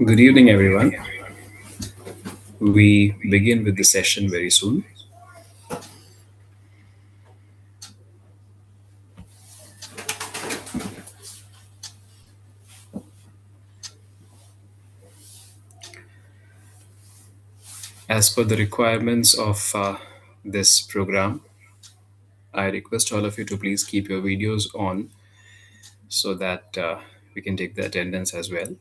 Good evening, everyone. We begin with the session very soon. As per the requirements of this program, I request all of you to please keep your videos on so that we can take the attendance as well.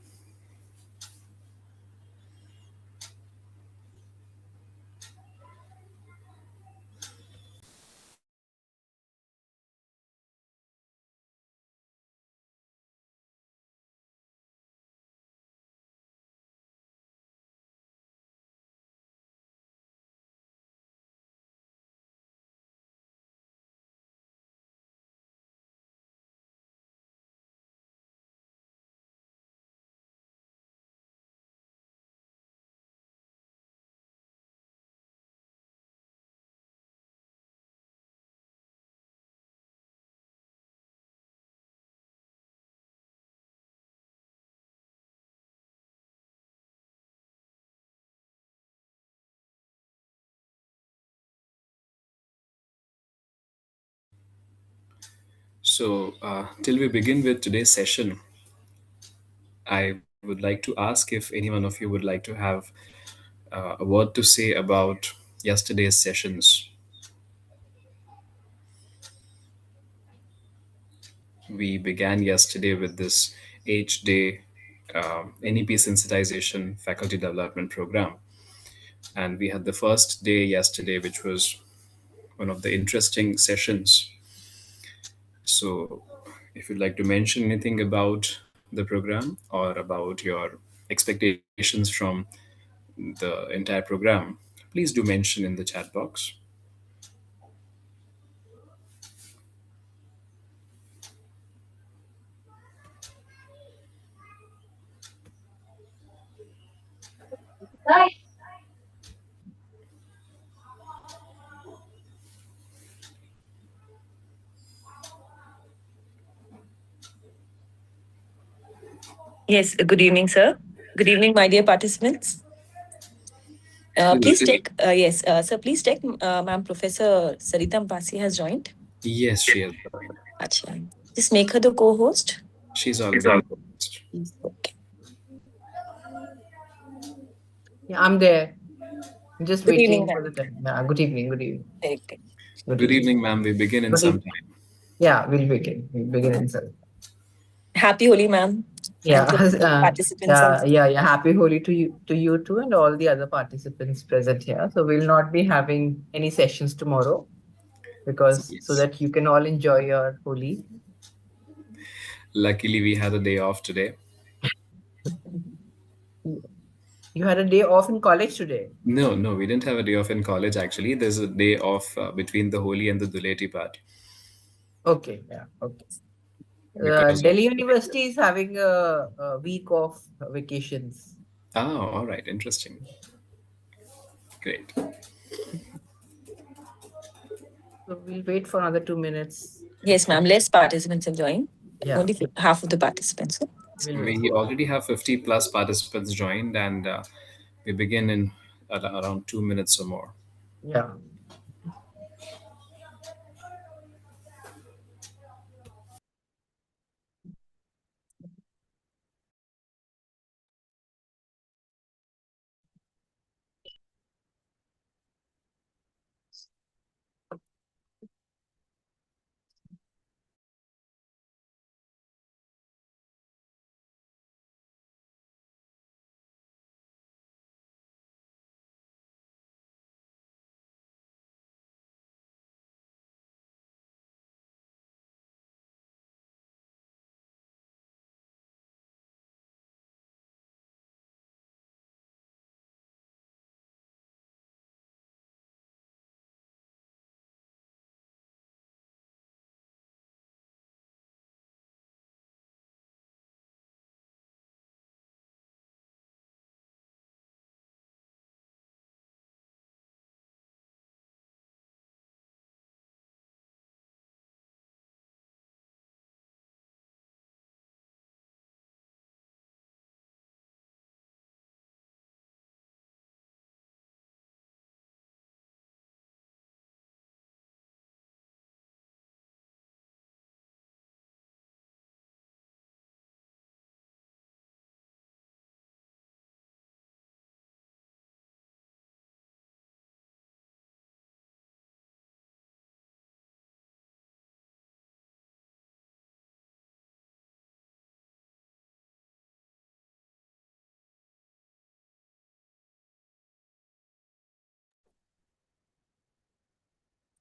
So, till we begin with today's session, I would like to ask if any one of you would like to have a word to say about yesterday's sessions. We began yesterday with this 8-day NEP sensitization faculty development program. And we had the first day yesterday, which was one of the interesting sessions. So, if you'd like to mention anything about the program or about your expectations from the entire program, please do mention in the chat box. Yes, good evening, sir. Good evening, my dear participants. Please check, yes, sir, please check, ma'am, Professor Sarita Mpasi has joined. Yes, she has. Achha. Just make her the co-host. She's already. Okay. Yeah, I'm there. I'm just Good waiting evening, for ma'am. the time. Yeah, good evening. Good evening. Very good. Good evening, ma'am. We begin in some time. Yeah, we'll begin. We'll begin in some. Happy Holi, ma'am. Yeah, Participants. yeah. Happy Holi to you too, and all the other participants present here. So we'll not be having any sessions tomorrow, because so that you can all enjoy your Holi. Luckily, we had a day off today. You had a day off in college today? No, we didn't have a day off in college actually. There's a day off between the Holi and the Duleti part. Okay, yeah, okay. Because Delhi University is having a week of vacations. Oh, all right. Interesting. Great. So we'll wait for another 2 minutes. Yes, ma'am. Less participants have joined. Yeah. Only half of the participants. We already have 50 plus participants joined, and we begin in around 2 minutes or more. Yeah.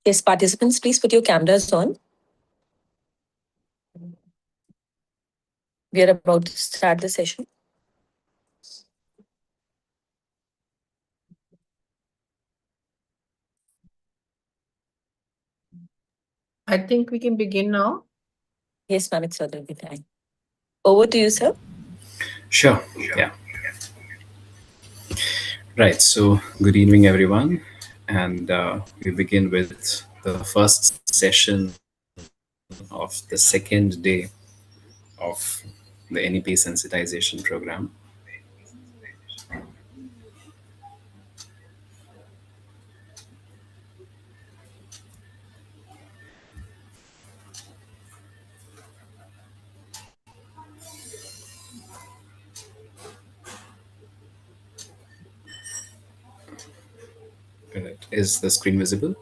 Yes, participants, please put your cameras on. We are about to start the session. I think we can begin now. Yes, ma'am, it's already time. Over to you, sir. Sure. Yeah. Right. So, good evening, everyone. And we begin with the first session of the second day of the NEP sensitization program. Correct. Is the screen visible?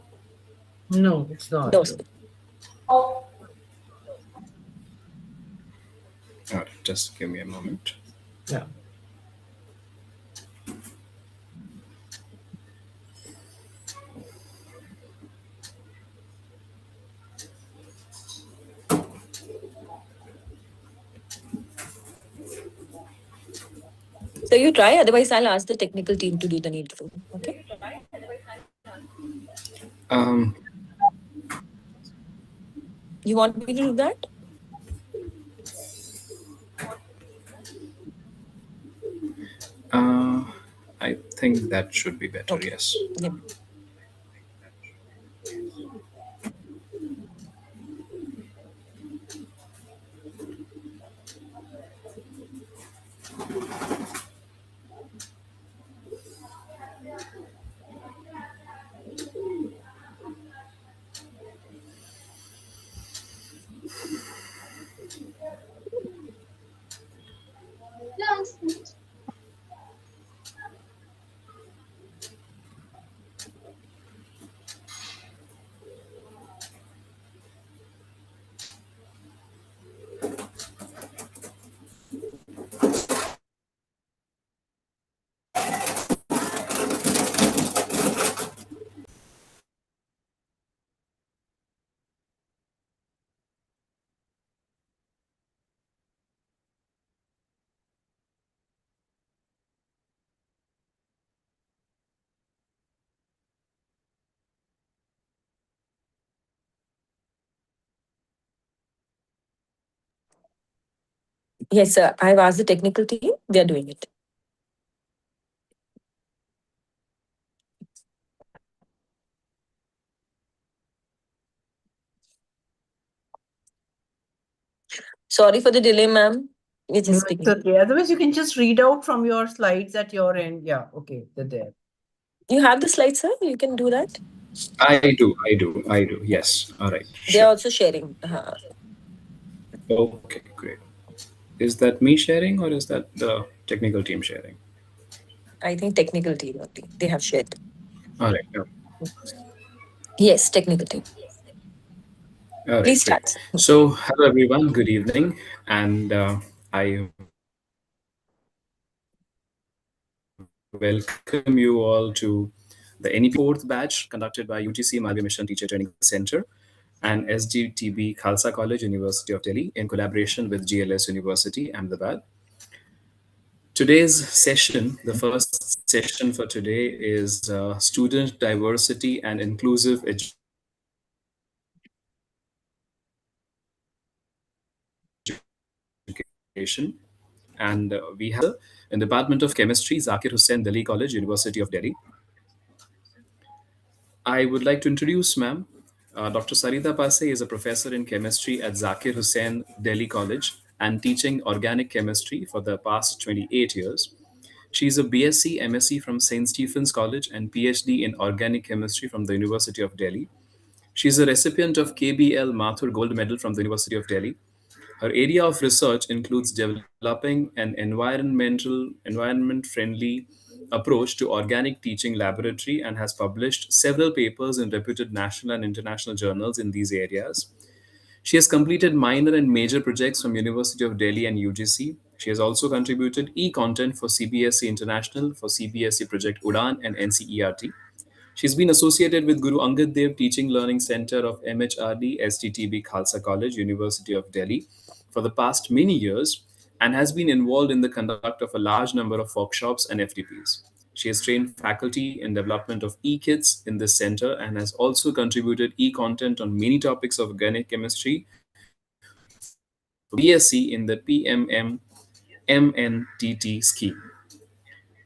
No, it's not. No, sir. All right. Just give me a moment. Yeah. So you try, otherwise I'll ask the technical team to do the needful. Okay. Um, You want me to do that? I think that should be better. Okay. Yes. Yeah. Yes, sir. I've asked the technical team. They are doing it. Sorry for the delay, ma'am. We're No, just it's beginning. okay. Otherwise, you can just read out from your slides at your end. Yeah, okay, they're there. You have the slides, sir? You can do that. I do. Yes. All right. They are Sure. also sharing. Okay, great. Is that me sharing or is that the technical team sharing? I think technical team only. They have shared. All right. Yeah. Yes, technical team. All Please right, great. start. So, hello everyone, good evening, and I welcome you all to the NEP fourth batch conducted by UGC-MMTTC Teacher Training Center and SGTB Khalsa College, University of Delhi, in collaboration with GLS University, Ahmedabad. Today's session, the first session for today, is Student Diversity and Inclusive Education. And we have in the Department of Chemistry, Zakir Hussain, Delhi College, University of Delhi. I would like to introduce ma'am. Dr. Sarita Pase is a professor in chemistry at Zakir Hussain, Delhi College, and teaching organic chemistry for the past 28 years. She is a BSc, MSc from St. Stephen's College and PhD in organic chemistry from the University of Delhi. She is a recipient of KBL Mathur Gold Medal from the University of Delhi. Her area of research includes developing an environment-friendly approach to organic teaching laboratory and has published several papers in reputed national and international journals in these areas. She has completed minor and major projects from University of Delhi and UGC. She has also contributed e-content for CBSE International, for CBSE Project Udan and NCERT. She's been associated with Guru Angad Dev Teaching Learning Center of MHRD STTB Khalsa College, University of Delhi, for the past many years and has been involved in the conduct of a large number of workshops and FTPs. She has trained faculty in development of e-kits in this center and has also contributed e-content on many topics of organic chemistry for BSc in the PMM-MNTT scheme.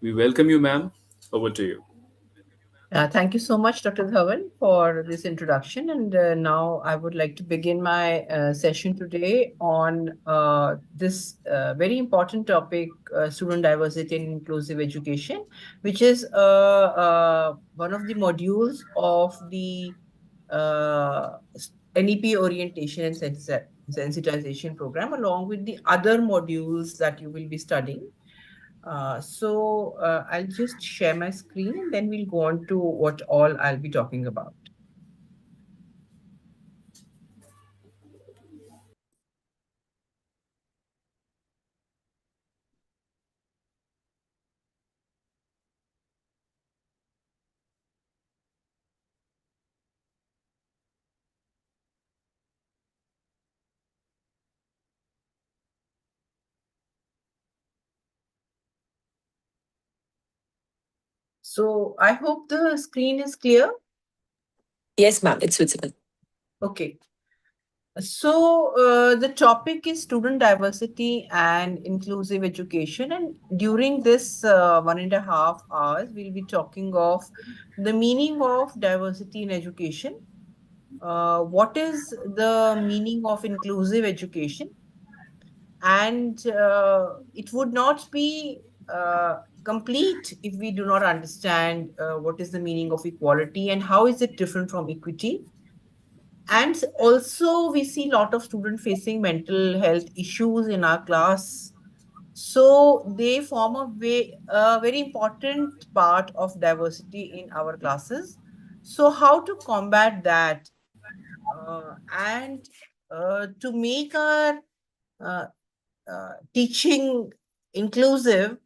We welcome you, ma'am. Over to you. Thank you so much, Dr. Dhawan, for this introduction. And now I would like to begin my session today on this very important topic, student diversity and inclusive education, which is one of the modules of the uh, NEP orientation and sensitization program, along with the other modules that you will be studying. I'll just share my screen and then we'll go on to what all I'll be talking about. So I hope the screen is clear. Yes, ma'am, it's visible. Okay. So the topic is student diversity and inclusive education. And during this 1.5 hours, we'll be talking of the meaning of diversity in education. What is the meaning of inclusive education? And it would not be complete if we do not understand what is the meaning of equality and how is it different from equity. And also, we see a lot of students facing mental health issues in our class. So they form a very important part of diversity in our classes. So how to combat that and to make our uh, teaching inclusive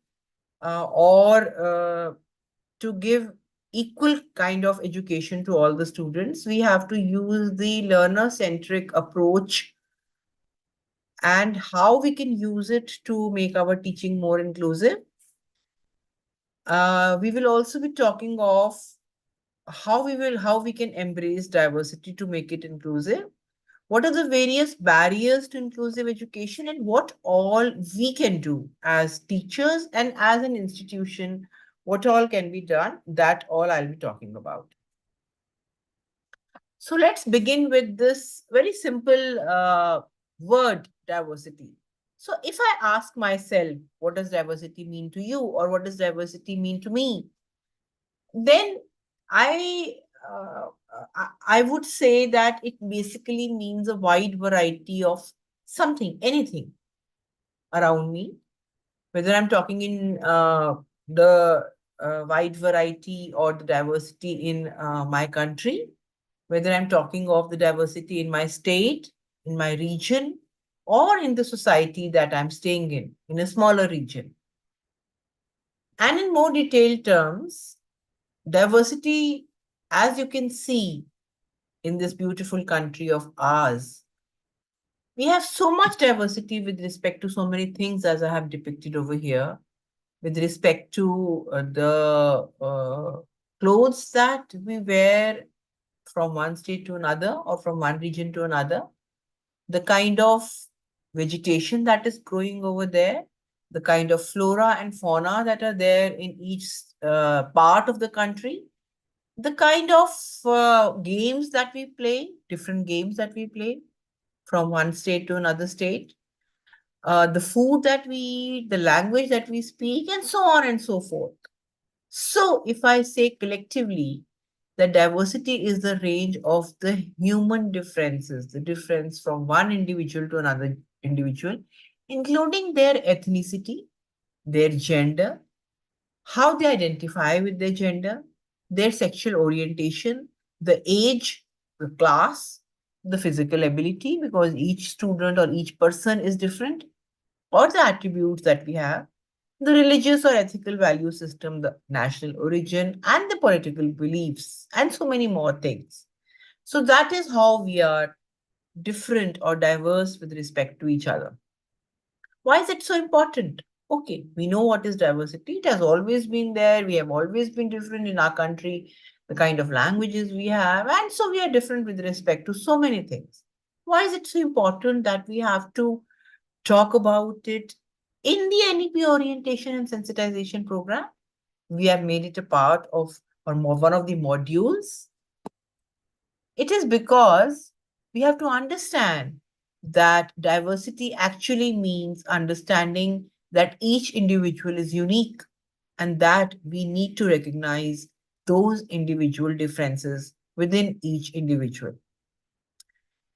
or to give equal kind of education to all the students, we have to use the learner-centric approach and how we can use it to make our teaching more inclusive. We will also be talking of how we can embrace diversity to make it inclusive. What are the various barriers to inclusive education and what all we can do as teachers and as an institution, what all can be done? That all I'll be talking about. So let's begin with this very simple word, diversity. So if I ask myself, what does diversity mean to you or what does diversity mean to me? Then I I would say that it basically means a wide variety of something, anything around me, whether I'm talking in the wide variety or the diversity in my country, whether I'm talking of the diversity in my state, in my region, or in the society that I'm staying in a smaller region. And in more detailed terms, diversity, as you can see in this beautiful country of ours, we have so much diversity with respect to so many things as I have depicted over here, with respect to the clothes that we wear from one state to another or from one region to another, the kind of vegetation that is growing over there, the kind of flora and fauna that are there in each part of the country, the kind of games that we play, different games that we play from one state to another state, the food that we eat, the language that we speak, and so on and so forth. So, if I say collectively, the diversity is the range of the human differences, the difference from one individual to another individual, including their ethnicity, their gender, how they identify with their gender, their sexual orientation, the age, the class, the physical ability, because each student or each person is different, or the attributes that we have, the religious or ethical value system, the national origin, and the political beliefs, and so many more things. So that is how we are different or diverse with respect to each other. Why is it so important? Okay, we know what is diversity. It has always been there. We have always been different in our country, the kind of languages we have, and so we are different with respect to so many things. Why is it so important that we have to talk about it in the NEP orientation and sensitization program? We have made it a part of one of the modules. It is because we have to understand that diversity actually means understanding that each individual is unique and that we need to recognize those individual differences within each individual.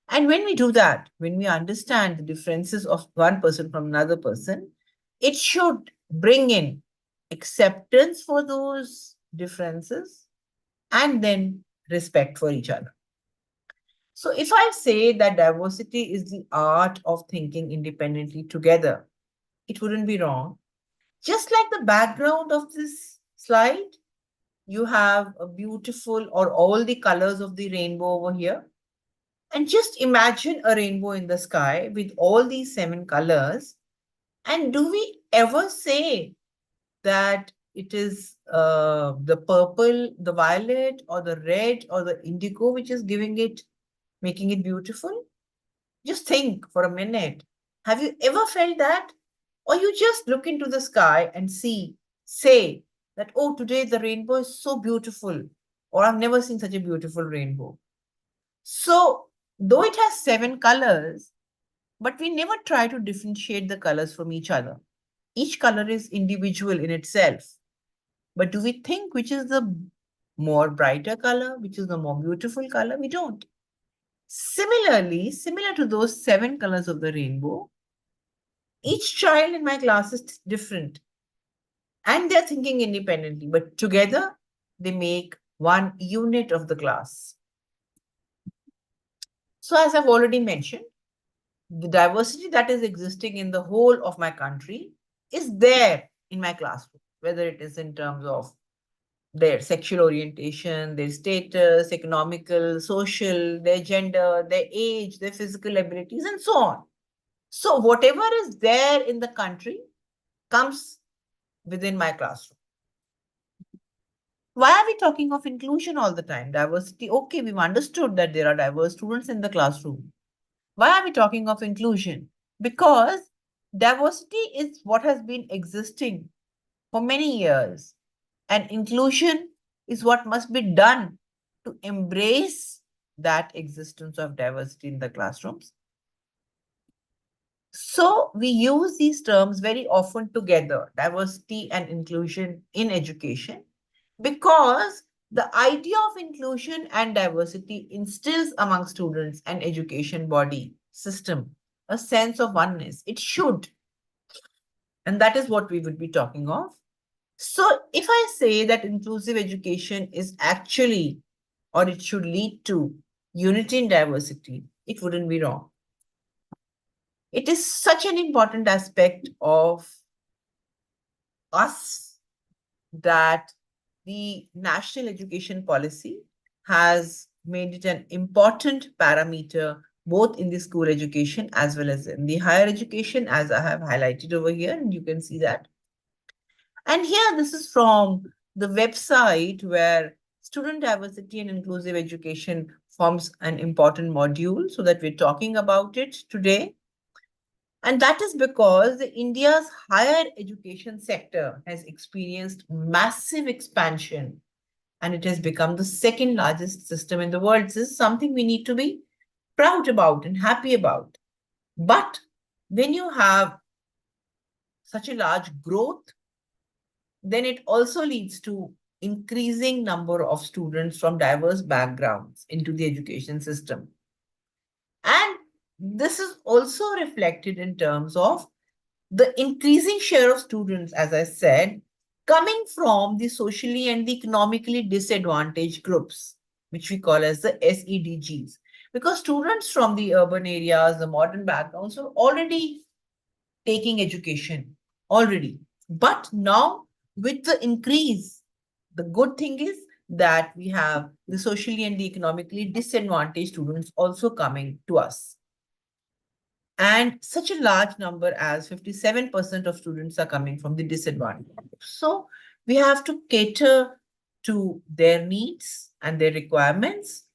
And when we do that, when we understand the differences of one person from another person, it should bring in acceptance for those differences and then respect for each other. So, if I say that diversity is the art of thinking independently together, it wouldn't be wrong. Just like the background of this slide, you have a beautiful or all the colors of the rainbow over here. And just imagine a rainbow in the sky with all these 7 colors. And do we ever say that it is the purple, the violet, or the red, or the indigo which is giving it, making it beautiful? Just think for a minute. Have you ever felt that? Or you just look into the sky and say that, oh, today the rainbow is so beautiful, or I've never seen such a beautiful rainbow. So, though it has 7 colors, but we never try to differentiate the colors from each other. Each color is individual in itself. But do we think which is the more brighter color, which is the more beautiful color? We don't. Similarly, similar to those 7 colors of the rainbow, each child in my class is different and they're thinking independently, but together they make one unit of the class. So, as I've already mentioned, the diversity that is existing in the whole of my country is there in my classroom, whether it is in terms of their sexual orientation, their status, economical, social, their gender, their age, their physical abilities, and so on. So, whatever is there in the country comes within my classroom. Why are we talking of inclusion all the time? Diversity, okay, we've understood that there are diverse students in the classroom. Why are we talking of inclusion? Because diversity is what has been existing for many years, and inclusion is what must be done to embrace that existence of diversity in the classrooms. So we use these terms very often together, diversity and inclusion in education, because the idea of inclusion and diversity instills among students and education body system a sense of oneness. It should. And that is what we would be talking of. So if I say that inclusive education is actually, or it should lead to unity in diversity, it wouldn't be wrong. It is such an important aspect of us that the national education policy has made it an important parameter both in the school education as well as in the higher education, as I have highlighted over here, and you can see that. And here, this is from the website where student diversity and inclusive education forms an important module, so that we're talking about it today. And that is because India's higher education sector has experienced massive expansion and it has become the second largest system in the world. This is something we need to be proud about and happy about. But when you have such a large growth, then it also leads to increasing number of students from diverse backgrounds into the education system. And this is also reflected in terms of the increasing share of students, as I said, coming from the socially and the economically disadvantaged groups, which we call as the SEDGs. Because students from the urban areas, the modern backgrounds are already taking education, already. But now, with the increase, the good thing is that we have the socially and the economically disadvantaged students also coming to us. And such a large number as 57% of students are coming from the disadvantaged. So we have to cater to their needs and their requirements.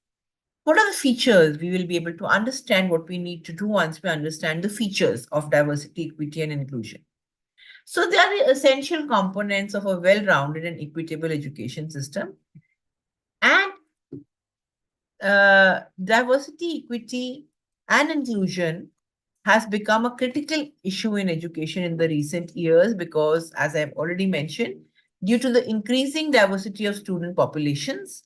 What are the features? We will be able to understand what we need to do once we understand the features of diversity, equity, and inclusion. So they are the essential components of a well-rounded and equitable education system. And diversity, equity, and inclusion has become a critical issue in education in the recent years because, as I've already mentioned, due to the increasing diversity of student populations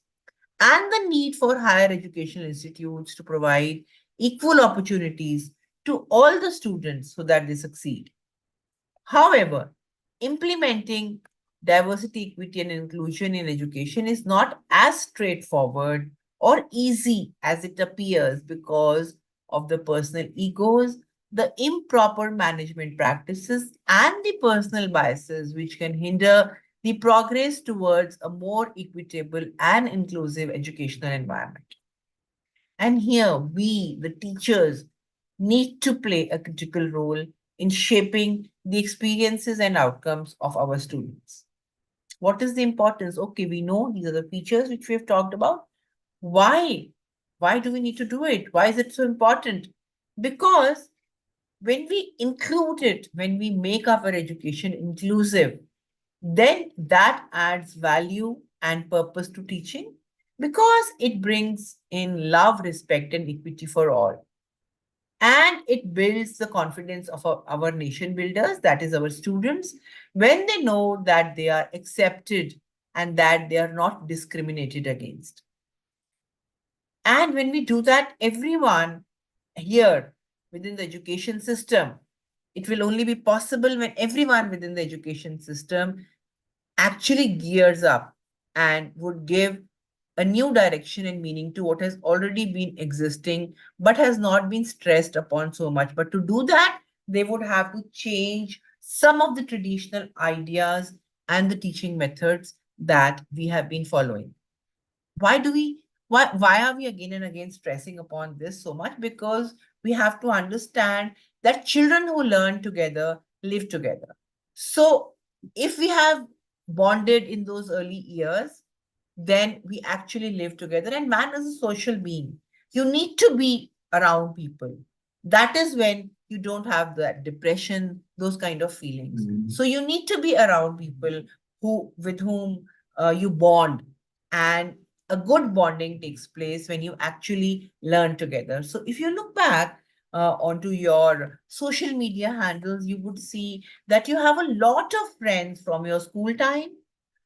and the need for higher educational institutes to provide equal opportunities to all the students so that they succeed. However, implementing diversity, equity, and inclusion in education is not as straightforward or easy as it appears because of the personal egos, the improper management practices, and the personal biases which can hinder the progress towards a more equitable and inclusive educational environment. And here, we, the teachers, need to play a critical role in shaping the experiences and outcomes of our students. What is the importance? Okay, we know these are the features which we have talked about. Why? Why do we need to do it? Why is it so important? Because when we include it, when we make our education inclusive, then that adds value and purpose to teaching because it brings in love, respect, and equity for all. And it builds the confidence of our nation builders, that is our students, when they know that they are accepted and that they are not discriminated against. And when we do that, everyone here within the education system, it will only be possible when everyone within the education system actually gears up and would give a new direction and meaning to what has already been existing but has not been stressed upon so much. But to do that, they would have to change some of the traditional ideas and the teaching methods that we have been following. Why do we why are we again and again stressing upon this so much? Because we have to understand that children who learn together live together. So if we have bonded in those early years, then we actually live together. And man is a social being. You need to be around people. That is when you don't have that depression, those kind of feelings. So you need to be around people who with whom you bond, and a good bonding takes place when you actually learn together. So if you look back onto your social media handles, you would see that you have a lot of friends from your school time,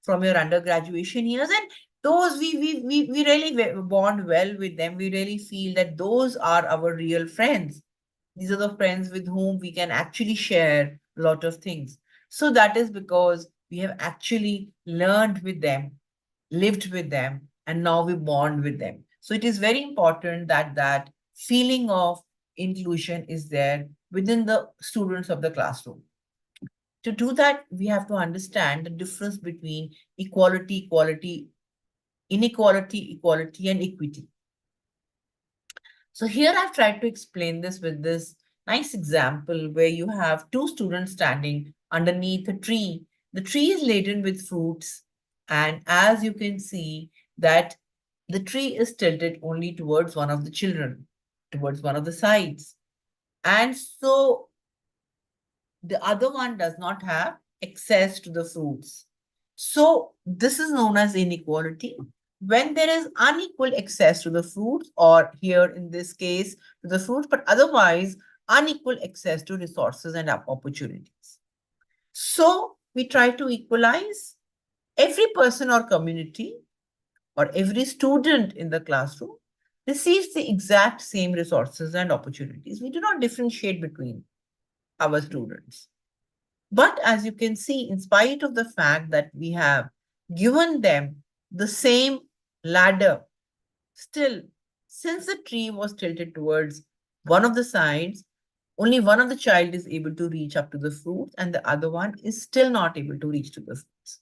from your undergraduation years, and those we really bond well with them. We really feel that those are our real friends. These are the friends with whom we can actually share a lot of things. So that is because we have actually learned with them, lived with them, and now we bond with them. So it is very important that that feeling of inclusion is there within the students of the classroom. To do that, we have to understand the difference between equality, inequality, equality, and equity. So here I've tried to explain this with this nice example where you have two students standing underneath a tree. The tree is laden with fruits, and as you can see that the tree is tilted only towards one of the children, towards one of the sides. And so the other one does not have access to the fruits. So this is known as inequality. When there is unequal access to the fruits, or here in this case, to the fruits, but otherwise unequal access to resources and opportunities. So we try to equalize every person or community or every student in the classroom receives the exact same resources and opportunities. We do not differentiate between our students. But as you can see, in spite of the fact that we have given them the same ladder, still, since the tree was tilted towards one of the sides, only one of the child is able to reach up to the fruits and the other one is still not able to reach to the fruits.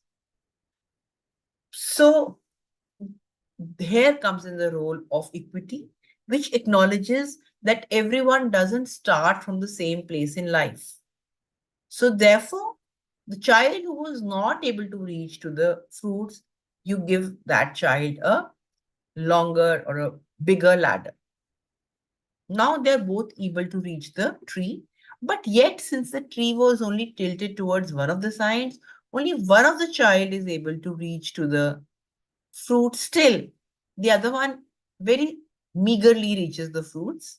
So here comes in the role of equity, which acknowledges that everyone doesn't start from the same place in life. So therefore, the child who was not able to reach to the fruits, you give that child a longer or a bigger ladder. Now they're both able to reach the tree, but yet since the tree was only tilted towards one of the sides, only one of the child is able to reach to the fruit still. The other one very meagerly reaches the fruits.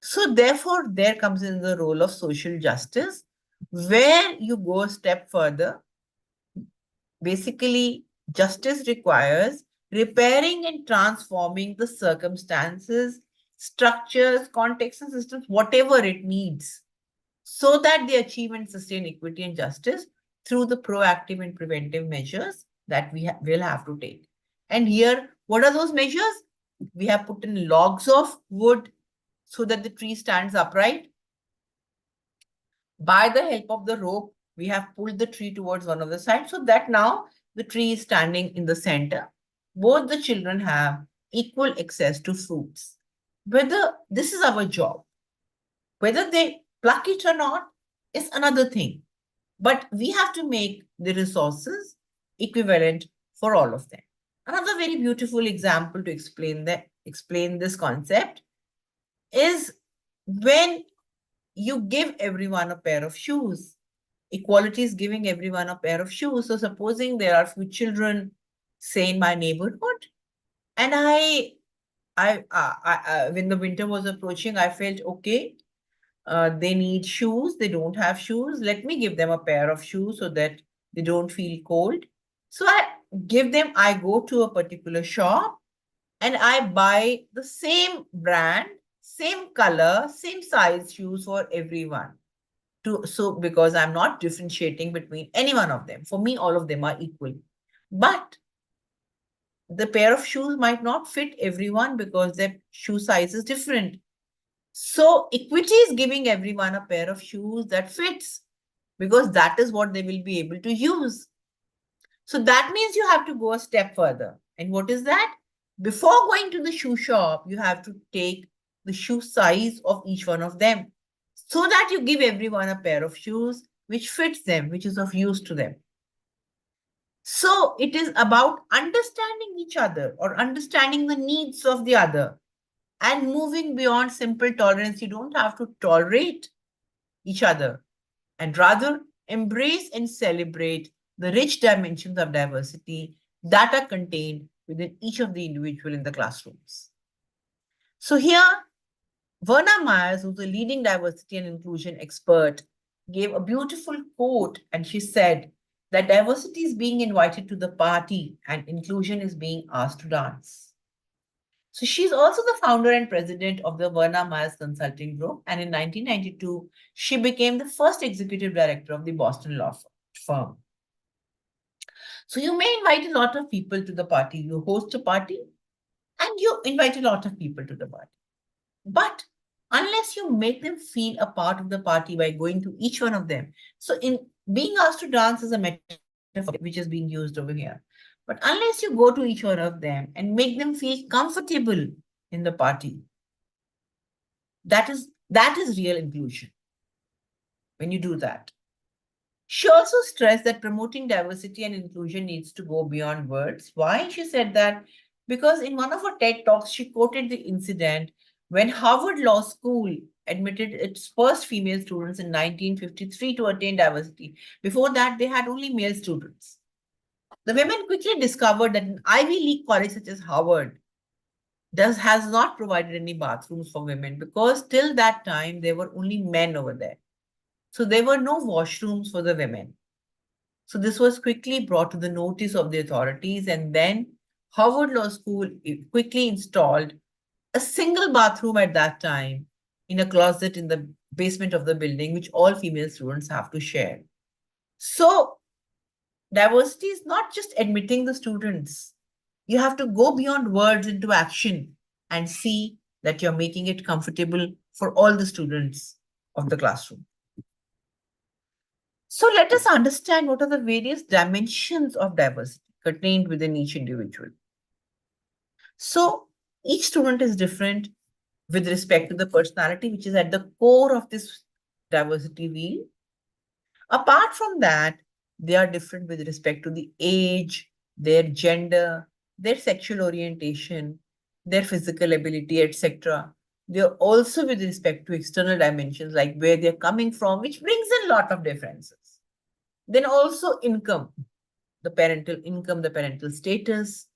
So therefore, there comes in the role of social justice, where you go a step further. Basically, justice requires repairing and transforming the circumstances, structures, contexts, and systems, whatever it needs, so that they achieve and sustain equity and justice through the proactive and preventive measures that we will have to take. And here, what are those measures? We have put in logs of wood so that the tree stands upright. By the help of the rope, we have pulled the tree towards one of the sides so that now the tree is standing in the center. Both the children have equal access to fruits. Whether this is our job, whether they pluck it or not is another thing. But we have to make the resources equivalent for all of them. Another very beautiful example to explain this concept is when you give everyone a pair of shoes. Equality is giving everyone a pair of shoes. So supposing there are few children, say in my neighborhood, and when the winter was approaching, I felt okay. They need shoes. They don't have shoes. Let me give them a pair of shoes so that they don't feel cold. So I go to a particular shop and I buy the same brand, same color, same size shoes for everyone. So because I'm not differentiating between any one of them. For me, all of them are equal. But the pair of shoes might not fit everyone because their shoe size is different. So equity is giving everyone a pair of shoes that fits because that is what they will be able to use. So that means you have to go a step further. And what is that? Before going to the shoe shop, you have to take the shoe size of each one of them so that you give everyone a pair of shoes which fits them, which is of use to them. So it is about understanding each other or understanding the needs of the other and moving beyond simple tolerance. You don't have to tolerate each other and rather embrace and celebrate the rich dimensions of diversity that are contained within each of the individual in the classrooms. So here, Verna Myers, who's a leading diversity and inclusion expert, gave a beautiful quote, and she said that diversity is being invited to the party and inclusion is being asked to dance. So she's also the founder and president of the Verna Myers Consulting Group. And in 1992, she became the first executive director of the Boston law firm. So you may invite a lot of people to the party. You host a party and you invite a lot of people to the party. But unless you make them feel a part of the party by going to each one of them. So in being asked to dance is a metaphor which is being used over here. But unless you go to each one of them and make them feel comfortable in the party, that is real inclusion. When you do that. She also stressed that promoting diversity and inclusion needs to go beyond words. Why? She said that because in one of her TED Talks, she quoted the incident when Harvard Law School admitted its first female students in 1953 to attain diversity. Before that, they had only male students. The women quickly discovered that an Ivy League college such as Harvard has not provided any bathrooms for women because till that time, there were only men over there. So there were no washrooms for the women. So this was quickly brought to the notice of the authorities, and then Harvard Law School quickly installed a single bathroom at that time in a closet in the basement of the building, which all female students have to share. So diversity is not just admitting the students. You have to go beyond words into action and see that you're making it comfortable for all the students. of the classroom. So let us understand what are the various dimensions of diversity contained within each individual. So each student is different with respect to the personality, which is at the core of this diversity wheel. Apart from that, they are different with respect to the age, their gender, their sexual orientation, their physical ability, etc. They are also with respect to external dimensions like where they're coming from, which brings in a lot of differences. Then also income, the parental income, the parental status,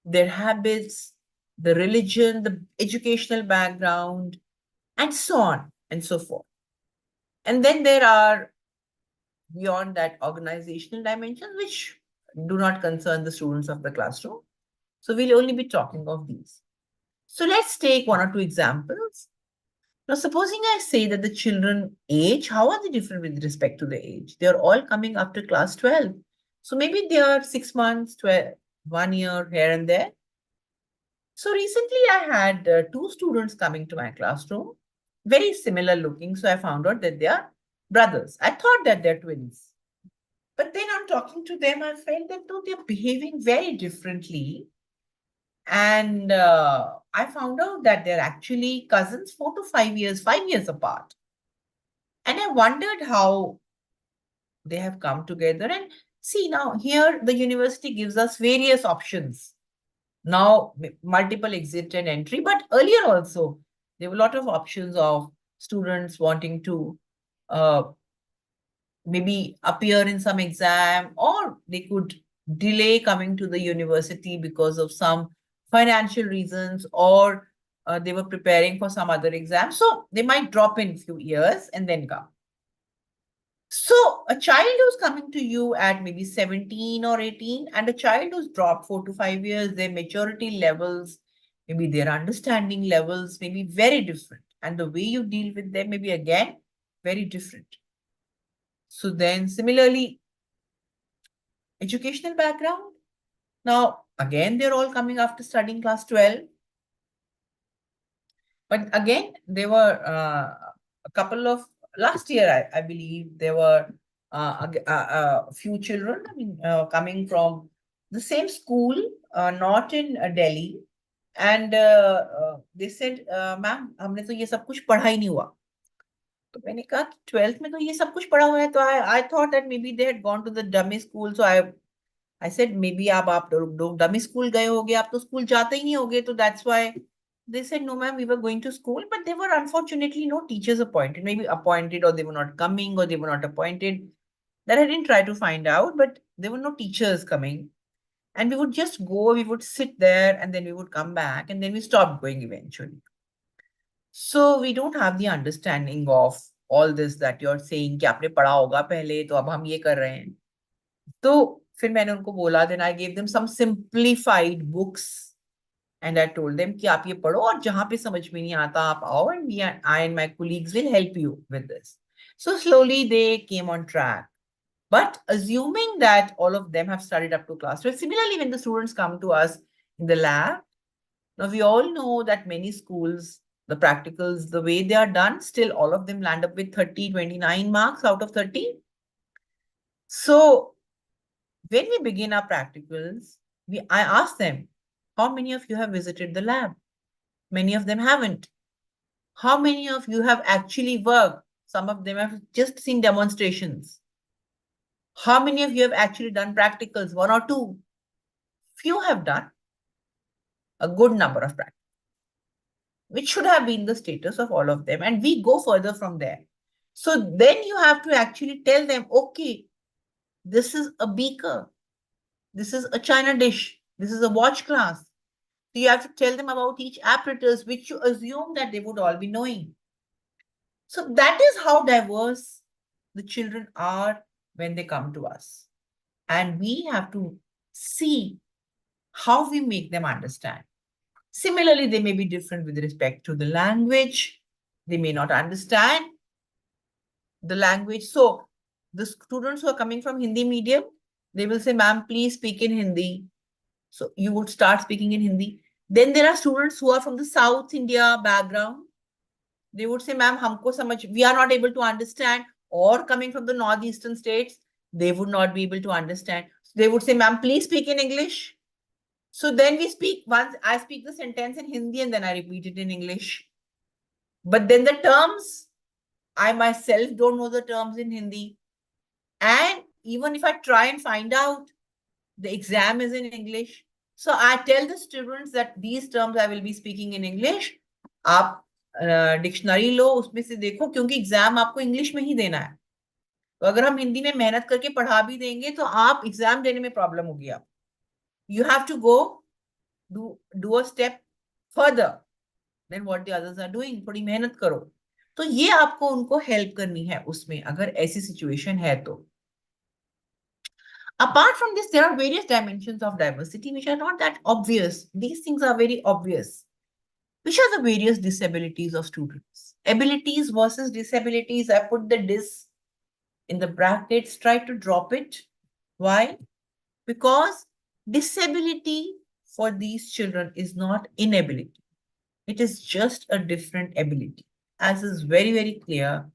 their habits, the religion, the educational background, and so on and so forth. And then there are beyond that organizational dimensions, which do not concern the students of the classroom. So we'll only be talking of these. So let's take one or two examples. Now, supposing I say that the children age, how are they different with respect to the age? They are all coming after class 12. So maybe they are 6 months, 12, 1 year here and there. So recently I had two students coming to my classroom, very similar looking. So I found out that they are brothers. I thought that they're twins. But then on talking to them, I felt that no, they're behaving very differently. And I found out that they're actually cousins 4 to 5 years, 5 years apart. And I wondered how they have come together. And see, now here the university gives us various options. Now, multiple exit and entry, but earlier also, there were a lot of options of students wanting to maybe appear in some exam, or they could delay coming to the university because of some financial reasons, or they were preparing for some other exam. So they might drop in a few years and then come. So a child who's coming to you at maybe 17 or 18 and a child who's dropped 4 to 5 years, their maturity levels, maybe their understanding levels may be very different. And the way you deal with them may be again very different. So then similarly, educational background. Now, again, they're all coming after studying class 12. But again, there were a couple of, last year, I believe, there were a few children, coming from the same school, not in Delhi. And they said, ma'am, हमने तो ये सब कुछ पढ़ा ही नहीं हुआ. तो मैंने कहा 12th में तो ये सब कुछ पढ़ा हुआ है. तो I thought that maybe they had gone to the dummy school. So I said maybe आप dummy school गए होगे, आप तो school जाते ही नहीं होगे. तो that's why they said no ma'am, we were going to school, but there were unfortunately no teachers appointed. Maybe appointed, or they were not coming, or they were not appointed. That I didn't try to find out, but there were no teachers coming. And we would just go, we would sit there, and then we would come back, and then we stopped going eventually. So we don't have the understanding of all this that you're saying कि आपने पढ़ा होगा पहले तो अब हम ये कर रहे हैं. तो फिर मैंने उनको बोला, then I gave them some simplified books and I told them कि आप ये पढ़ो और जहाँ पे समझ में नहीं आता आप आओ, and I and my colleagues will help you with this. So slowly they came on track. But assuming that all of them have studied up to class 12, similarly when the students come to us in the lab, now we all know that many schools, the practicals, the way they are done, still all of them land up with 30, 29 marks out of 30. So when we begin our practicals, I ask them, how many of you have visited the lab? Many of them haven't. How many of you have actually worked? Some of them have just seen demonstrations. How many of you have actually done practicals? One or two. Few have done. A good number of practicals, which should have been the status of all of them. And we go further from there. So then you have to actually tell them, okay, this is a beaker. This is a china dish. This is a watch glass. So you have to tell them about each apparatus, which you assume that they would all be knowing. So that is how diverse the children are when they come to us. And we have to see how we make them understand. Similarly, they may be different with respect to the language. They may not understand the language. So the students who are coming from Hindi medium, they will say, ma'am, please speak in Hindi. So you would start speaking in Hindi. Then there are students who are from the South India background. They would say, ma'am, humko samajh, we are not able to understand. Or coming from the northeastern states, they would not be able to understand. They would say, ma'am, please speak in English. So then we speak, once I speak the sentence in Hindi and then I repeat it in English. But then the terms, I myself don't know the terms in Hindi. And even if I try and find out, the exam is in English. So I tell the students that these terms I will be speaking in English. आप dictionary लो, उसमें से देखो, क्योंकि exam आपको English में ही देना है. तो अगर हम हिंदी में मेहनत करके पढ़ा भी देंगे तो आप एग्जाम देने में प्रॉब्लम होगी. आप you have to go do a step further then what the others are doing. थोड़ी मेहनत करो. तो ये आपको उनको हेल्प करनी है उसमें, अगर ऐसी सिचुएशन है तो. Apart from this, there are various dimensions of diversity which are not that obvious. These things are very obvious. Which are the various disabilities of students? Abilities versus disabilities. I put the dis in the brackets, try to drop it. Why? Because disability for these children is not inability. It is just a different ability, as is very, very clear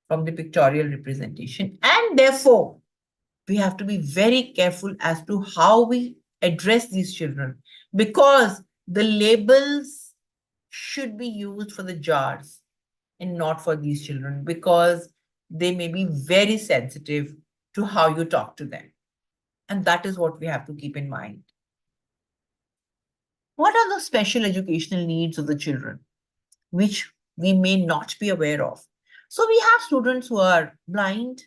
from the pictorial representation. And therefore, we have to be very careful as to how we address these children, because the labels should be used for the jars and not for these children, because they may be very sensitive to how you talk to them. And that is what we have to keep in mind. What are the special educational needs of the children, which we may not be aware of? So we have students who are blind,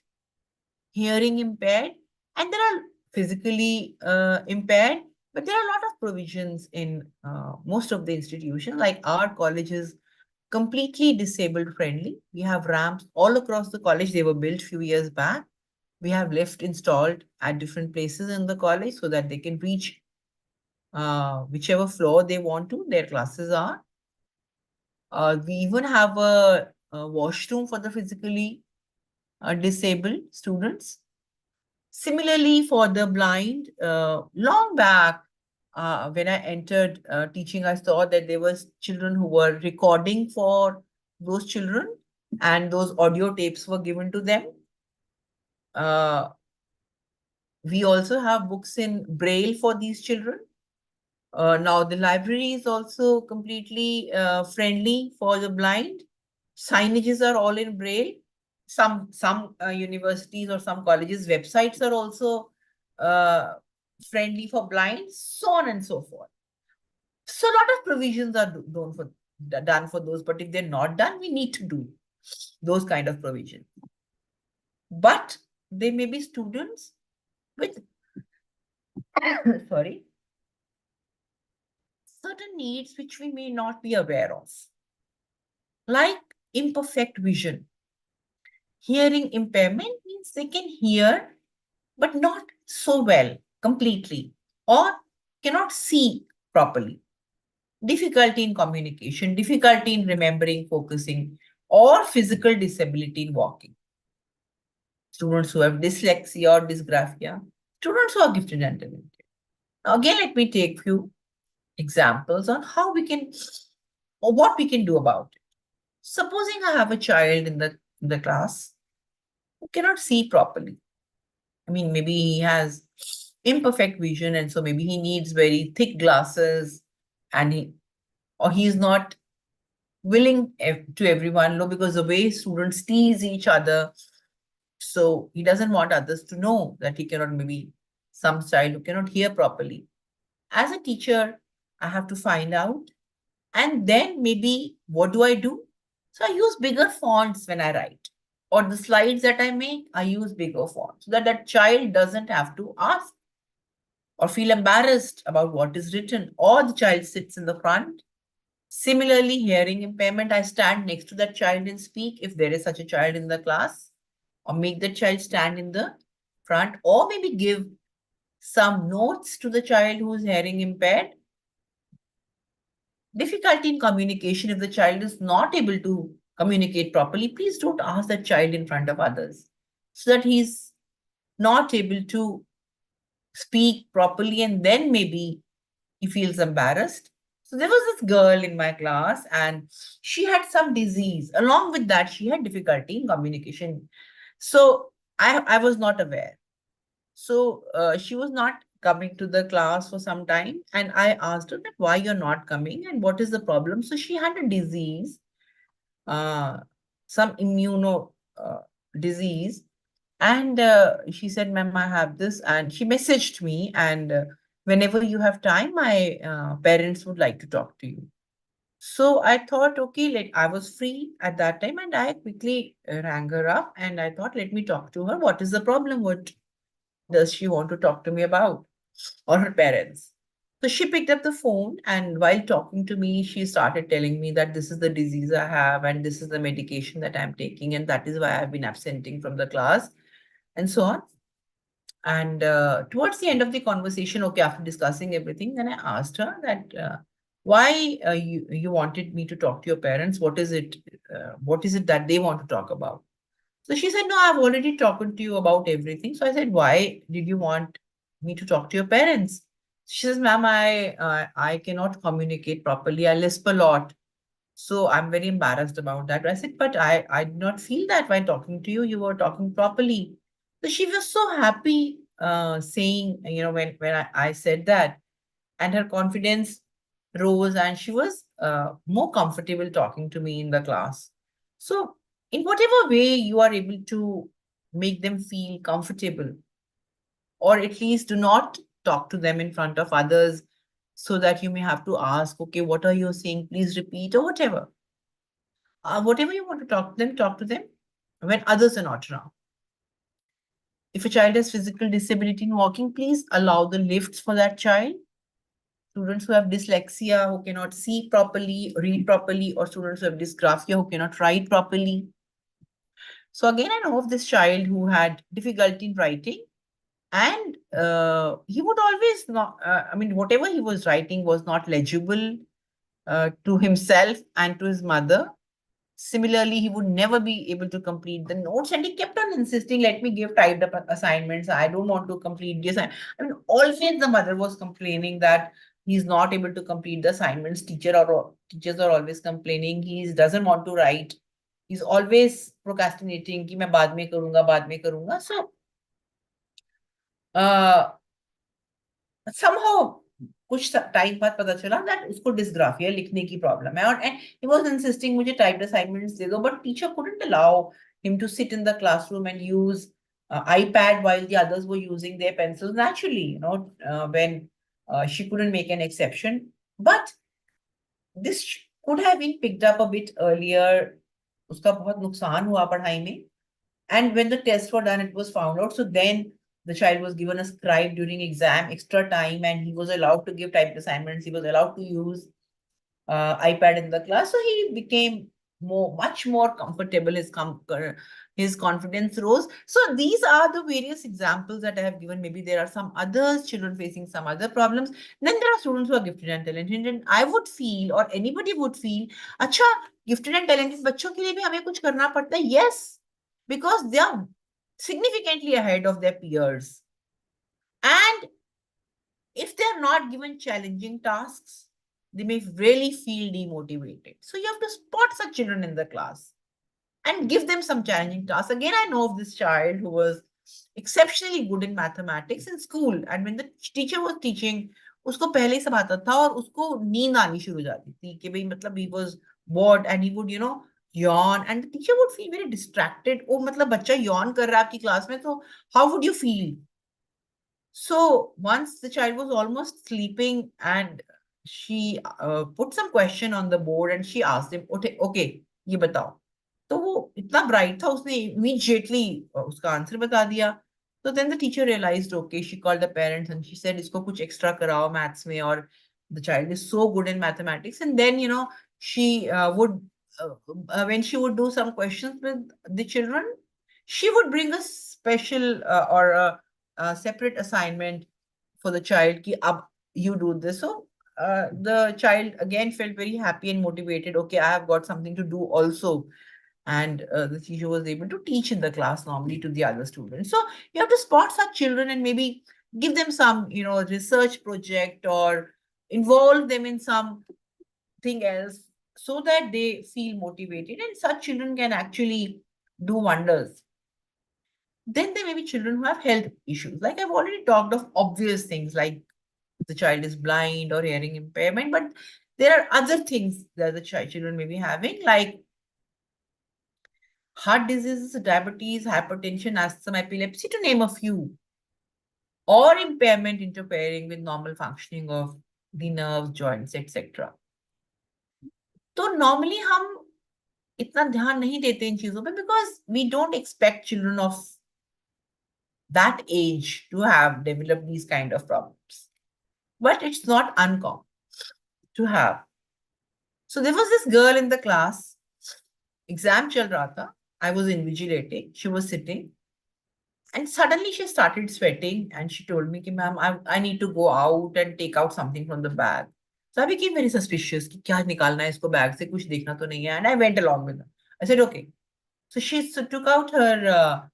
hearing impaired, and there are physically impaired, but there are a lot of provisions in most of the institutions. Like our college is completely disabled friendly. We have ramps all across the college. They were built a few years back. We have lift installed at different places in the college so that they can reach whichever floor they want to, their classes are. We even have a washroom for the physically disabled students. Similarly, for the blind, long back, when I entered teaching, I saw that there was children who were recording for those children, and those audio tapes were given to them. We also have books in Braille for these children. Now the library is also completely friendly for the blind. Signages are all in Braille. Some universities or some colleges websites are also friendly for blind, so on and so forth. So a lot of provisions are done for those, but if they're not done, we need to do those kind of provisions. But they may be students with sorry, certain needs which we may not be aware of, like imperfect vision. Hearing impairment means they can hear, but not so well, completely, or cannot see properly. Difficulty in communication, difficulty in remembering, focusing, or physical disability in walking. Students who have dyslexia or dysgraphia, students who are gifted and talented. Now, again, let me take few examples on how we can, or what we can do about it. Supposing I have a child in the class who cannot see properly. I mean, maybe he has imperfect vision, and so maybe he needs very thick glasses, and he's not willing to everyone know, because the way students tease each other, so he doesn't want others to know that he cannot, maybe some child who cannot hear properly. As a teacher, I have to find out, and then maybe what do I do? So I use bigger fonts when I write, or the slides that I make, I use bigger fonts so that that child doesn't have to ask or feel embarrassed about what is written, or the child sits in the front. Similarly, hearing impairment, I stand next to that child and speak if there is such a child in the class, or make the child stand in the front, or maybe give some notes to the child who is hearing impaired. Difficulty in communication, if the child is not able to communicate properly, please don't ask that child in front of others, so that he's not able to speak properly, and then maybe he feels embarrassed. So there was this girl in my class, and she had some disease. Along with that, she had difficulty in communication. So I was not aware. So she was not coming to the class for some time, and I asked her that why you're not coming and what is the problem. So she had a disease, uh, some immuno disease, and she said, "Ma'am, I have this," and she messaged me, and whenever you have time, my parents would like to talk to you. So I thought, okay, I was free at that time, and I quickly rang her up, and I thought, let me talk to her. What is the problem? What does she want to talk to me about, or her parents? So she picked up the phone, and while talking to me, she started telling me that this is the disease I have, and this is the medication that I'm taking, and that is why I've been absenting from the class, and so on. And towards the end of the conversation, okay, after discussing everything, then I asked her that why you wanted me to talk to your parents. What is it? What is it that they want to talk about? So she said, no, I've already talked to you about everything. So I said, why did you want me to talk to your parents? She says, ma'am, I cannot communicate properly. I lisp a lot. So I'm very embarrassed about that. I said, but I did not feel that while talking to you, you were talking properly. So she was so happy saying, when I said that, and her confidence rose, and she was more comfortable talking to me in the class. So in whatever way you are able to make them feel comfortable, or at least do not talk to them in front of others, so that you may have to ask, okay, what are you saying? Please repeat, or whatever. Whatever you want to talk to them when others are not around. If a child has physical disability in walking, please allow the lifts for that child. Students who have dyslexia, who cannot see properly, read properly, or students who have dysgraphia, who cannot write properly. So again, I know of this child who had difficulty in writing, and he would always not, whatever he was writing was not legible to himself and to his mother. Similarly, he would never be able to complete the notes, and he kept on insisting, let me give typed up assignments. I don't want to complete the assignment. Always the mother was complaining that he's not able to complete the assignments. Teachers are always complaining he doesn't want to write. He's always procrastinating कि मैं बाद में करूंगा, बाद में करूंगा. So, somehow कुछ time बाद पता चला that उसको डिस्ग्राफिया लिखने की प्रॉब्लम है, और he was insisting मुझे typed assignments दे दो, but teacher couldn't allow him to sit in the classroom and use iPad while the others were using their pencils. Naturally, when she couldn't make an exception, but this could have been picked up a bit earlier. उसका बहुत नुकसान हुआ पढ़ाई में. And when the tests were done, it was found out. So then the child was given a scribe during exam, extra time, and he was allowed to give typed assignments. He was allowed to use iPad in the class. So he became much more comfortable. His confidence rose. So these are the various examples that I have given. Maybe there are some others, children facing some other problems. Then there are students who are gifted and talented. And I would feel, or anybody would feel, अच्छा, gifted and talented बच्चों के लिए भी हमें कुछ करना पड़ता है. Yes, because they are significantly ahead of their peers. And if they are not given challenging tasks, they may really feel demotivated. So you have to spot such children in the class and give them some challenging tasks. Again, I know of this child who was exceptionally good in mathematics in school. And when the teacher was teaching, उसको पहले ही सब आता था, और उसको नींद आनी शुरू हो जाती थी कि भाई मतलब he was bored, and he would yawn, and the teacher would feel very distracted. Oh, मतलब बच्चा yawn कर रहा है आपकी क्लास में, तो how would you feel? So once the child was almost sleeping, and she put some question on the board, and she asked him, okay, ये बताओ. तो वो इतना bright था, उसने immediately उसका answer बता दिया. So then the teacher realized, okay, she called the parents and she said, इसको कुछ extra कराओ maths में, or the child is so good in mathematics. And then, she would, when she would do some questions with the children, she would bring a special or a separate assignment for the child ki ab you do this. So the child again felt very happy and motivated. Okay, I have got something to do also. And the teacher was able to teach in the class normally to the other students. So you have to spot such children and maybe give them some, research project, or involve them in some anything else so that they feel motivated, and such children can actually do wonders. Then there may be children who have health issues. Like I've already talked of obvious things like the child is blind or hearing impairment, but there are other things that the children may be having, like heart diseases, diabetes, hypertension, asthma, epilepsy, to name a few, or impairment interfering with normal functioning of the nerves, joints, etc. तो normally हम इतना ध्यान नहीं देते इन चीजों पे because we don't expect children of that age to have developed these kind of problems. But it's not uncommon to have. So there was this girl in the class, exam chal raha tha, I was invigilating, she was sitting, and suddenly she started sweating and she told me, ma'am, I need to go out and take out something from the bag. So I became very suspicious कि क्या निकालना है इसको bag से, कुछ देखना तो नहीं है, and I went along with her. I said, okay. So she took out her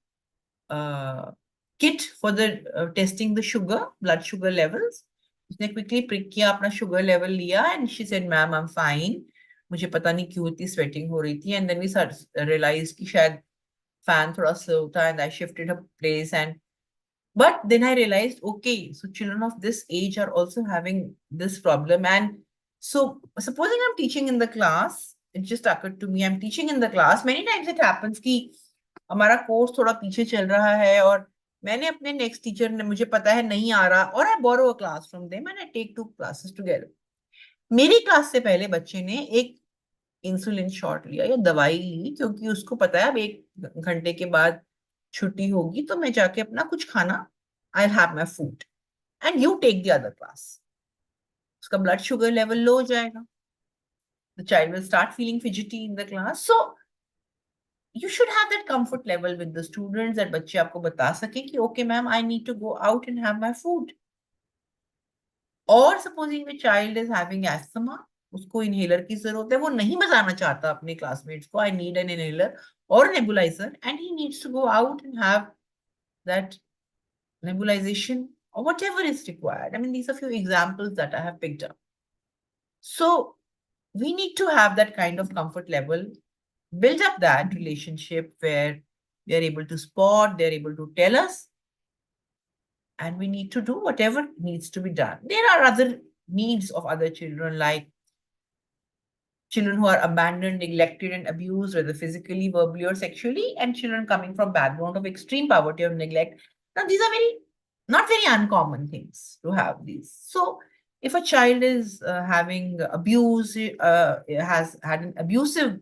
kit for the testing the sugar, blood sugar levels. उसने quickly prick किया, अपना sugar level लिया, and she said, ma'am, I'm fine. मुझे पता नहीं क्यों इतनी sweating हो रही थी, and then we realized कि शायद fan थोड़ा slow था, and I shifted her place, and but then I realized, okay, so children of this age are also having this problem. And so supposing I'm teaching in the class, it just occurred to me, I'm teaching in the class. Many times it happens कि हमारा course थोड़ा पीछे चल रहा है और मैंने अपने नेक्स्ट टीचर ने मुझे पता है नहीं आ रहा, और I borrow a class from them and I take 2 classes together. मेरी क्लास से पहले बच्चे ने एक इंसुलिन शॉट लिया या दवाई ली, क्योंकि उसको पता है अब 1 घंटे के बाद छुट्टी होगी, तो मैं जाके अपना कुछ खाना, I have my food and you take the other class. उसका ब्लड शुगर लेवल लो हो जाएगा. The child will start feeling fidgety in the class. So you should have that comfort level with the students that बच्चे आपको बता सके कि okay ma'am, I need to go out and have my food. Or supposing the child is having asthma, उसको inhaler की जरूरत है, वो नहीं बताना चाहता अपने classmates को I need an inhaler or nebulizer, and he needs to go out and have that nebulization or whatever is required. I mean, these are few examples that I have picked up. So we need to have that kind of comfort level, build up that relationship where they're able to spot, they're able to tell us, and we need to do whatever needs to be done. There are other needs of other children, like children who are abandoned, neglected, and abused, whether physically, verbally, or sexually, and children coming from background of extreme poverty or neglect. Now, these are not very uncommon things to have these. So, if a child is having abuse, has had an abusive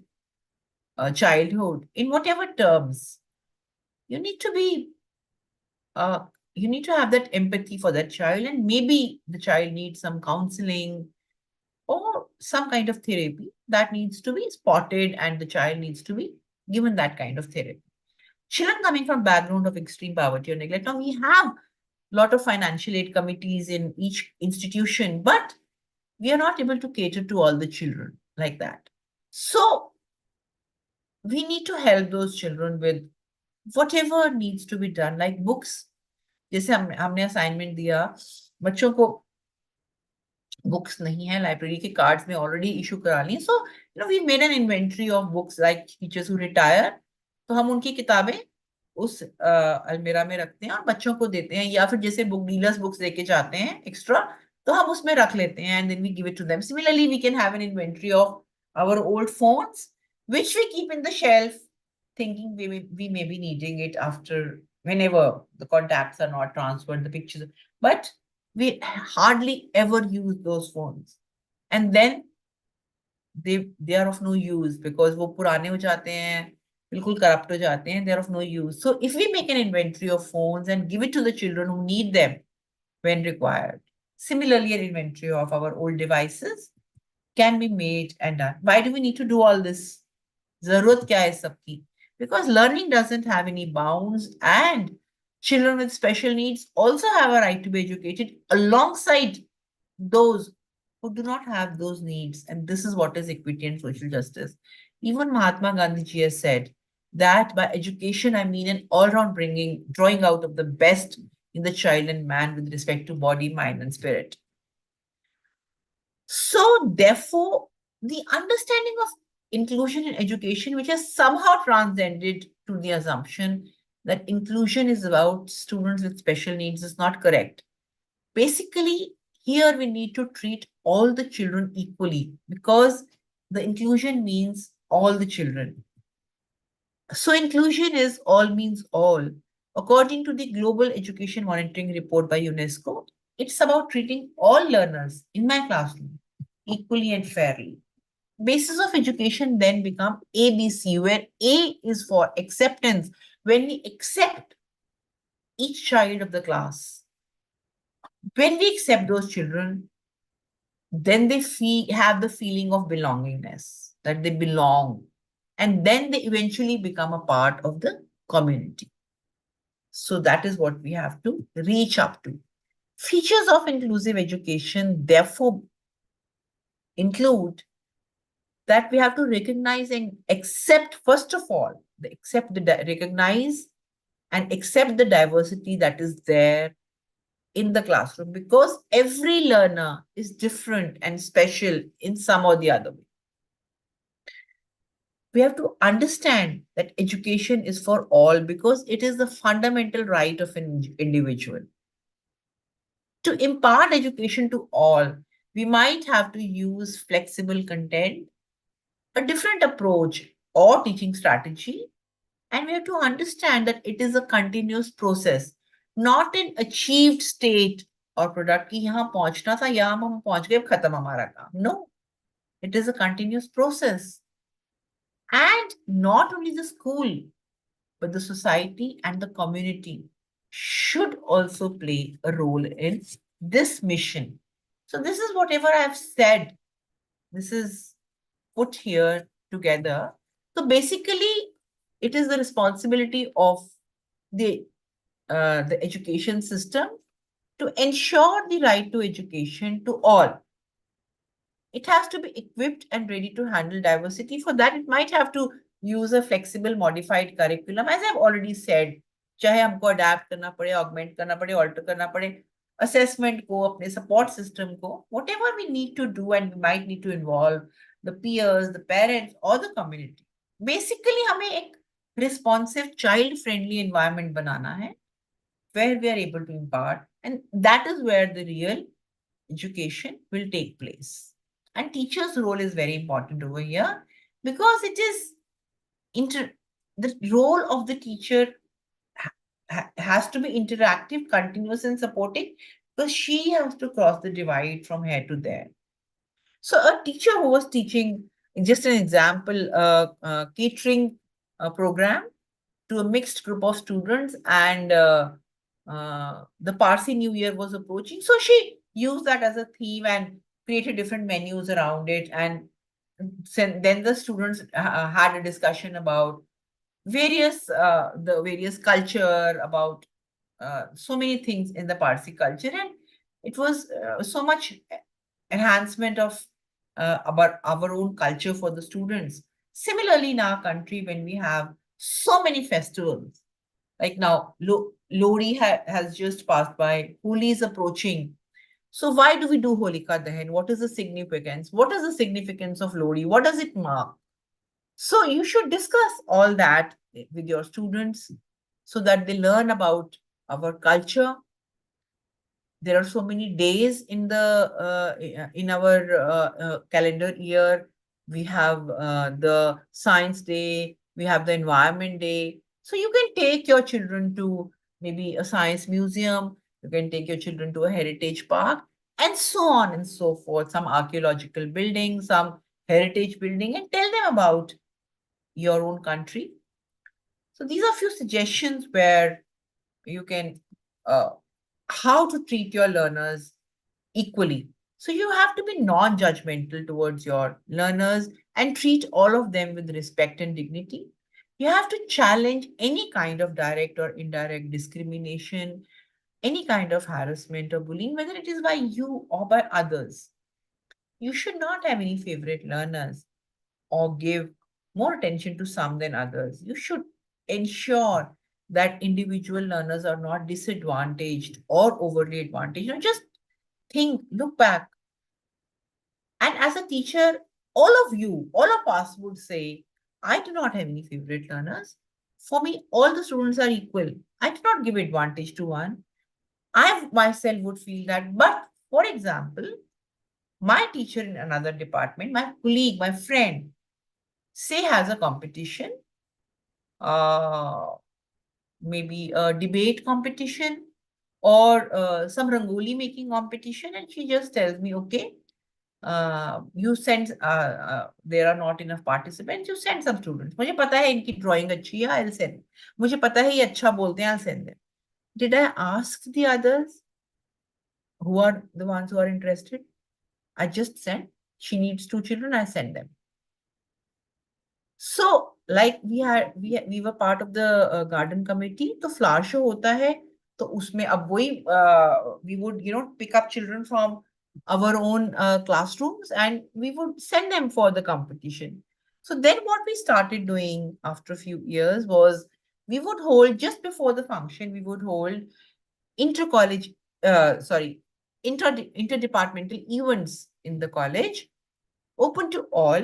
childhood, in whatever terms, you need to be, you need to have that empathy for that child, and maybe the child needs some counseling or some kind of therapy that needs to be spotted, and the child needs to be given that kind of therapy. Children coming from background of extreme poverty or neglect. Now, we have a lot of financial aid committees in each institution, but we are not able to cater to all the children like that. So we need to help those children with whatever needs to be done, like books. जैसे हमने assignment दिया बच्चों को, books नहीं है, library के cards में already issue करा ली. So you know we made an inventory of books, like teachers who retire, तो हम उनकी किताबें उस अलमीरा में रखते हैं और बच्चों को देते हैं, या फिर जैसे बुक डीलर्स बुक्स लेके जाते हैं एक्स्ट्रा, तो हम उसमें रख लेते हैं and then we give it to them. Similarly we can have an inventory of our old phones which we keep in the shelf, thinking we may be needing it after, whenever the contacts are not transferred, the pictures, but we hardly ever use those phones, and then they are of no use because वो पुराने हो जाते हैं, बिल्कुल corrupt हो जाते हैं, they are of no use. So if we make an inventory of phones and give it to the children who need them when required, similarly an inventory of our old devices can be made and done. Why do we need to do all this? जरूरत क्या है सबकी? Because learning doesn't have any bounds, and children with special needs also have a right to be educated alongside those who do not have those needs. And this is what is equity and social justice. Even Mahatma Gandhi ji has said that by education, I mean an all-round drawing out of the best in the child and man with respect to body, mind, and spirit. So therefore, the understanding of inclusion in education, which has somehow transcended to the assumption that inclusion is about students with special needs, is not correct. Basically, here we need to treat all the children equally, because the inclusion means all the children. So inclusion is all means all. According to the Global Education Monitoring Report by UNESCO, it's about treating all learners in my classroom equally and fairly. Basis of education then become ABC, where A is for acceptance. When we accept each child of the class, when we accept those children, then they have the feeling of belongingness, that they belong, and then they eventually become a part of the community. So that is what we have to reach up to. Features of inclusive education therefore include that we have to recognize and accept, first of all, recognize and accept the diversity that is there in the classroom, because every learner is different and special in some or the other way. We have to understand that education is for all because it is the fundamental right of an individual. To impart education to all, we might have to use flexible content, a different approach or teaching strategy, and we have to understand that it is a continuous process, not an achieved state or product कि यहाँ पहुंचना था, यहाँ हम पहुंच गए, खत्म हमारा काम. No, it is a continuous process. And not only the school, but the society and the community should also play a role in this mission. So this is whatever I've said. This is put here together. So basically, it is the responsibility of the education system to ensure the right to education to all. It has to be equipped and ready to handle diversity. For that, it might have to use a flexible modified curriculum, as I've already said. चाहे हमको adapt करना पड़े, augment करना पड़े, alter करना पड़े, assessment को, अपने support system को, whatever we need to do, and we might need to involve the peers, the parents, or the community. Basically, हमें एक responsive, child-friendly environment बनाना है, where we are able to impart, and that is where the real education will take place. And teacher's role is very important over here, because it is the role of the teacher has to be interactive, continuous, and supporting, because she has to cross the divide from here to there. So a teacher who was teaching, just an example, catering program to a mixed group of students, and the Parsi New Year was approaching. So she used that as a theme and created different menus around it. And then the students had a discussion about the various culture, about so many things in the Parsi culture. And it was so much enhancement of about our own culture for the students. Similarly, in our country, when we have so many festivals, like now, Lodi has just passed by, Holi is approaching. So why do we do Holika Dahan? What is the significance? What is the significance of Lodi? What does it mark? So you should discuss all that with your students so that they learn about our culture. There are so many days in our calendar year. We have the Science Day, we have the Environment Day. So you can take your children to maybe a science museum, you can take your children to a heritage park, and so on and so forth. Some archaeological building, some heritage building, and tell them about your own country. So these are few suggestions where you can how to treat your learners equally. So you have to be non-judgmental towards your learners and treat all of them with respect and dignity. You have to challenge any kind of direct or indirect discrimination, any kind of harassment or bullying, whether it is by you or by others. You should not have any favorite learners or give more attention to some than others. You should ensure that individual learners are not disadvantaged or overly advantaged. Just think, look back. And as a teacher, all of you, all of us would say, I do not have any favorite learners. For me, all the students are equal. I do not give advantage to one. I myself would feel that. But for example, my teacher in another department, my colleague, my friend, say has a competition, uh, maybe a debate competition or some rangoli making competition, and she just tells me, okay, you send, there are not enough participants, you send some students. मुझे पता है इनकी drawing अच्छी है, I'll send. मुझे पता है ये अच्छा बोलते हैं, I'll send them. Did I ask the others who are the ones who are interested? I just sent. She needs 2 children, I send them. So, like we were part of the garden committee. तो flower show होता है, तो उसमें अब वही we would pick up children from our own classrooms and we would send them for the competition. So then what we started doing after a few years was we would hold just before the function, we would hold inter-college, sorry, interdepartmental events in the college, open to all,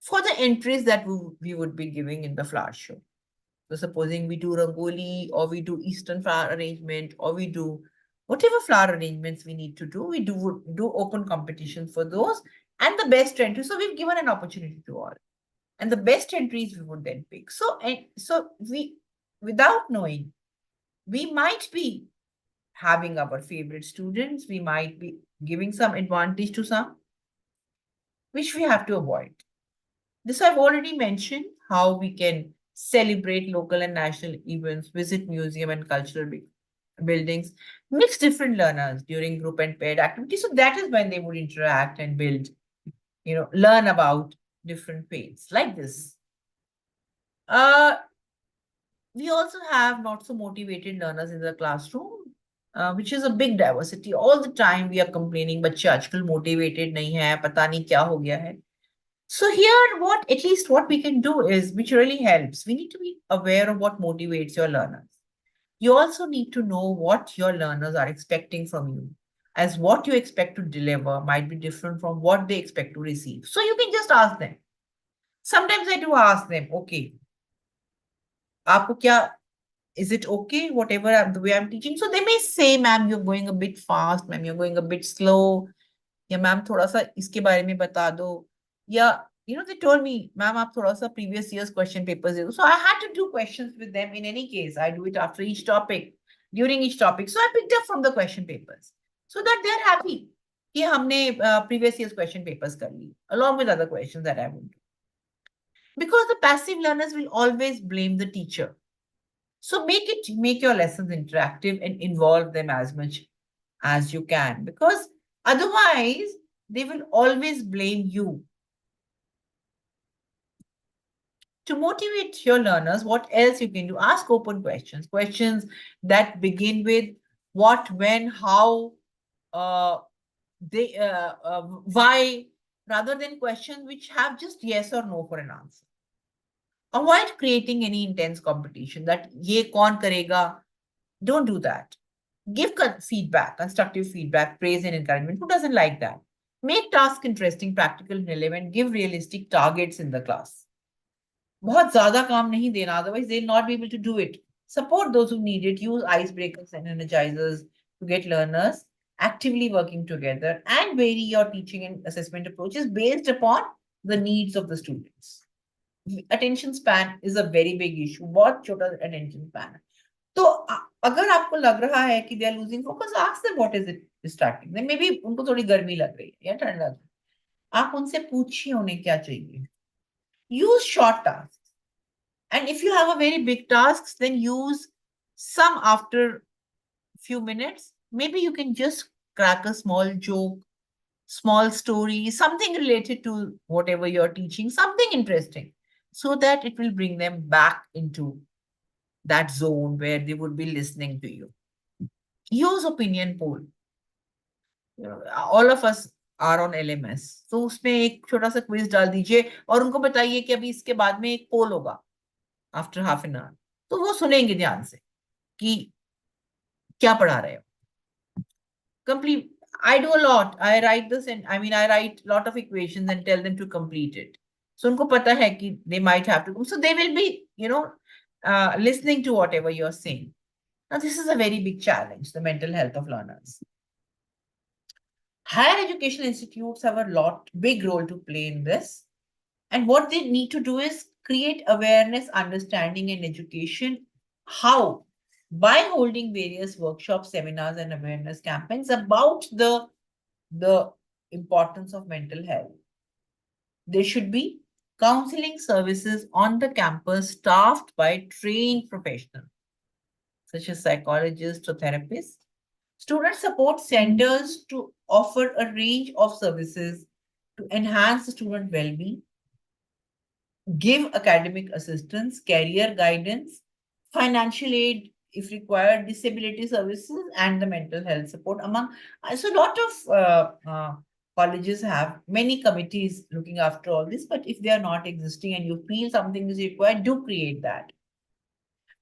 for the entries that we would be giving in the flower show. So supposing we do Rangoli or we do Eastern flower arrangement or we do whatever flower arrangements we need to do, we do open competitions for those and the best entries. So we've given an opportunity to all. And the best entries we would then pick. So we, without knowing, we might be having our favorite students, we might be giving some advantage to some, which we have to avoid. This I've already mentioned, how we can celebrate local and national events, visit museum and cultural buildings, mix different learners during group and paired activities. So that is when they would interact and build, learn about different faiths like this. We also have not so motivated learners in the classroom, which is a big diversity. All the time we are complaining, बच्चे आजकल motivated नहीं है, पता नहीं क्या हो गया है. So here, at least what we can do is, which really helps, we need to be aware of what motivates your learners. You also need to know what your learners are expecting from you, as what you expect to deliver might be different from what they expect to receive. So you can just ask them. Sometimes I do ask them, okay, आपको क्या, is it okay, whatever the way I'm teaching? So they may say, ma'am, you're going a bit fast, ma'am, you're going a bit slow. या ma'am थोड़ा सा इसके बारे में बता दो, या they told me, ma'am, आप थोड़ा सा previous year's question papers दे दो. So I had to do questions with them. In any case, I do it after each topic, during each topic. So I picked up from the question papers so that they're happy कि हमने previous year's question papers कर ली along with other questions that I would do. Because the passive learners will always blame the teacher. So make your lessons interactive and involve them as much as you can, because otherwise they will always blame you. To motivate your learners, what else you can do? Ask open questions, questions that begin with what, when, how, why, rather than questions which have just yes or no for an answer. Avoid creating any intense competition that ye kaun karega. Don't do that. Give feedback, constructive feedback, praise and encouragement. Who doesn't like that? Make tasks interesting, practical, relevant. Give realistic targets in the class. बहुत ज़्यादा काम नहीं देना, otherwise they'll not be able to do it. Support those who need it. Use icebreakers and energizers to get learners actively working together, and vary your teaching and assessment approaches based upon the needs of the students. Attention span is a very big issue. बहुत छोटा attention span. तो अगर आपको लग रहा है कि they are losing focus, ask them what is it distracting them. Maybe उनको थोड़ी गर्मी लग रही है या ठंड लग रही है. आप उनसे पूछिए उन्हें क्या चाहिए. Use short tasks. And if you have a very big tasks, then use some after few minutes. Maybe you can just crack a small joke, small story, something related to whatever you're teaching, something interesting, so that it will bring them back into that zone where they would be listening to you. Use opinion poll. All of us are on LMS. तो उसमें एक छोटा सा quiz डाल दीजिए और उनको बताइए कि अभी इसके बाद में एक पोल होगा आफ्टर हाफ एन आवर. तो वो सुनेंगे ध्यान से कि क्या पढ़ा रहे हो. Complete. I do a lot. I write this and I write a lot of equations and tell them to complete it. So unko pata hai ki they might have to. So they will be, listening to whatever you're saying. Now, this is a very big challenge, the mental health of learners. Higher education institutes have a big role to play in this. And what they need to do is create awareness, understanding, and education. How? By holding various workshops, seminars, and awareness campaigns about the importance of mental health. There should be counseling services on the campus staffed by trained professionals, such as psychologists or therapists. Student support centers to offer a range of services to enhance the student well-being, give academic assistance, career guidance, financial aid if required, disability services, and the mental health support among. So a lot of colleges have many committees looking after all this, but if they are not existing and you feel something is required, do create that.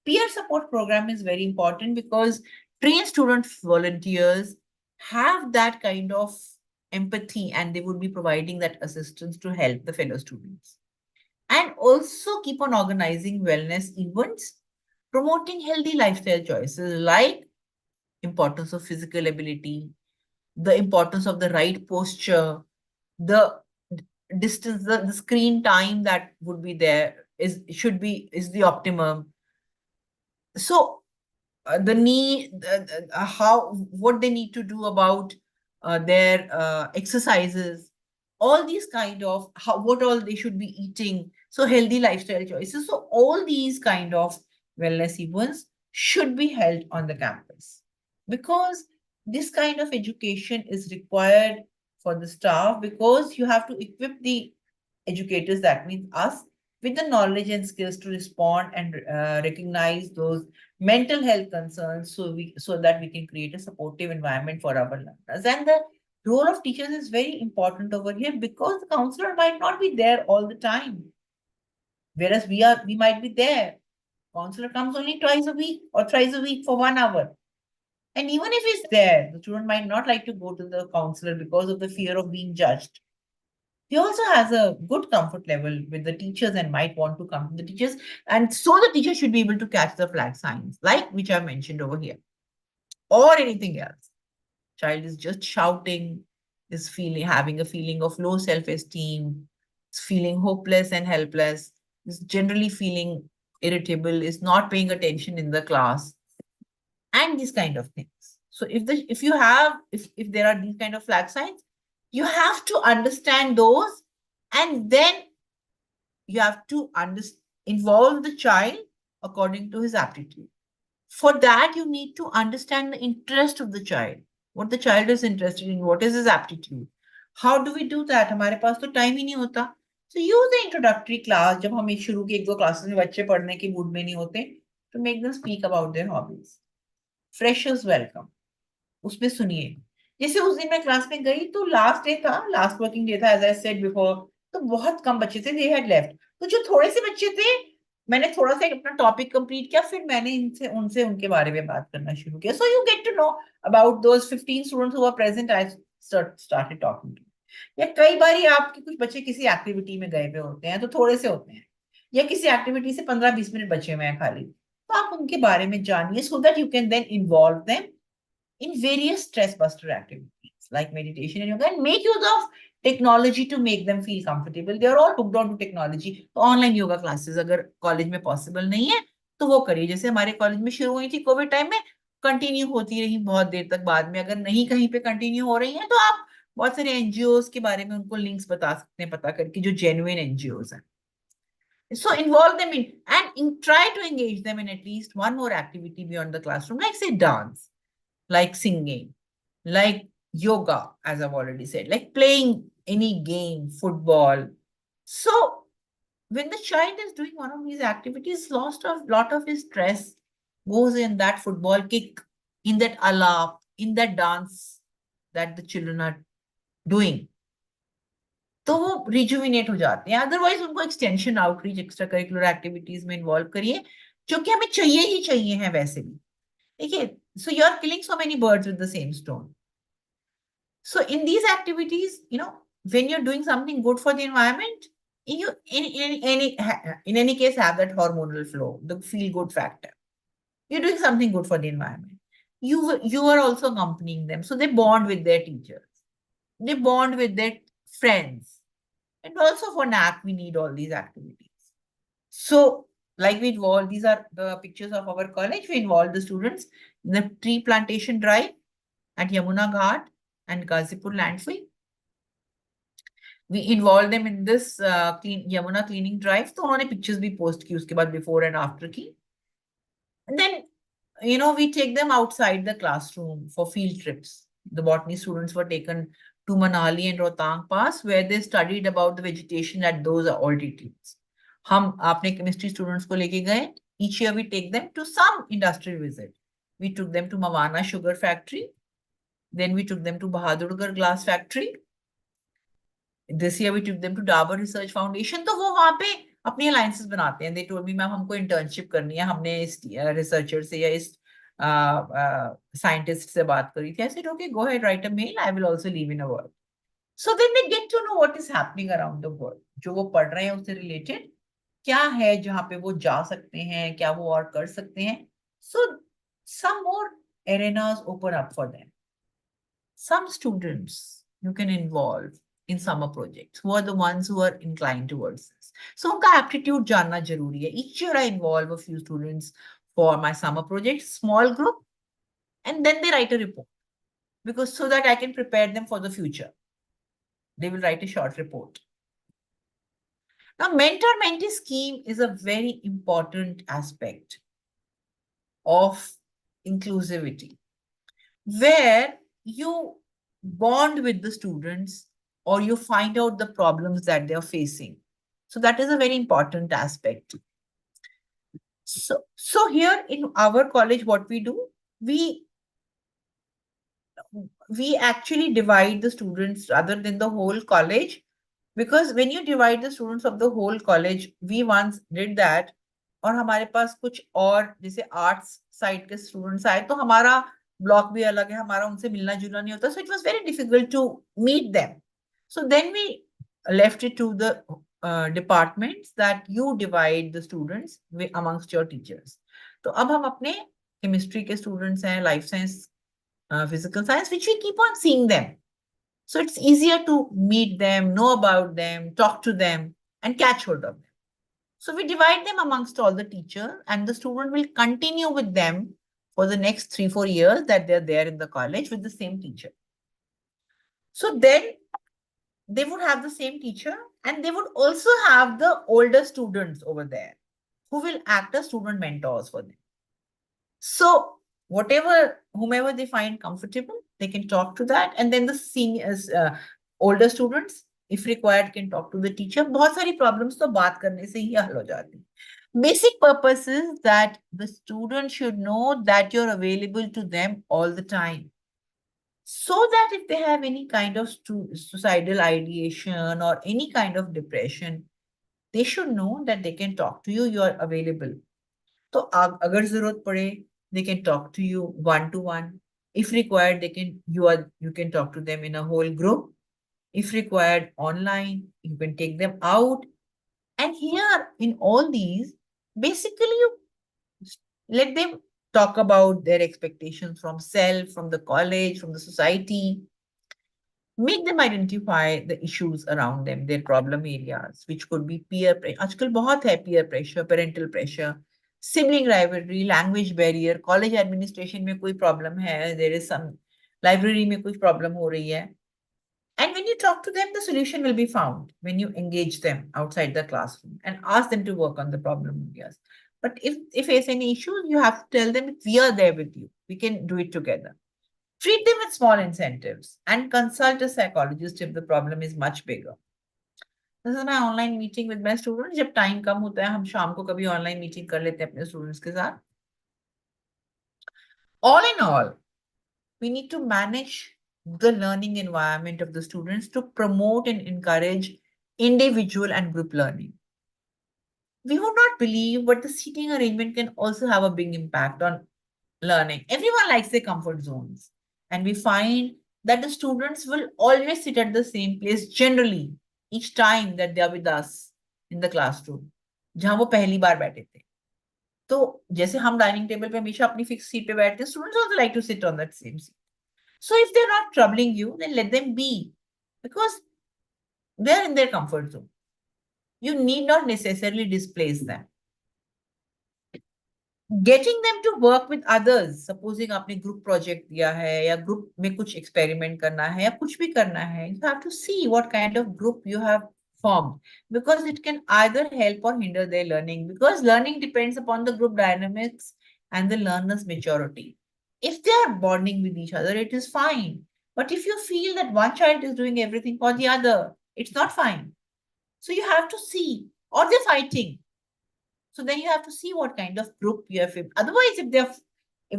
Peer support program is very important because trained student volunteers have that kind of empathy and they would be providing that assistance to help the fellow students. And also keep on organizing wellness events, promoting healthy lifestyle choices like importance of physical ability, the importance of the right posture, the distance, the screen time that would be there is the optimum. So the need, what they need to do about their exercises, all these kind of what all they should be eating. So healthy lifestyle choices. So all these kind of wellness events should be held on the campus because this kind of education is required for the staff because you have to equip the educators, that means us, with the knowledge and skills to respond and recognize those mental health concerns so that we can create a supportive environment for our learners. And the role of teachers is very important over here because the counselor might not be there all the time. Whereas we might be there. Counselor comes only twice a week or thrice a week for 1 hour. And even if he's there, the student might not like to go to the counselor because of the fear of being judged. He also has a good comfort level with the teachers and might want to come to the teachers. And so the teacher should be able to catch the flag signs, like which I mentioned over here, or anything else. Child is just shouting, is having a feeling of low self-esteem, is feeling hopeless and helpless, is generally feeling irritable, is not paying attention in the class, and these kind of things. So if there are these kind of flag signs, you have to understand those, and then you have to involve the child according to his aptitude. For that, you need to understand the interest of the child, what the child is interested in, what is his aptitude. How do we do that? हमारे पास तो time ही नहीं होता. So use the introductory class. जब हम शुरू की 1-2 classes में बच्चे पढ़ने के mood में नहीं होते, to make them speak about their hobbies. Freshers welcome. उसमें सुनिए. जैसे उस दिन मैं क्लास में गई तो लास्ट डे था, लास्ट वर्किंग डे था, एज आई सेड बिफोर, तो बहुत कम बच्चे थे, दे हैड लेफ्ट. तो जो थोड़े से बच्चे थे, मैंने थोड़ा सा अपना टॉपिक कंप्लीट किया, फिर मैंने उनसे उनके बारे में बात करना शुरू किया. So you get to know about those 15 students who were present. I started talking to. या कई बार आपके कुछ बच्चे किसी एक्टिविटी में गए हुए होते हैं, तो थोड़े से होते हैं, या किसी एक्टिविटी से 15-20 मिनट बचे हुए हैं खाली, तो आप उनके बारे में जानिए so that you can then involve them in various stress buster activities like meditation and yoga, and make use of technology to make them feel comfortable. They are all hooked on to technology. तो online yoga classes अगर college में possible नहीं है तो वो करिए. जैसे हमारे कॉलेज में शुरू हुई थी कोविड टाइम में, कंटिन्यू होती रही बहुत देर तक. बाद में अगर नहीं कहीं पे कंटिन्यू हो रही है तो आप बहुत सारे एनजीओ के बारे में उनको लिंक्स बता सकते हैं, पता करके, जो जेन्युइन एनजीओ हैं. So involve them try to engage them in at least one more activity beyond the classroom, like say dance, like singing, like yoga, as I've already said, like playing any game, football. So when the child is doing one of these activities, lost a lot of his stress goes in that football kick, in that alap, in that dance that the children are doing. तो वो rejuvenate हो जाते हैं. Otherwise उनको extension, outreach, extra curricular activities में involve करिए, जो कि हमें चाहिए ही चाहिए हैं वैसे भी. देखिए, so you are killing so many birds with the same stone. So in these activities, when you're doing something good for the environment, you in any case have that hormonal flow, the feel good factor. You're doing something good for the environment. You are also accompanying them, so they bond with their teachers, they bond with their friends, and also for NAP we need all these activities. So like we involve, these are the pictures of our college. We involve the students in the tree plantation drive at Yamuna Ghat and Gazipur landfill. We involve them in this Yamuna cleaning drive. तो उन्होंने pictures भी post की उसके बाद before and after की. And then, we take them outside the classroom for field trips. The botany students were taken to Manali and Rohtang Pass, where they studied about the vegetation at those altitudes. हम अपने chemistry students को लेके गए. Each year we take them to some industrial visit. We took them to Mawana sugar factory. Then we took them to Bahadurgarh glass factory. This year we took them to Dabur Research Foundation. तो वो वहाँ पे अपनी alliances बनाते हैं. They told me, ma'am हमको internship करनी है. हमने इस researcher से या इस scientist से बात करी थी. I said, okay, go ahead, write a mail. I will also leave in a word. So then they get to know what is happening around the world. जो वो पढ़ रहे हैं उससे related क्या है जहाँ पे वो जा सकते हैं, क्या वो और कर सकते हैं. So some more arenas open up for them. Some students you can involve in summer projects who are the ones who are inclined towards this. So उनका aptitude जानना जरूरी है. Each year I involve a few students for my summer project, small group, and then they write a report because so that I can prepare them for the future. They will write a short report. Now, mentor-mentee scheme is a very important aspect of inclusivity, where you bond with the students or you find out the problems that they're facing. So that is a very important aspect. So here in our college, what we do, we actually divide the students rather than the whole college, because when you divide the students of the whole college, we once did that, और हमारे पास कुछ और जैसे arts side के students आए तो हमारा block भी अलग है, हमारा उनसे मिलना जुलना नहीं होता, so it was very difficult to meet them. So then we left it to the departments that you divide the students amongst your teachers. तो अब हम अपने केमिस्ट्री के स्टूडेंट्स हैं, life science, physical science, which we keep on seeing them. So it's easier to meet them, know about them, talk to them, and catch hold of them. So we divide them amongst all the teachers, and the student will continue with them for the next 3-4 years that they're there in the college with the same teacher. So then they would have the same teacher, and they would also have the older students over there who will act as student mentors for them. So whomever they find comfortable, they can talk to that, and then the seniors, older students, if required, can talk to the teacher. बहुत सारी problems तो बात करने से ही हल हो जाती हैं. Basic purpose is that the student should know that you're available to them all the time, so that if they have any kind of suicidal ideation or any kind of depression, they should know that they can talk to you. You are available. तो अगर जरूरत पड़े, they can talk to you one-to-one. If required, you can talk to them in a whole group. If required, online, you can take them out. And here, in all these, basically you let them talk about their expectations from self, from the college, from the society. Make them identify the issues around them, their problem areas, which could be peer pressure. आजकल बहुत है peer pressure, parental pressure, sibling rivalry, language barrier, college administration में कोई problem है, there is some library में कुछ problem हो रही है. And when you talk to them, the solution will be found when you engage them outside the classroom and ask them to work on the problem areas. But if they face any issues, you have to tell them we are there with you. We can do it together. Treat them with small incentives and consult a psychologist if the problem is much bigger. This is my online meeting with my students. जब time कम होता है, हम शाम को कभी online meeting कर लेते हैं अपने students के साथ. All in all, we need to manage the learning environment of the students to promote and encourage individual and group learning. We would not believe, but the seating arrangement can also have a big impact on learning. Everyone likes their comfort zones, and we find that the students will always sit at the same place generally each time that they are with us in the classroom, जहां वो पहली बार बैठे थे. तो जैसे हम dining table पे हमेशा अपनी फिक्स सीट पे बैठते हैं, students also like to sit on that same seat. So if they're not troubling you, then let them be, because they're in their comfort zone. You need not necessarily displace them. Getting them to work with others, supposing आपने group project दिया है या group में कुछ experiment करना है या कुछ भी करना है, you have to see what kind of group you have formed, because it can either help or hinder their learning, because learning depends upon the group dynamics and the learner's maturity. If they are bonding with each other, it is fine. But if you feel that one child is doing everything for the other, it's not fine. So you have to see, or they're fighting. So then you have to see what kind of group you have. Otherwise, if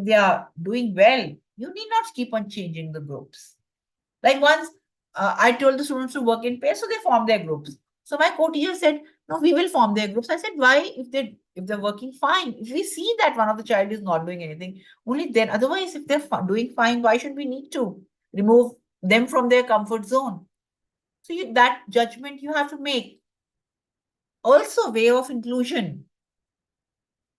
they are doing well, you need not keep on changing the groups. Like once I told the students to work in pairs, so they form their groups. So my co-teacher said, "No, we will form their groups." I said, "Why? If they're working fine, if we see that one of the child is not doing anything, only then. Otherwise, if they're doing fine, why should we need to remove them from their comfort zone?" So that judgment you have to make. Also, way of inclusion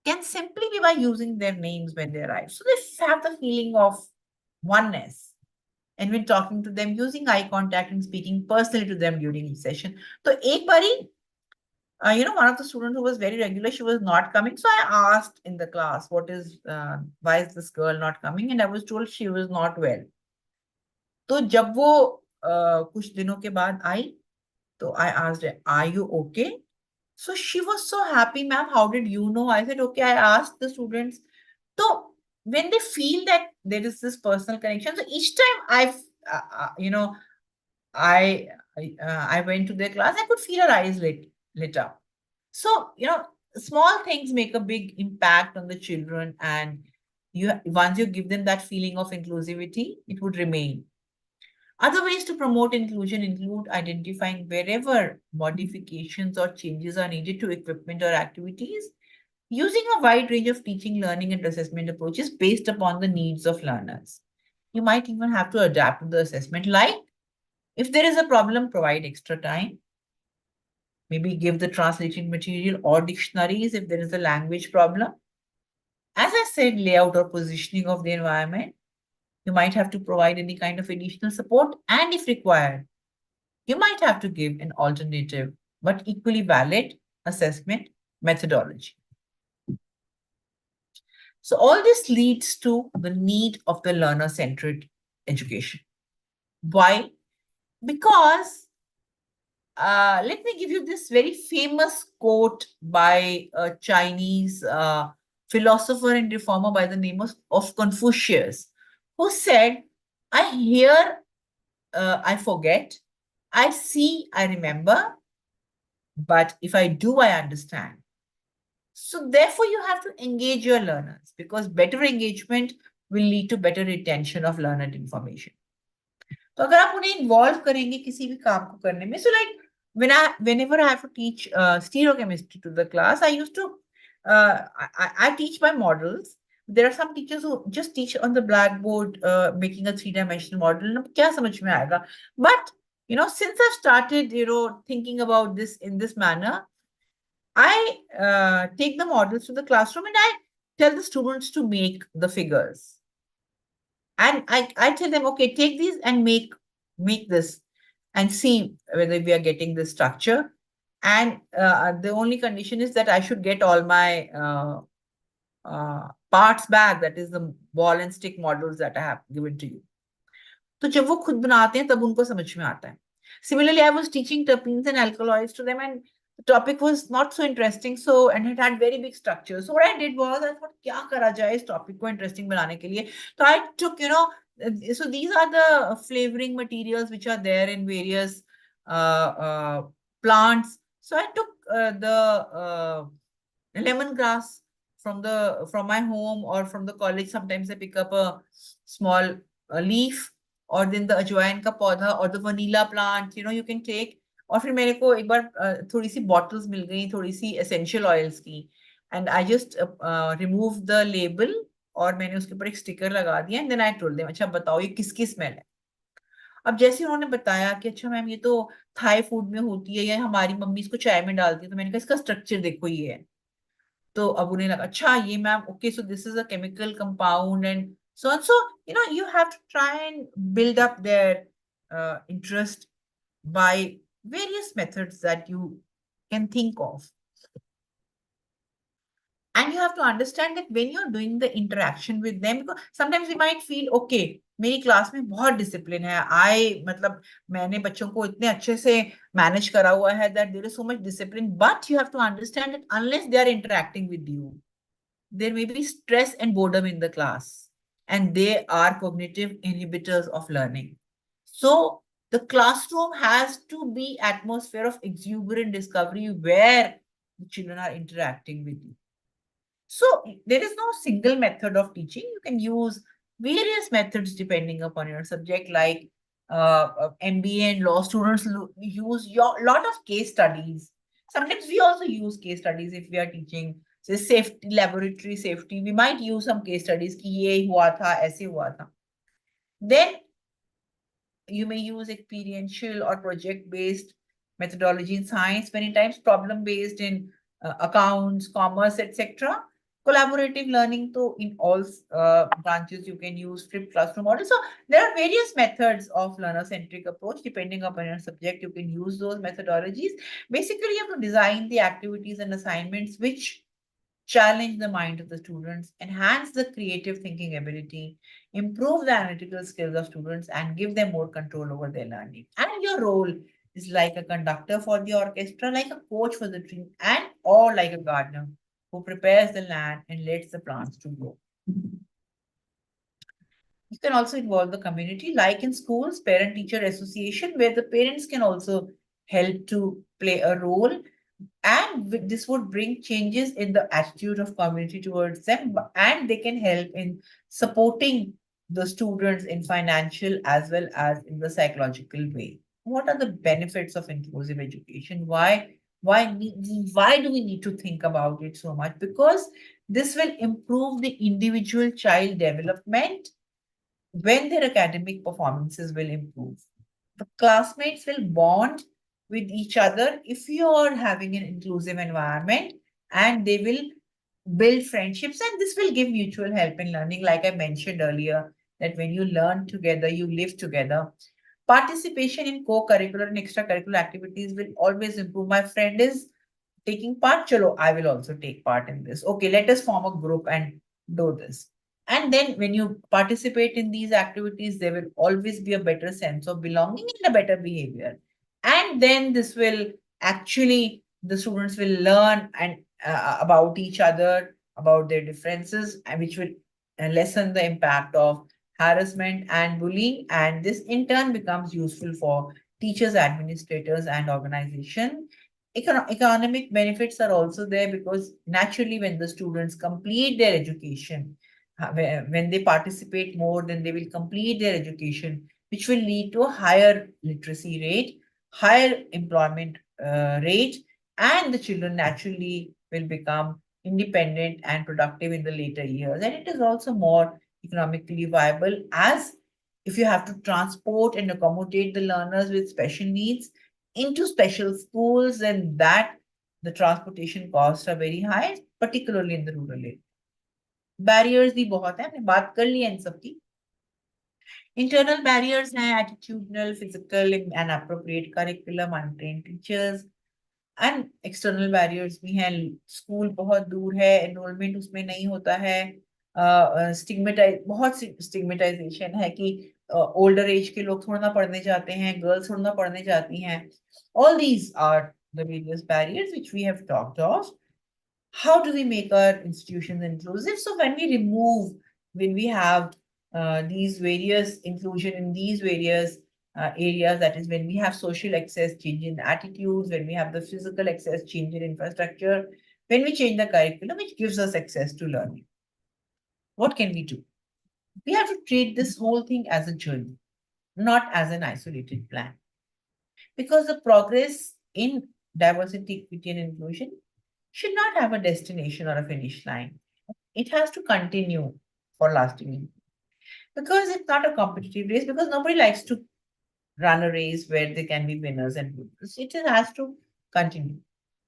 can simply be by using their names when they arrive. So they have the feeling of oneness. And when talking to them, using eye contact and speaking personally to them during each session. So, ek bari, one of the students who was very regular, she was not coming. So I asked in the class, why is this girl not coming? And I was told she was not well. तो जब वो कुछ दिनों के बाद आई, तो I asked her, "Are you okay?" So she was so happy, "Ma'am, how did you know?" I said, "Okay, I asked the students." So when they feel that there is this personal connection, so each time I went to their class, I could feel her eyes lit up. So, small things make a big impact on the children, and once you give them that feeling of inclusivity, it would remain. Other ways to promote inclusion include identifying wherever modifications or changes are needed to equipment or activities, using a wide range of teaching, learning, and assessment approaches based upon the needs of learners. You might even have to adapt to the assessment, like if there is a problem, provide extra time. Maybe give the translated material or dictionaries if there is a language problem. As I said, layout or positioning of the environment. You might have to provide any kind of additional support, and if required, you might have to give an alternative but equally valid assessment methodology. So all this leads to the need of the learner-centered education. Why? Because let me give you this very famous quote by a Chinese philosopher and reformer by the name of Confucius, who said, "I hear, I forget. I see, I remember. But if I do, I understand." So therefore, you have to engage your learners, because better engagement will lead to better retention of learned information. तो अगर आप उन्हें involve करेंगे किसी भी काम को करने में, so like whenever I have to teach stereochemistry to the class, I used to I teach by models. There are some teachers who just teach on the blackboard, making a three-dimensional model. क्या समझ में आएगा? But since I've started, thinking about this in this manner, I take the models to the classroom and I tell the students to make the figures. And I tell them, okay, take these and make this and see whether we are getting the structure. And the only condition is that I should get all my parts back, that is the ball and stick models that I have given to you. तो जब वो खुद बनाते हैं तब उनको समझ में आता है. Similarly, I was teaching terpenes and alkaloids to them, and the topic was not so interesting, and it had very big structure. So what I did was, I thought, क्या करा जाए इस topic को interesting बनाने के लिए? So I took, so these are the flavoring materials which are there in various plants. So I took the lemongrass from my home or from the college. Sometimes I pick up a small leaf, और then the अजवाइन का पौधा और the vanilla plant, you can take. और फिर मेरे को एक बार थोड़ी सी bottles मिल गई, थोड़ी सी essential oils की, and I just removed the label और मैंने उसके ऊपर एक sticker लगा दिया, and then I told them, अच्छा बताओ ये किसकी smell है? अब जैसे उन्होंने बताया कि अच्छा मैम ये तो थाई फूड में होती है या हमारी मम्मी इसको चाय में डालती है, तो मैंने कहा इसका स्ट्रक्चर देखो ये है। तो अब उन्हें लगा अच्छा ये ma'am okay so this is a chemical compound and so you have to try and build up their interest by various methods that you can think of. And you have to understand that when you're doing the interaction with them, because sometimes we might feel okay मेरी class में बहुत discipline है, मतलब मैंने बच्चों को इतने अच्छे से मैनेज करा हुआ है that there is so much discipline, but you have to understand that unless they are interacting with you, there may be stress and boredom in the class, and they are cognitive inhibitors of learning. So the classroom has to be atmosphere of exuberant discovery where the children are interacting with you. So there is no single method of teaching. You can use various methods depending upon your subject, like MBA and law students use lot of case studies. Sometimes we also use case studies if we are teaching, say, safety, laboratory safety. We might use some case studies कि ये हुआ था, ऐसे हुआ था. Then you may use experiential or project-based methodology in science, many times problem-based in accounts, commerce, etc. Collaborative learning, so in all branches, you can use flipped classroom model. So there are various methods of learner-centric approach. Depending upon your subject, you can use those methodologies. Basically, you have to design the activities and assignments which challenge the mind of the students, enhance the creative thinking ability, improve the analytical skills of students, and give them more control over their learning. And your role is like a conductor for the orchestra, like a coach for the team, and or like a gardener who prepares the land and lets the plants to grow. You can also involve the community, like in schools, parent-teacher association, where the parents can also help to play a role, and this would bring changes in the attitude of community towards them, and they can help in supporting the students in financial as well as in the psychological way. What are the benefits of inclusive education? Why do we need to think about it so much? Because this will improve the individual child development when their academic performances will improve. The classmates will bond with each other if you are having an inclusive environment, and they will build friendships, and this will give mutual help in learning. Like I mentioned earlier, that when you learn together, you live together. Participation in co-curricular and extracurricular activities will always improve. My friend is taking part, chalo, I will also take part in this. Okay, let us form a group and do this. And then when you participate in these activities, there will always be a better sense of belonging and a better behavior. And then this will actually, the students will learn and about each other, about their differences, and which will lessen the impact of harassment and bullying. And this in turn becomes useful for teachers, administrators, and organization. Economic benefits are also there, because naturally when the students complete their education, when they participate more, then they will complete their education, which will lead to a higher literacy rate, higher employment rate, and the children naturally will become independent and productive in the later years. And it is also more economically viable, as if you have to transport and accommodate the learners with special needs into special schools, and that the transportation costs are very high, particularly in the rural area. Barriers भी बहुत है, हमने बात कर ली है इन सब की. Internal barriers हैं attitudinal, physical, inappropriate curriculum, untrained teachers, and external barriers भी हैं. स्कूल बहुत दूर है, एनरोलमेंट उसमें नहीं होता है, बहुत स्टिग्मेटाइजेशन है कि ओल्डर एज के लोग थोड़ा ना पढ़ने जाते हैं, गर्ल्स थोड़ा ना पढ़ने जाती हैं. All these are the various barriers which we have talked of. How do we make our institutions inclusive? So when we have these various inclusion in these various areas, that is when we have social access, change in attitudes, when we have the physical access, change in infrastructure, when we change the curriculum, which gives us access to learning. What can we do? We have to treat this whole thing as a journey, not as an isolated plan. Because the progress in diversity, equity, and inclusion should not have a destination or a finish line. It has to continue for lasting. Because it's not a competitive race, because nobody likes to run a race where there can be winners and losers. It has to continue.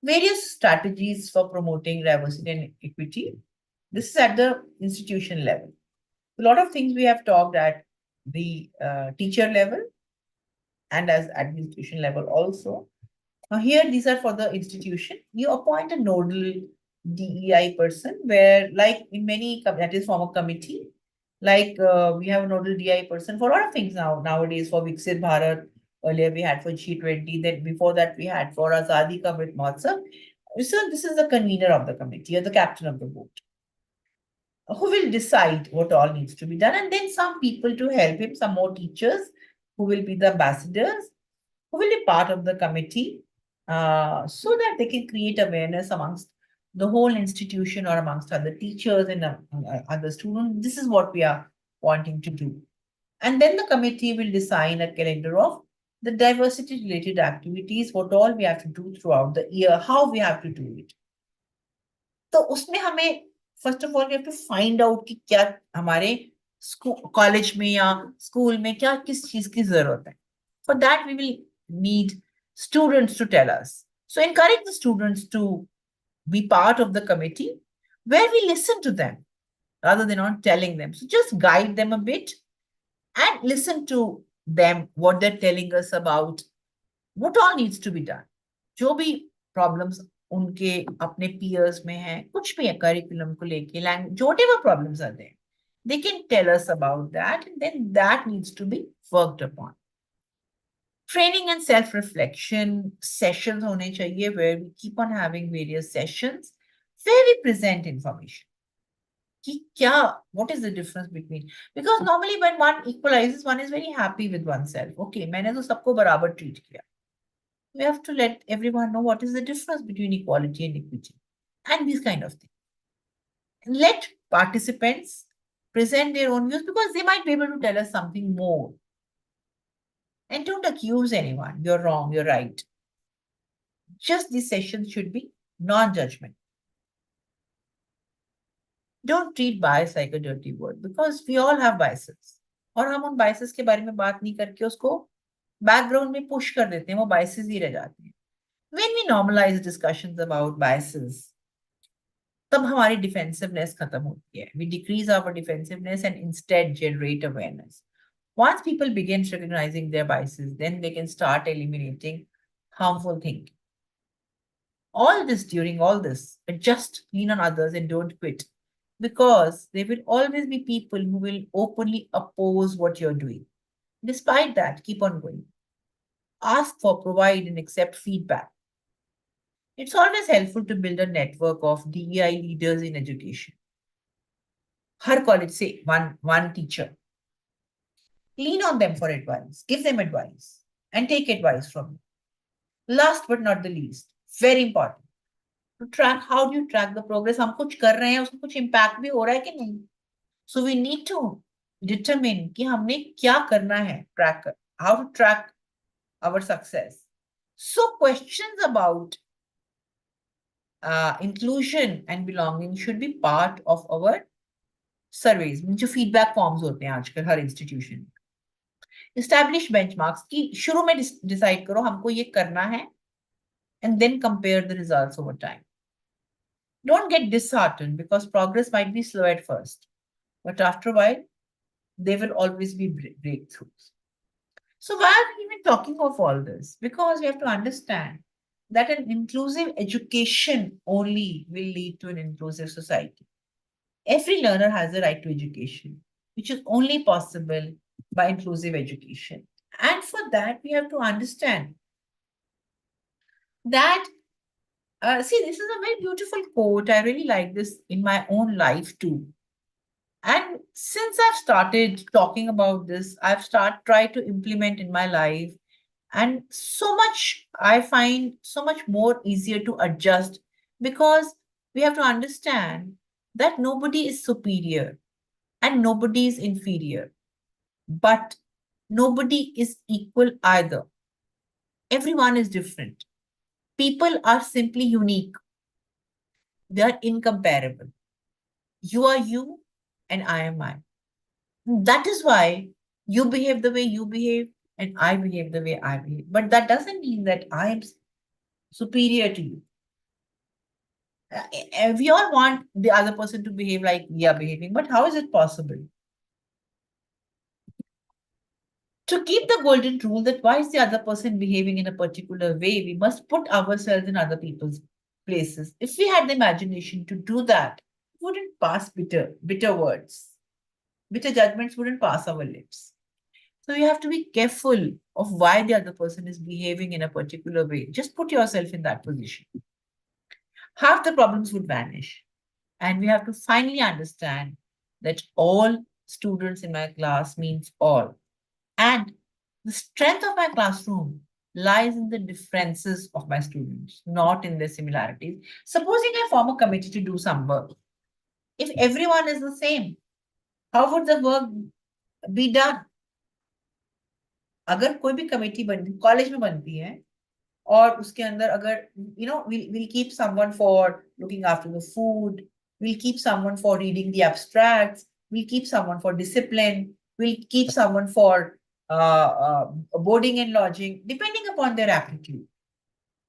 Various strategies for promoting diversity and equity. This is at the institution level. A lot of things we have talked at the teacher level and as administration level also. Now here, these are for the institution. You appoint a nodal DEI person where, like in many, that is form a committee. Like we have a nodal DEI person for a lot of things nowadays for Viksit Bharat. Earlier we had for G20. Then before that we had for Azadi Ka Amrit Mahotsav. So this is the convener of the committee or the captain of the board who will decide what all needs to be done. And then some people to help him, some more teachers who will be the ambassadors, who will be part of the committee so that they can create awareness amongst the whole institution or amongst other teachers and other students. This is what we are wanting to do. And then the committee will design a calendar of the diversity related activities, what all we have to do throughout the year, how we have to do it. तो उसमें हमें first of all we have to find out कि क्या हमारे college में या school में क्या किस चीज की जरूरत है for that we will need students to tell us. So encourage the students to be part of the committee where we listen to them rather than not telling them. So just guide them a bit and listen to them, what they're telling us about what all needs to be done. जो भी problems उनके अपने peers में है, कुछ भी है curriculum को लेके, language, whatever problems are there, they can tell us about that and then that needs to be worked upon. Training and self-reflection sessions होने चाहिए where we keep on having various sessions where we present information. कि क्या, what is the difference between? Because normally when one equalizes, one is very happy with oneself. Okay, मैंने तो सबको बराबर treat किया. We have to let everyone know what is the difference between equality and equity and these kind of things. And let participants present their own views because they might be able to tell us something more. And don't accuse anyone. You're wrong, you're right. Just these sessions should be non-judgment. Don't treat bias like a dirty word because we all have biases. और हम उन biases के बारे में बात नहीं करके उसको background में push कर देते हैं, वो biases ही रह जाते हैं. When we normalize discussions about biases, तब हमारी defensiveness खत्म होती है. We decrease our defensiveness and instead generate awareness. Once people begin recognizing their biases, then they can start eliminating harmful thinking. During all this, just lean on others and don't quit. Because there will always be people who will openly oppose what you're doing. Despite that, keep on going. Ask for, provide, and accept feedback. It's always helpful to build a network of DEI leaders in education. Her college, say, one teacher. Lean on them for advice. Give them advice and take advice from them. Last but not the least, very important. To track, how do you track the progress? हम कुछ कर रहे हैं, उसको कुछ impact भी हो रहा है कि नहीं? So we need to determine कि हमने क्या करना है, how to track our success. So questions about inclusion and belonging should be part of our surveys. जो feedback forms होते हैं आजकल हर institution. Establish benchmarks कि शुरू में decide करो हमको ये करना है and then compare the results over time. Don't get disheartened because progress might be slow at first, but after a while, there will always be breakthroughs. So why are we even talking of all this? Because we have to understand that an inclusive education only will lead to an inclusive society. Every learner has a right to education, which is only possible by inclusive education. And for that, we have to understand that see, this is a very beautiful quote. I really like this in my own life too. And since I've started talking about this, I've tried to implement in my life. And so much, I find so much more easier to adjust because we have to understand that nobody is superior and nobody is inferior, but nobody is equal either. Everyone is different. People are simply unique. They are incomparable. You are you and I am I. That is why you behave the way you behave. and I behave the way I behave. But that doesn't mean that I am superior to you. We all want the other person to behave like we are behaving, but how is it possible? To keep the golden rule that why is the other person behaving in a particular way, we must put ourselves in other people's places. If we had the imagination to do that, we wouldn't pass bitter words. Bitter judgments wouldn't pass our lips. So you have to be careful of why the other person is behaving in a particular way. Just put yourself in that position. Half the problems would vanish. And we have to finally understand that all students in my class means all. And the strength of my classroom lies in the differences of my students, not in their similarities. Supposing I form a committee to do some work, if everyone is the same, how would the work be done? अगर कोई भी committee बनती college में बनती है और उसके अंदर अगर we'll keep someone for looking after the food, we'll keep someone for reading the abstracts, we'll keep someone for discipline, we'll keep someone for boarding and lodging, depending upon their aptitude.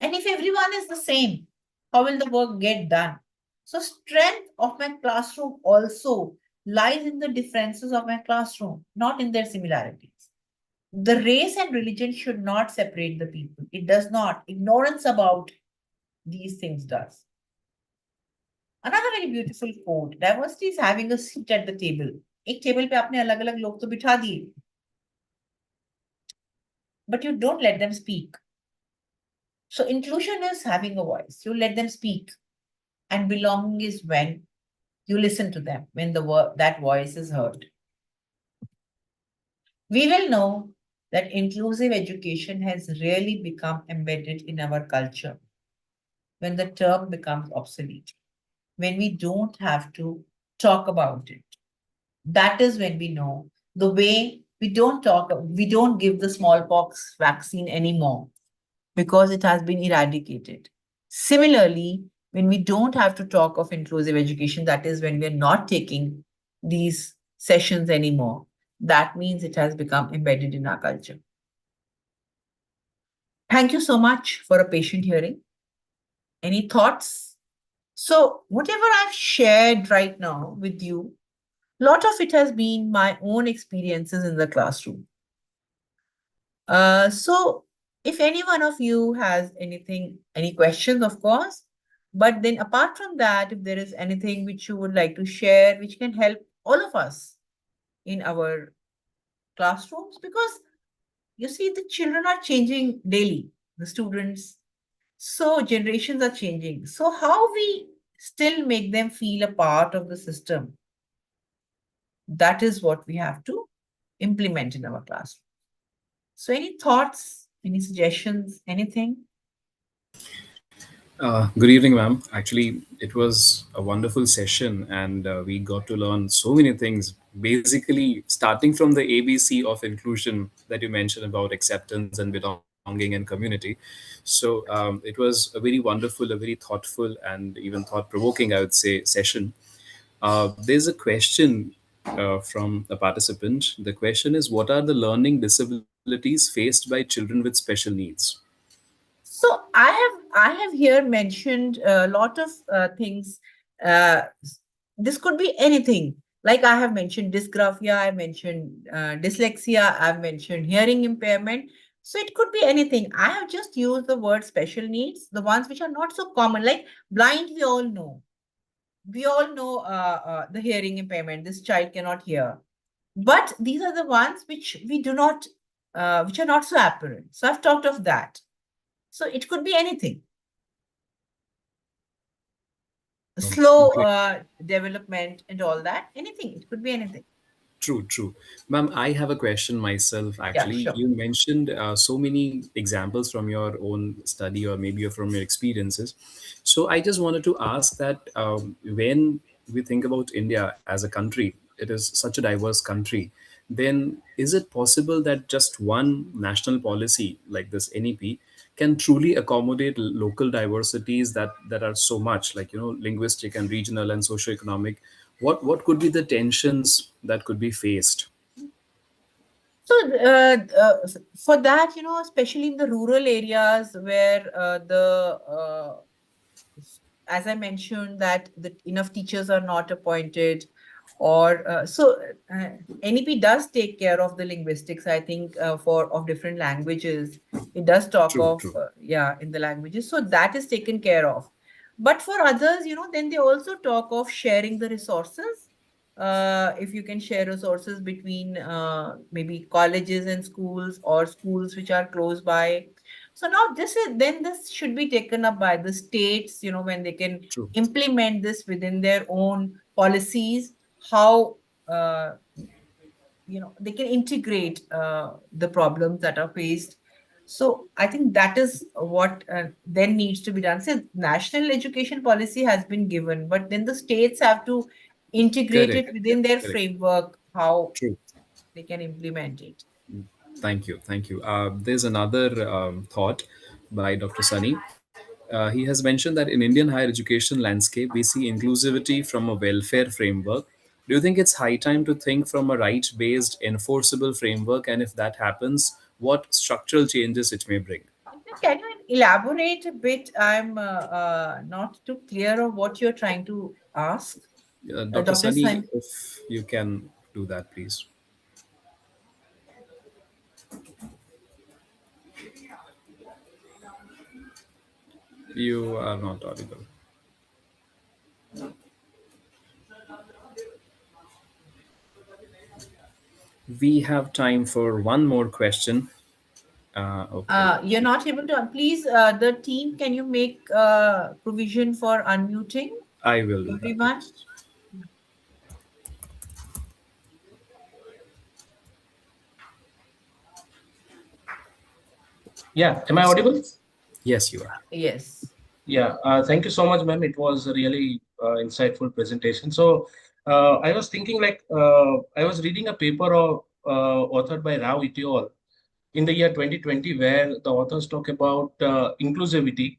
And if everyone is the same, how will the work get done? So strength of my classroom also lies in the differences of my classroom, not in their similarities. The race and religion should not separate the people. It does not. Ignorance about these things does. Another very beautiful quote, diversity is having a seat at the table. एक table पे आपने अलग अलग लोग तो बिठा दिए, but you don't let them speak. So inclusion is having a voice. You let them speak, and belonging is when you listen to them, when that voice is heard. We will know that inclusive education has really become embedded in our culture when the term becomes obsolete, when we don't have to talk about it. That is when we know the way we don't give the smallpox vaccine anymore because it has been eradicated. Similarly, when we don't have to talk of inclusive education, that is when we're not taking these sessions anymore. That means it has become embedded in our culture. Thank you so much for a patient hearing. Any thoughts? So, whatever I've shared right now with you, a lot of it has been my own experiences in the classroom. So, if any one of you has anything, any questions, of course, but then apart from that, if there is anything which you would like to share, which can help all of us in our classrooms, because you see, the children are changing daily, the students. So generations are changing. So how we still make them feel a part of the system, that is what we have to implement in our classroom. So any thoughts, any suggestions, anything? Good evening, ma'am. Actually, it was a wonderful session, and we got to learn so many things. Basically, starting from the ABC of inclusion that you mentioned about acceptance and belonging and community. So it was a very wonderful, a very thoughtful, and even thought-provoking, I would say, session. There's a question from a participant. The question is, what are the learning disabilities faced by children with special needs? So I have here mentioned a lot of things. Uh, this could be anything. Like I have mentioned dysgraphia, I mentioned dyslexia, I've mentioned hearing impairment. So it could be anything. I have just used the word special needs, the ones which are not so common, like blind. We all know. We all know the hearing impairment. This child cannot hear, but these are the ones which we do not, which are not so apparent. So I've talked of that. So it could be anything. Slow Great. development and all that. Anything. It could be anything. True, true. Ma'am, I have a question myself. Yeah, Actually, sure. you mentioned so many examples from your own study or maybe from your experiences. So I just wanted to ask that when we think about India as a country, it is such a diverse country, then is it possible that just one national policy like this NEP can truly accommodate local diversities that are so much like linguistic and regional and socioeconomic? What could be the tensions that could be faced? So for that, especially in the rural areas where as I mentioned, that enough teachers are not appointed, or NEP does take care of the linguistics, I think, for of different languages. It does talk True, of, true. in the languages. So that is taken care of. But for others, then they also talk of sharing the resources. If you can share resources between maybe colleges and schools, or schools which are close by. So now this should be taken up by the states, when they can True. implement this within their own policies, how they can integrate the problems that are faced. So I think that is what then needs to be done. So national education policy has been given, but then the states have to integrate Correct. it within their Correct. framework, how True. they can implement it. Thank you. Thank you. There's another thought by Dr. Sunny. He has mentioned that in Indian higher education landscape, we see inclusivity from a welfare framework. Do you think it's high time to think from a right-based enforceable framework? And if that happens, what structural changes it may bring? Can you elaborate a bit? I'm not too clear of what you're trying to ask, Dr. Dr. Sunny, Sun. if you can do that, please. You are not audible. We have time for one more question. Okay. You're not able to. Please, the team, can you make provision for unmuting I will do that. everyone? Yes. Yeah, am I audible? Yes, you are. Yes. Yeah, thank you so much, ma'am. It was a really insightful presentation. So, I was thinking I was reading a paper authored by Rao et al. In the year 2020, where the authors talk about inclusivity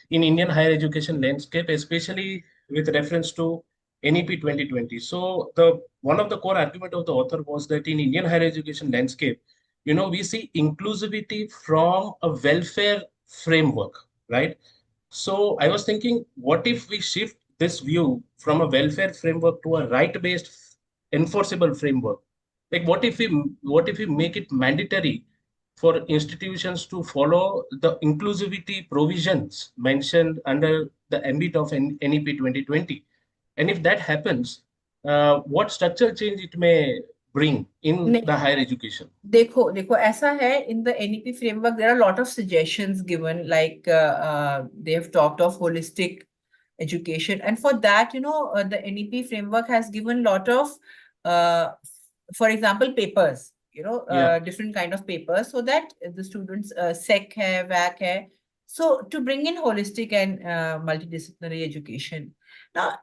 in Indian higher education landscape, especially with reference to NEP 2020. So, the one of the core argument of the author was that in Indian higher education landscape, we see inclusivity from a welfare framework, right? So I was thinking, what if we shift this view from a welfare framework to a right-based enforceable framework? Like what if we make it mandatory for institutions to follow the inclusivity provisions mentioned under the ambit of NEP 2020? And if that happens, what structural change it may bring in the higher education? देखो देखो ऐसा है, in the NEP framework there are a lot of suggestions given, like they have talked of holistic education, and for that, the NEP framework has given lot of uh, for example, papers, Yeah, different kind of papers, so that the students SEC hai, WAC hai, so to bring in holistic and multidisciplinary education. Now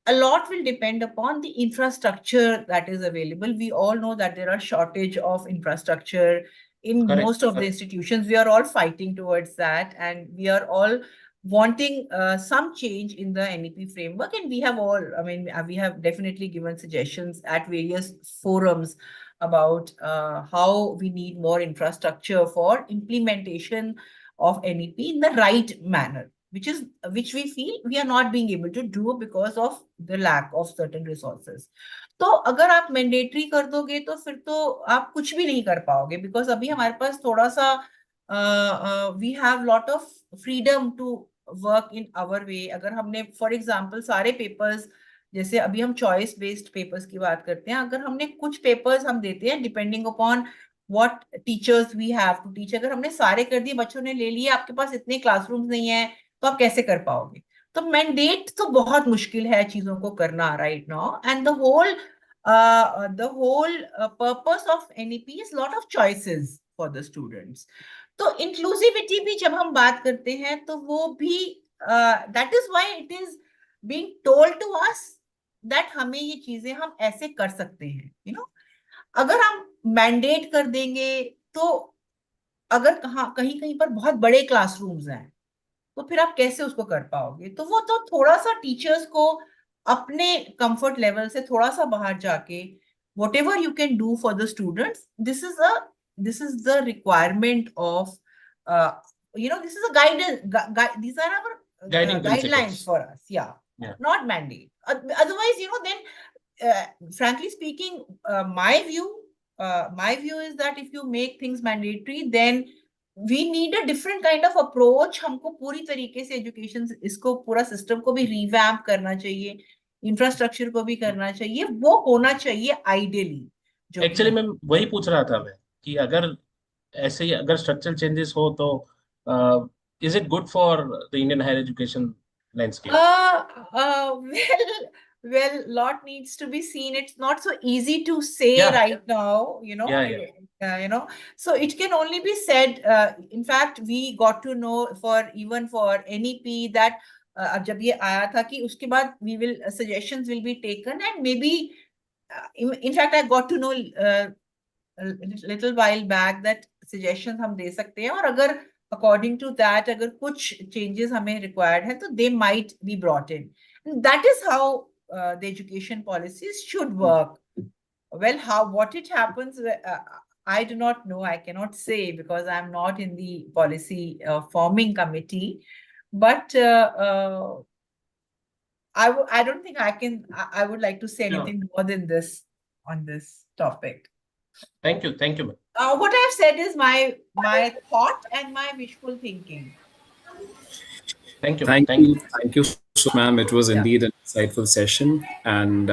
a lot will depend upon the infrastructure that is available. We all know that there are shortage of infrastructure in correct, most of the correct. institutions. We are all fighting towards that, and we are all wanting some change in the NEP framework. And we have all, I mean, we have definitely given suggestions at various forums about how we need more infrastructure for implementation of NEP in the right manner, which we feel we are not being able to do because of the lack of certain resources. तो अगर आप mandatory कर दोगे तो फिर तो आप कुछ भी नहीं कर पाओगे, बिकॉज अभी हमारे पास थोड़ा सा we have lot of freedom to work in our way. अगर हमने फॉर एग्जांपल सारे पेपर्स, जैसे अभी हम चॉइस बेस्ड पेपर्स की बात करते हैं, अगर हमने कुछ पेपर्स हम देते हैं depending upon what teachers we have to teach, अगर हमने सारे कर दिए, बच्चों ने ले लिए, आपके पास इतने क्लासरूम्स नहीं है, तो आप कैसे कर पाओगे? तो मैंडेट तो बहुत मुश्किल है चीजों को करना right now, and the whole purpose of NEP is lot of choices for the students. तो इंक्लूसिविटी भी जब हम बात करते हैं तो वो भी that is why it is being told to us that हमें ये चीजें हम ऐसे कर सकते हैं, अगर हम मैंडेट कर देंगे तो अगर कहीं कहीं पर बहुत बड़े क्लासरूम्स हैं तो फिर आप कैसे उसको कर पाओगे? तो वो तो थोड़ा सा टीचर्स को अपने कंफर्ट लेवल से थोड़ा सा बाहर जाके whatever you can do for the students, this is the requirement of this is a guidance. These are our Guiding guidelines principles. for us. Yeah, Yeah. not mandate. Otherwise, then frankly speaking, my view is that if you make things mandatory, then we need a different kind of approach. हमको पूरी तरीके से education इसको पूरा system को भी revamp करना चाहिए, इंफ्रास्ट्रक्चर को भी करना चाहिए, वो होना चाहिए आइडियली जो एक्चुअली मैं वही पूछ रहा था मैं कि अगर ऐसे ही अगर स्ट्रक्चरल चेंजेस हो तो is it good for the Indian higher education landscape? Well, lot needs to be seen. It's not so easy to say Yeah. right now, Yeah. so it can only be said. In fact, we got to know even for NEP that अब जब ये आया था कि उसके बाद suggestions will be taken, and maybe in fact I got to know a little while back that suggestions हम दे सकते हैं, और अगर according to that अगर कुछ changes हमें required है तो they might be brought in. And that is how the education policies should work. Well, what it happens, I do not know. I cannot say because I'm not in the policy forming committee. But I don't think I would like to say anything more than this on this topic. Thank you, ma'am. What I've said is my thought and my wishful thinking. Thank you. Thank you so, ma'am. It was indeed an insightful session, and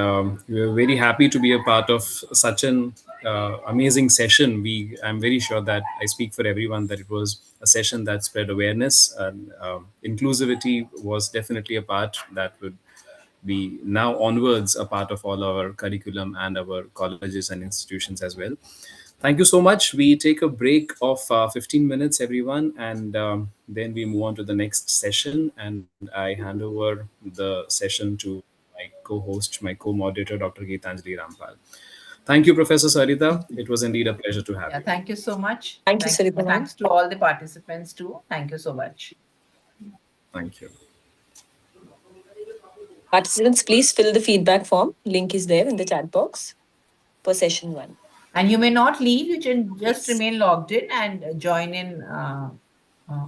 we were very happy to be a part of such an amazing session. I'm very sure that I speak for everyone that it was a session that spread awareness, and inclusivity was definitely a part that would be now onwards a part of all our curriculum and our colleges and institutions as well. Thank you so much. We take a break of 15 minutes, everyone, and then we move on to the next session. And I hand over the session to my co-host, my co-moderator, Dr. Geetanjali Rampal. Thank you, Professor Sarita. It was indeed a pleasure to have you. Thank you so much. Thank you, Sarita. Thanks to all the participants too. Thank you so much. Thank you. Participants, please fill the feedback form. Link is there in the chat box for session 1. And you may not leave. You can just remain logged in and join in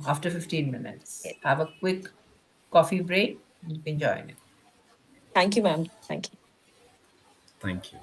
after 15 minutes. Have a quick coffee break. You can join in. Thank you, ma'am. Thank you. Thank you.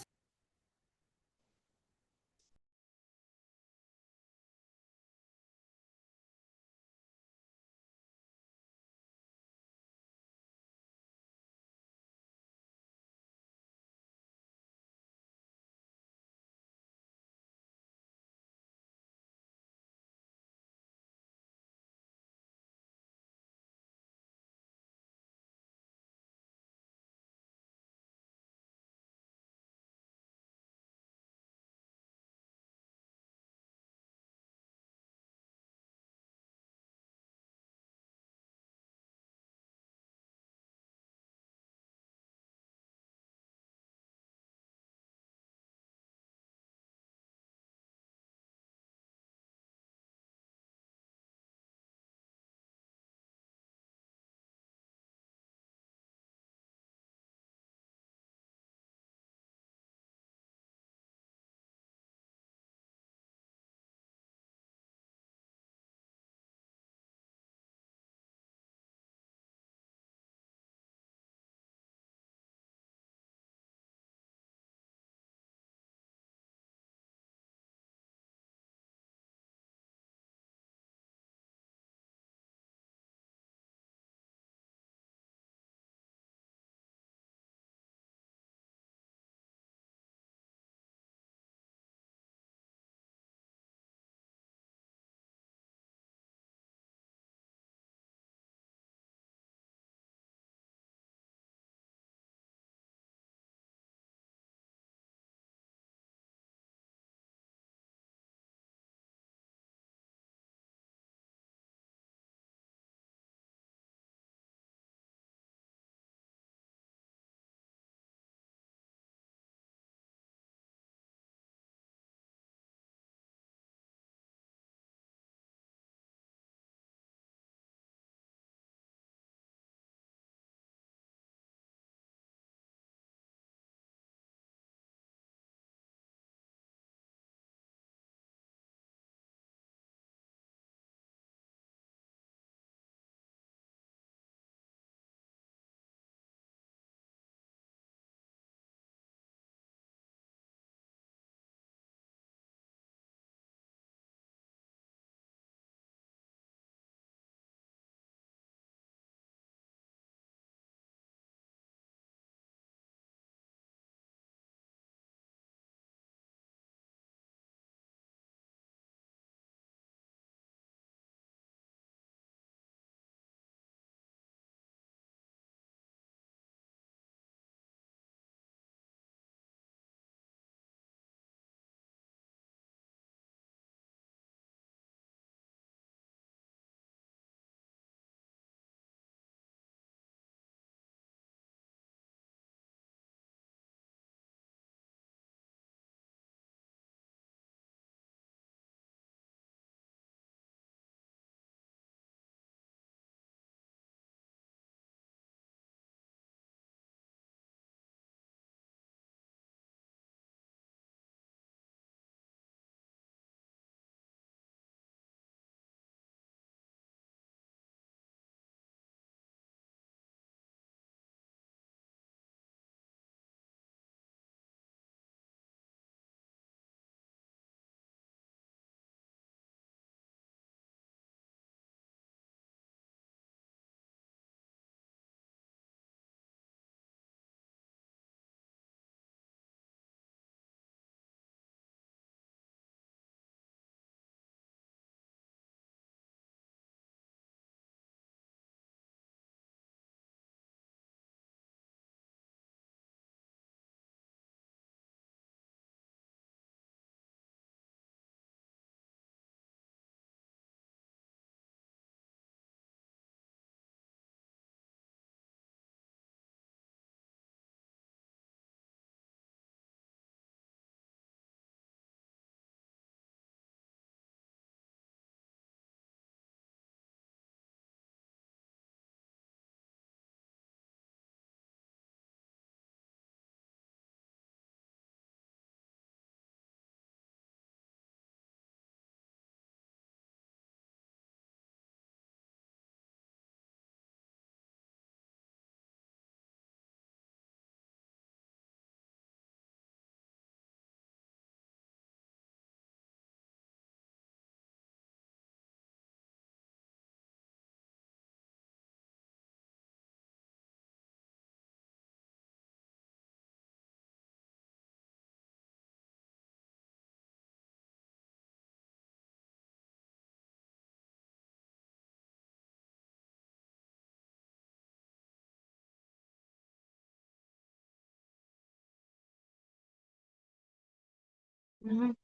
Mhm.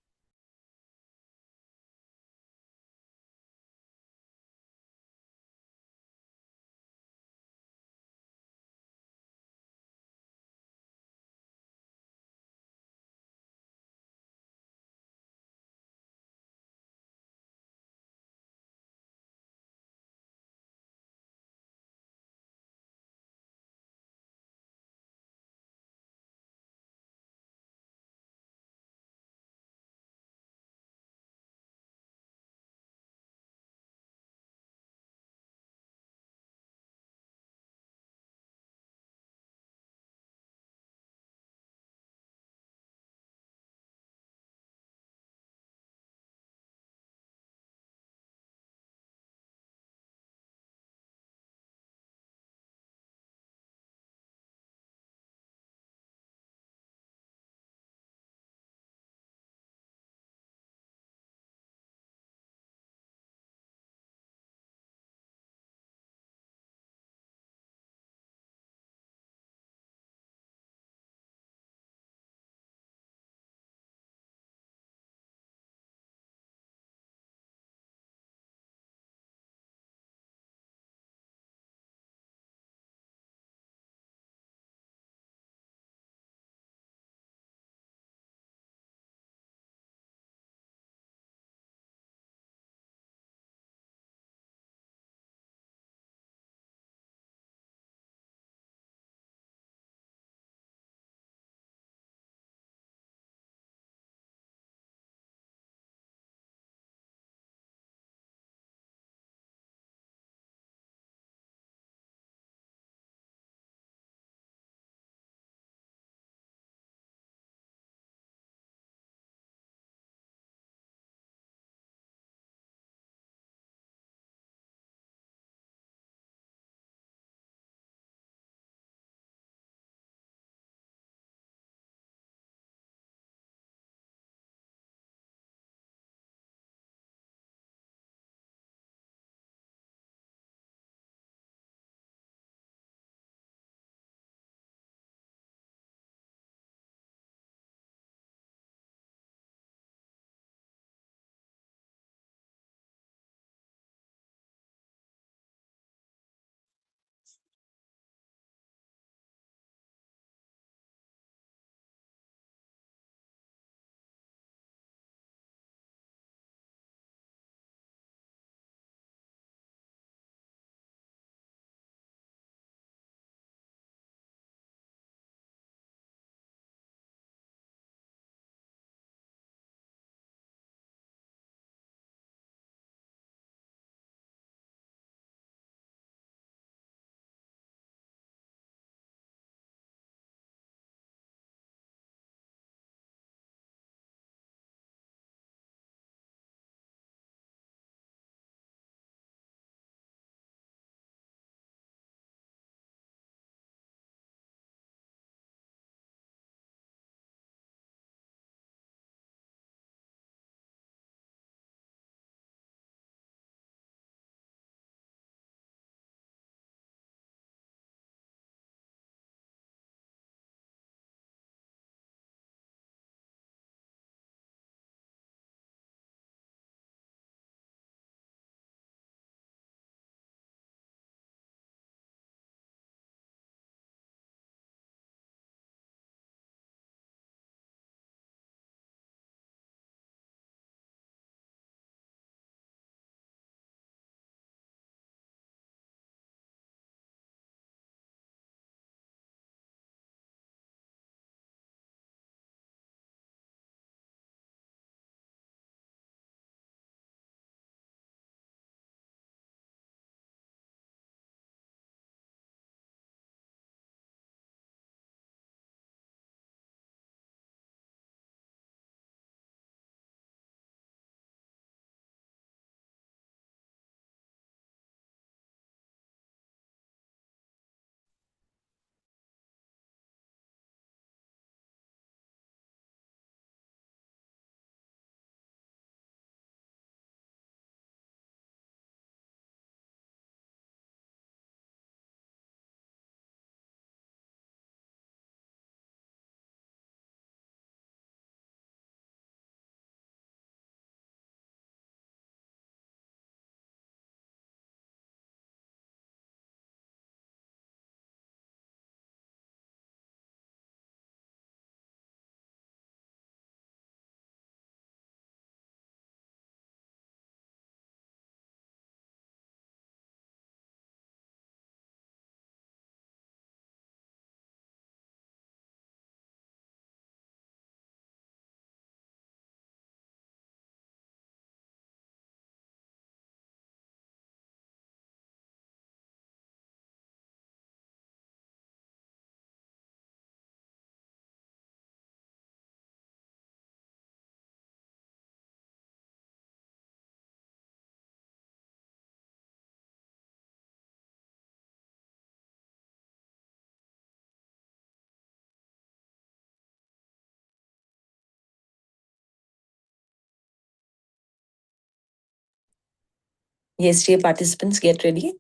Yes, dear participants, get ready.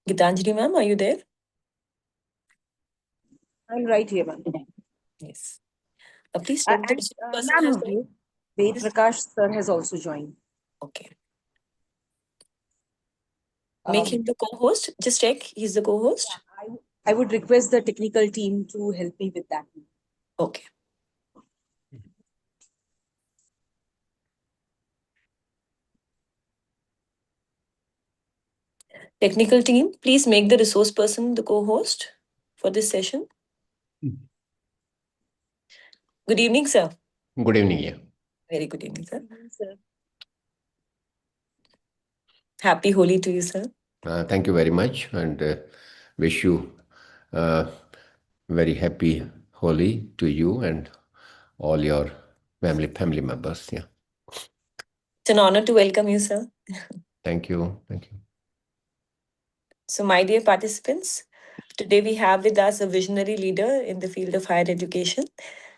Gitanjali ma'am, are you there? I'm right here, ma'am. Yes. Please check the person has joined. Ved Prakash sir has also joined. Okay. Make him the co-host. Just check. He's the co-host. I would request the technical team to help me with that. Okay. Technical team, please make the resource person the co-host for this session. Good evening, sir. Good evening. Yeah. Very good evening, sir. Happy Holi to you, sir. Thank you very much, and wish you very happy Holi to you and all your family members. Yeah. It's an honor to welcome you, sir. Thank you. Thank you. So, my dear participants, today we have with us a visionary leader in the field of higher education.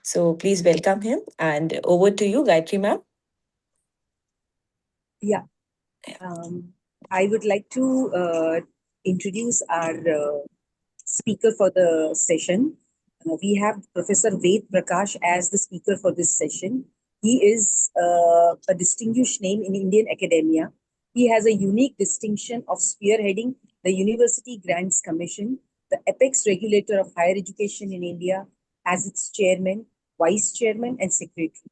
So, please welcome him. And over to you, Gayatri ma'am. Yeah. I would like to introduce our speaker for the session. We have Professor Ved Prakash as the speaker for this session. He is a distinguished name in Indian academia. He has a unique distinction of spearheading the University Grants Commission, the apex regulator of higher education in India, as its chairman, vice chairman, and secretary.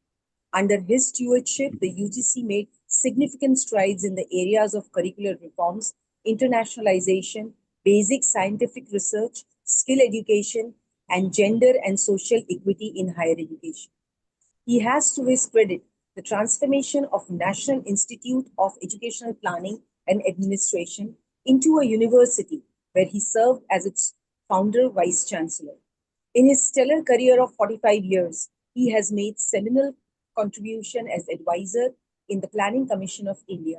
Under his stewardship, the UGC made significant strides in the areas of curricular reforms, internationalization, basic scientific research, skill education, and gender and social equity in higher education. He has, to his credit, the transformation of National Institute of Educational Planning and Administration into a university where he served as its founder vice chancellor. In his stellar career of 45 years, he has made seminal contribution as advisor in the Planning Commission of India.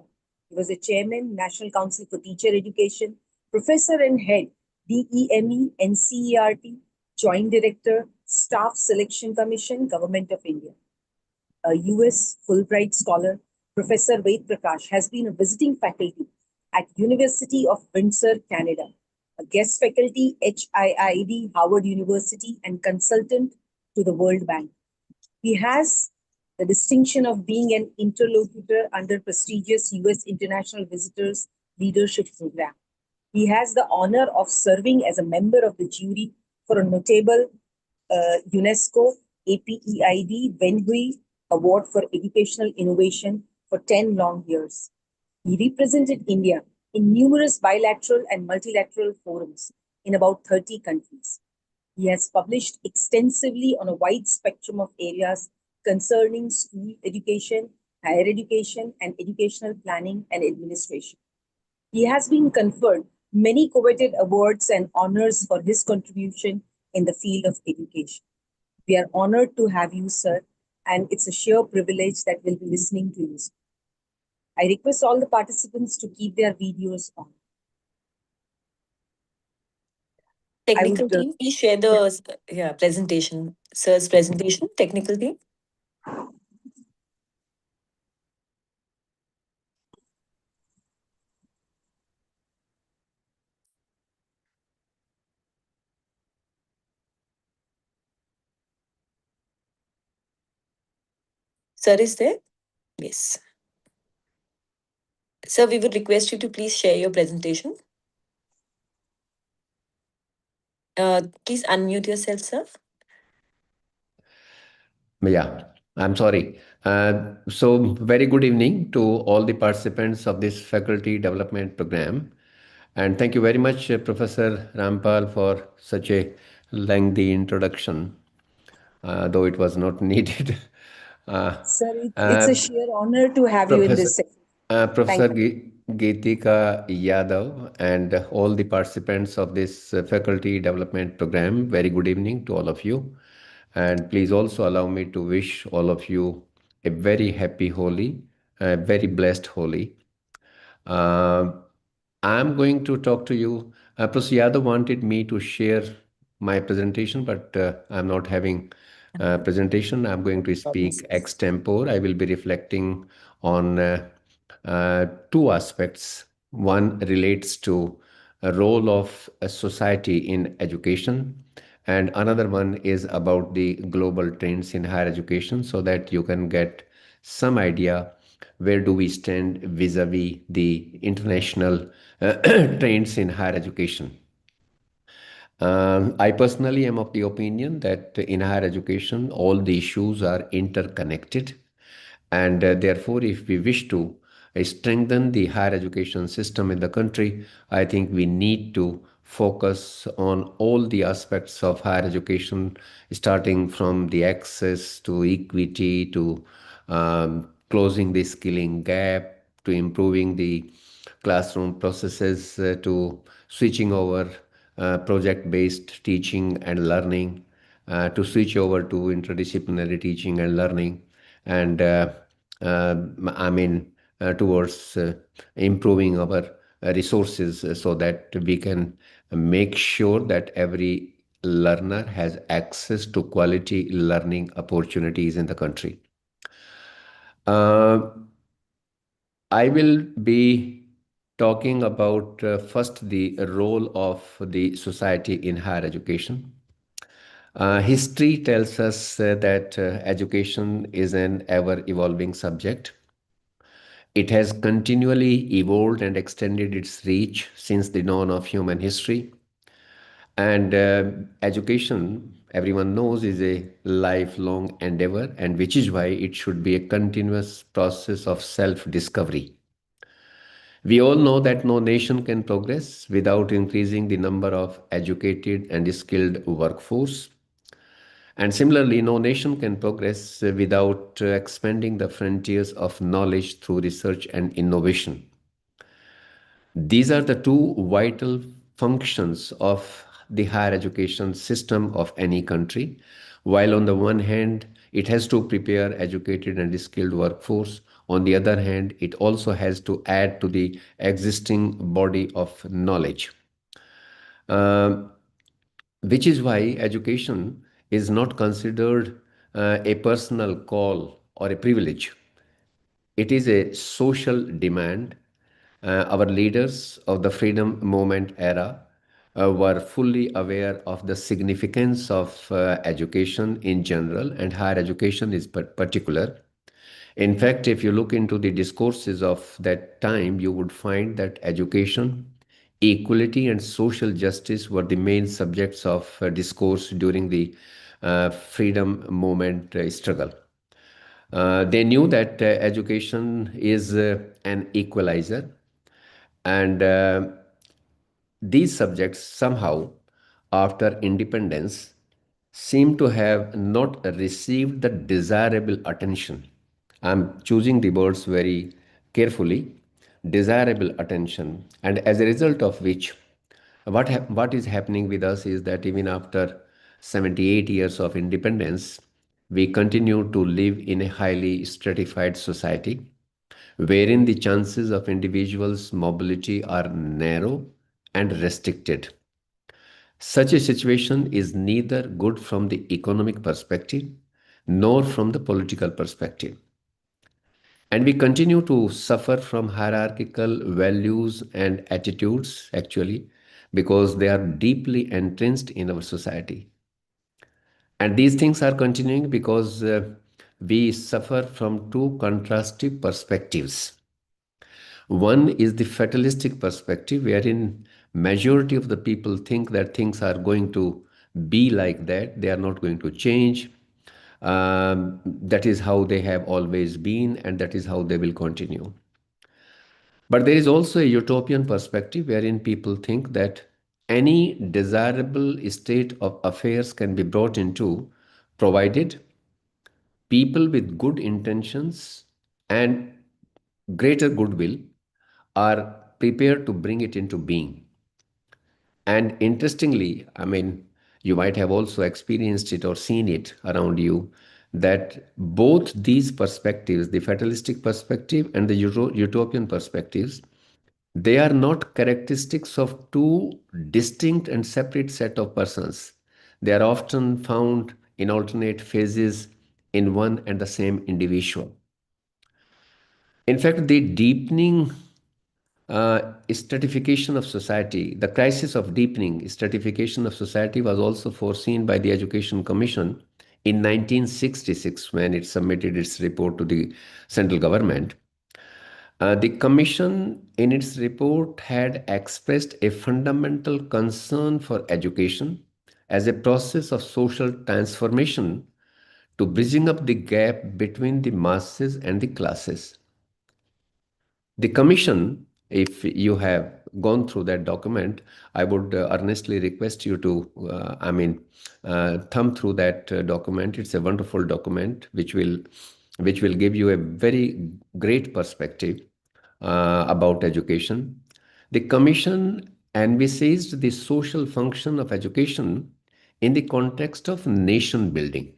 He was a chairman, National Council for Teacher Education, professor and head, DEME NCERT, joint director, Staff Selection Commission, Government of India. A US Fulbright scholar, Professor Ved Prakash has been a visiting faculty at University of Windsor, Canada, a guest faculty HIID, Howard University, and consultant to the World Bank. He has the distinction of being an interlocutor under prestigious US International Visitors Leadership Program. He has the honor of serving as a member of the jury for a notable UNESCO APEID Benhui Award for Educational Innovation for 10 long years. He represented India in numerous bilateral and multilateral forums in about 30 countries. He has published extensively on a wide spectrum of areas concerning school education, higher education, and educational planning and administration. He has been conferred many coveted awards and honors for his contribution in the field of education. We are honored to have you, sir, and it's a sheer privilege that we'll be listening to you. I request all the participants to keep their videos on. Technical team, please share the presentation. Sir's presentation, technical team. Sir is there? Yes. Sir, we would request you to please share your presentation. Please unmute yourself, sir. Yeah, I'm sorry. So very good evening to all the participants of this faculty development program. And thank you very much, Professor Rampal, for such a lengthy introduction, though it was not needed. Sir, it's a sheer honor to have you in this session. Professor Geetika Yadav and all the participants of this faculty development program, very good evening to all of you. And please also allow me to wish all of you a very happy Holi, a very blessed Holi. I'm going to talk to you. Professor Yadav wanted me to share my presentation, but I'm not having presentation. I'm going to speak extempore. I will be reflecting on two aspects. One relates to a role of a society in education, and another one is about the global trends in higher education, so that you can get some idea where do we stand vis-a-vis the international trends in higher education. I personally am of the opinion that in higher education, all the issues are interconnected. And therefore, if we wish to strengthen the higher education system in the country, I think we need to focus on all the aspects of higher education, starting from the access to equity, to closing the skilling gap, to improving the classroom processes, to switching over project-based teaching and learning, to switch over to interdisciplinary teaching and learning, and I mean towards improving our resources so that we can make sure that every learner has access to quality learning opportunities in the country. Uh, I will be talking about first the role of the society in higher education. History tells us that education is an ever evolving subject. It has continually evolved and extended its reach since the dawn of human history. And education, everyone knows, is a lifelong endeavor, and which is why it should be a continuous process of self discovery. We all know that no nation can progress without increasing the number of educated and skilled workforce. And similarly, no nation can progress without expanding the frontiers of knowledge through research and innovation. These are the two vital functions of the higher education system of any country. While on the one hand, it has to prepare educated and skilled workforce. On the other hand, it also has to add to the existing body of knowledge. Um, which is why education is not considered a personal call or a privilege. It is a social demand. Our leaders of the freedom movement era were fully aware of the significance of education in general and higher education is particular. In fact, if you look into the discourses of that time, you would find that education, equality, and social justice were the main subjects of discourse during the freedom movement struggle. They knew that education is an equalizer, and these subjects somehow, after independence, seem to have not received the desirable attention. I'm choosing the words very carefully, desirable attention. And as a result of which, what is happening with us is that even after 78 years of independence, we continue to live in a highly stratified society wherein the chances of individuals' mobility are narrow and restricted. Such a situation is neither good from the economic perspective nor from the political perspective. And we continue to suffer from hierarchical values and attitudes, actually, because they are deeply entrenched in our society. And these things are continuing because we suffer from two contrastive perspectives. One is the fatalistic perspective, wherein majority of the people think that things are going to be like that, they are not going to change. That is how they have always been, and that is how they will continue. But there is also a utopian perspective wherein people think that any desirable state of affairs can be brought into, provided people with good intentions and greater goodwill are prepared to bring it into being. And interestingly, I mean, you might have also experienced it or seen it around you that both these perspectives, the fatalistic perspective and the utopian perspectives, they are not characteristics of two distinct and separate set of persons. They are often found in alternate phases in one and the same individual. In fact, the deepening stratification of society, the crisis of deepening stratification of society was also foreseen by the Education Commission in 1966 when it submitted its report to the central government. The Commission, in its report, had expressed a fundamental concern for education as a process of social transformation to bridging up the gap between the masses and the classes. The Commission, if you have gone through that document, I would earnestly request you to, thumb through that document. It's a wonderful document which will give you a very great perspective about education. The Commission envisaged the social function of education in the context of nation building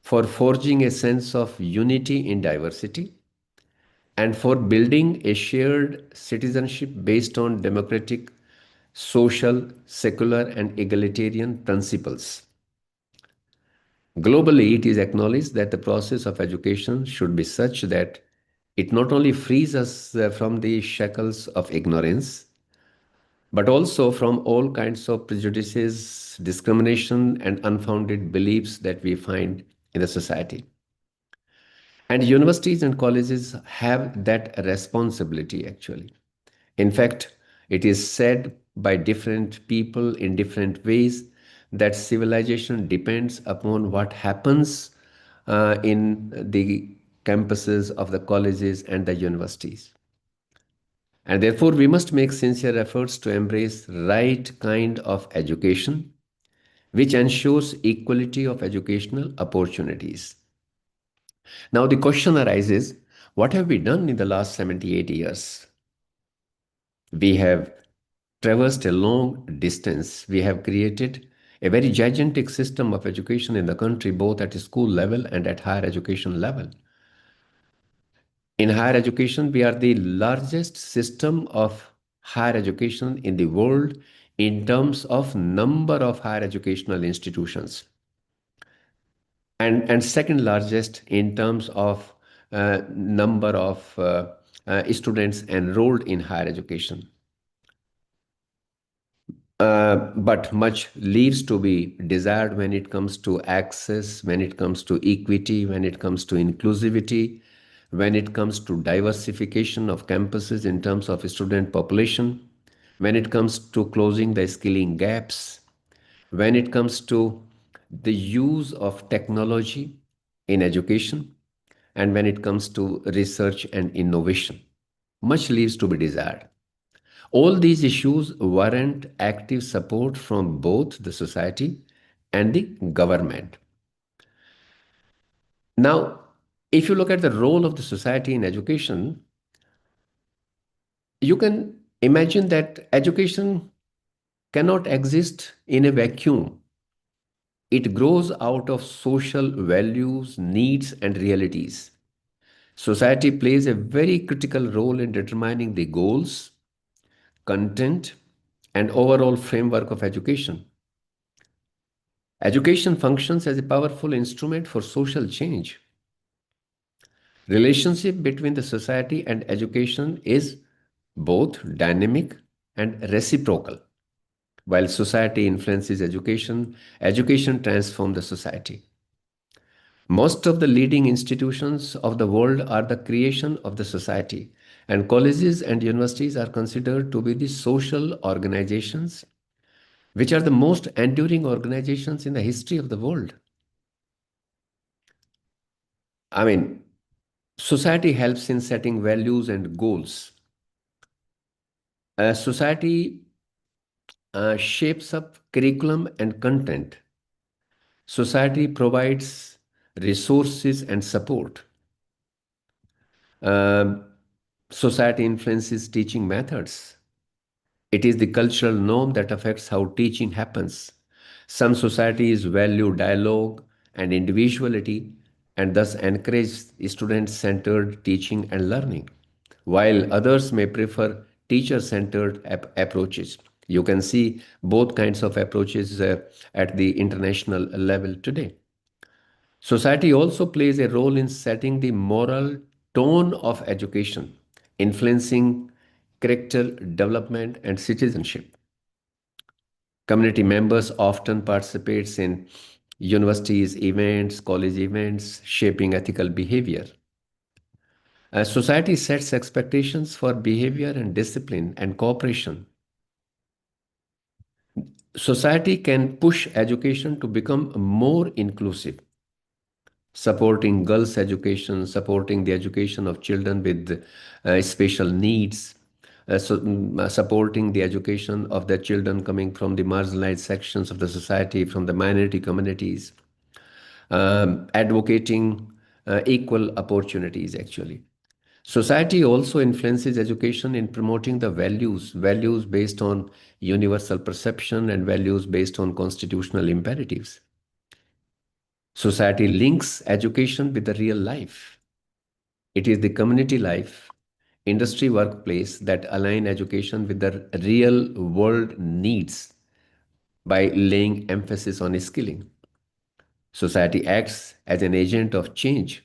for forging a sense of unity in diversity and for building a shared citizenship based on democratic, social, secular, and egalitarian principles. Globally, it is acknowledged that the process of education should be such that it not only frees us from the shackles of ignorance, but also from all kinds of prejudices, discrimination, and unfounded beliefs that we find in the society. And universities and colleges have that responsibility actually. In fact, it is said by different people in different ways that civilization depends upon what happens in the campuses of the colleges and the universities. And therefore, we must make sincere efforts to embrace right kind of education, which ensures equality of educational opportunities. Now, the question arises, what have we done in the last 78 years? We have traversed a long distance. We have created a very gigantic system of education in the country, both at school level and at higher education level. In higher education, we are the largest system of higher education in the world in terms of number of higher educational institutions. And second largest in terms of number of students enrolled in higher education. But much leaves to be desired when it comes to access, when it comes to equity, when it comes to inclusivity, when it comes to diversification of campuses in terms of student population, when it comes to closing the skilling gaps, when it comes to the use of technology in education, and when it comes to research and innovation. Much leaves to be desired. All these issues warrant active support from both the society and the government. Now, if you look at the role of the society in education, you can imagine that education cannot exist in a vacuum. It grows out of social values, needs, and realities. Society plays a very critical role in determining the goals, content, and overall framework of education. Education functions as a powerful instrument for social change. Relationship between the society and education is both dynamic and reciprocal. While society influences education, education transforms the society. Most of the leading institutions of the world are the creation of the society, and colleges and universities are considered to be the social organizations which are the most enduring organizations in the history of the world. I mean, society helps in setting values and goals. Society shapes up curriculum and content. Society provides resources and support. Um, Society influences teaching methods. It is the cultural norm that affects how teaching happens. Some societies value dialogue and individuality and thus encourage student-centered teaching and learning, while others may prefer teacher-centered approaches. You can see both kinds of approaches at the international level today. Society also plays a role in setting the moral tone of education, influencing character development and citizenship. Community members often participates in universities, events, college events, shaping ethical behavior. As society sets expectations for behavior and discipline and cooperation, society can push education to become more inclusive, supporting girls' education, supporting the education of children with special needs, supporting the education of the children coming from the marginalized sections of the society, from the minority communities, advocating equal opportunities actually. Society also influences education in promoting the values based on universal perception and values based on constitutional imperatives. Society links education with the real life. It is the community life, industry workplace that align education with the real world needs by laying emphasis on skilling. Society acts as an agent of change.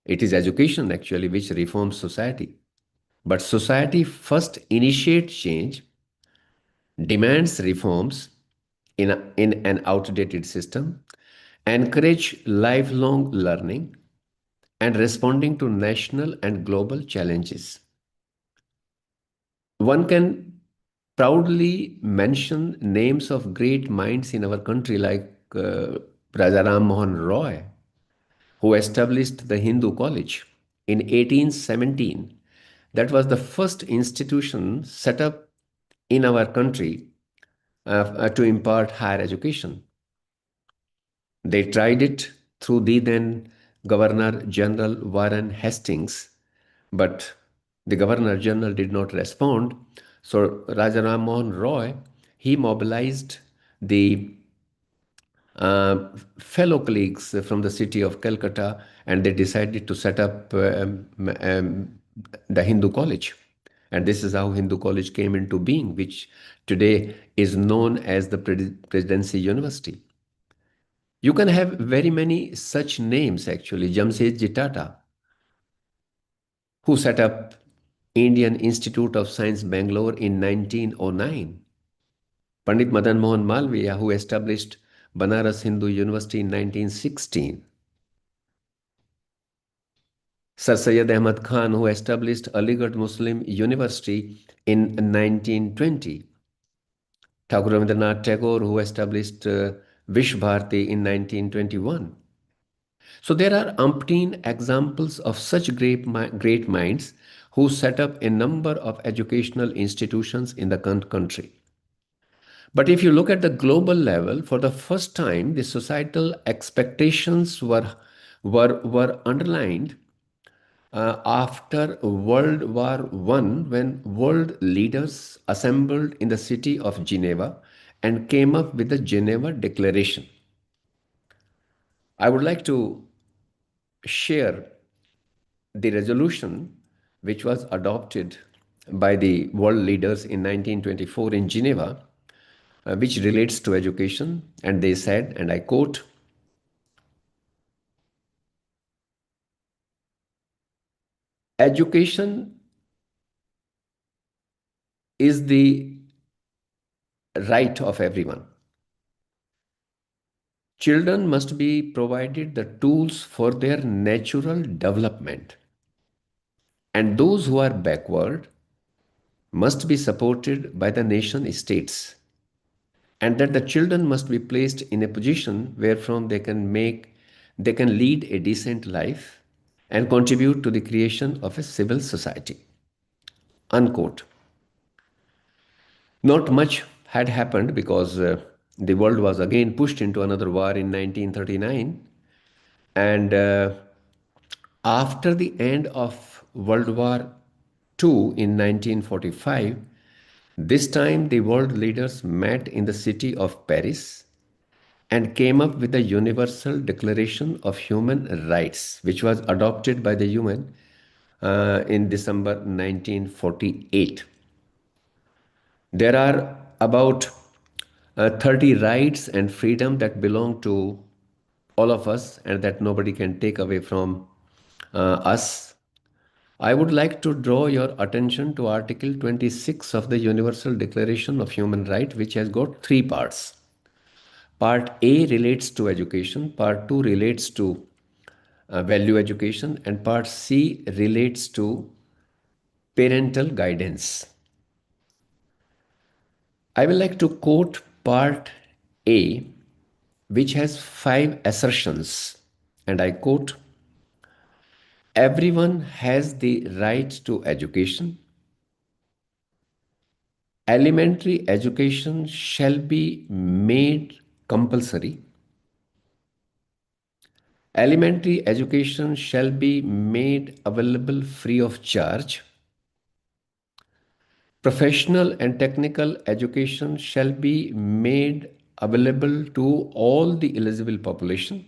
It is education actually which reforms society. But society first initiates change, demands reforms in an outdated system, encourage lifelong learning, and responding to national and global challenges. One can proudly mention names of great minds in our country like Raja Ram Mohan Roy, who established the Hindu College in 1817. That was the first institution set up in our country to impart higher education. They tried it through the then Governor General Warren Hastings, but the Governor General did not respond. So Raja Ram Mohan Roy, he mobilized the fellow colleagues from the city of Calcutta, and they decided to set up the Hindu College. And this is how Hindu College came into being, which today is known as the Presidency University. You can have very many such names actually. Jamsetji Tata, who set up Indian Institute of Science Bangalore in 1909. Pandit Madan Mohan Malviya, who established Banaras Hindu University in 1916. Sir Syed Ahmad Khan, who established Aligarh Muslim University in 1920. Thakur Rabindranath Tagore, who established Vishwa Bharati in 1921. So there are umpteen examples of such great minds who set up a number of educational institutions in the country. But if you look at the global level, for the first time, the societal expectations were underlined after World War I, when world leaders assembled in the city of Geneva and came up with the Geneva Declaration. I would like to share the resolution which was adopted by the world leaders in 1924 in Geneva, which relates to education. And they said, and I quote, "Education is the right of everyone. Children must be provided the tools for their natural development, and those who are backward must be supported by the nation states, and that the children must be placed in a position wherefrom they can lead a decent life and contribute to the creation of a civil society." Unquote. Not much had happened because the world was again pushed into another war in 1939. And after the end of World War II in 1945, this time the world leaders met in the city of Paris and came up with the Universal Declaration of Human Rights, which was adopted by the UN in December 1948. There are about 30 rights and freedom that belong to all of us and that nobody can take away from us. I would like to draw your attention to Article 26 of the Universal Declaration of Human Rights, which has got three parts. Part A relates to education, Part 2 relates to value education, and Part C relates to parental guidance. I will like to quote Part A, which has 5 assertions, and I quote, everyone has the right to education. Elementary education shall be made compulsory. Elementary education shall be made available free of charge. Professional and technical education shall be made available to all the eligible population.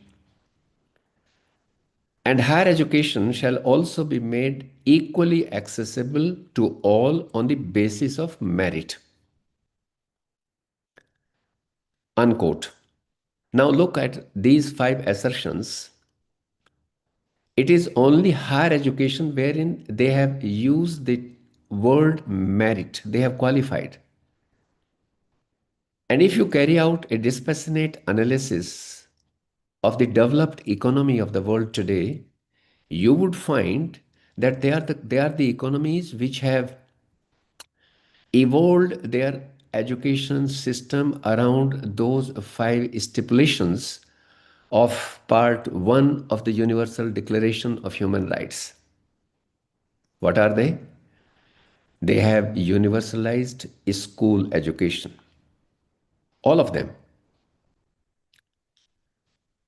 And higher education shall also be made equally accessible to all on the basis of merit. Unquote. Now look at these 5 assertions. It is only higher education wherein they have used the word merit, they have qualified. And if you carry out a dispassionate analysis of the developed economy of the world today, you would find that they are the economies which have evolved their education system around those 5 stipulations of Part 1 of the Universal Declaration of Human Rights. What are they? They have universalized school education. All of them.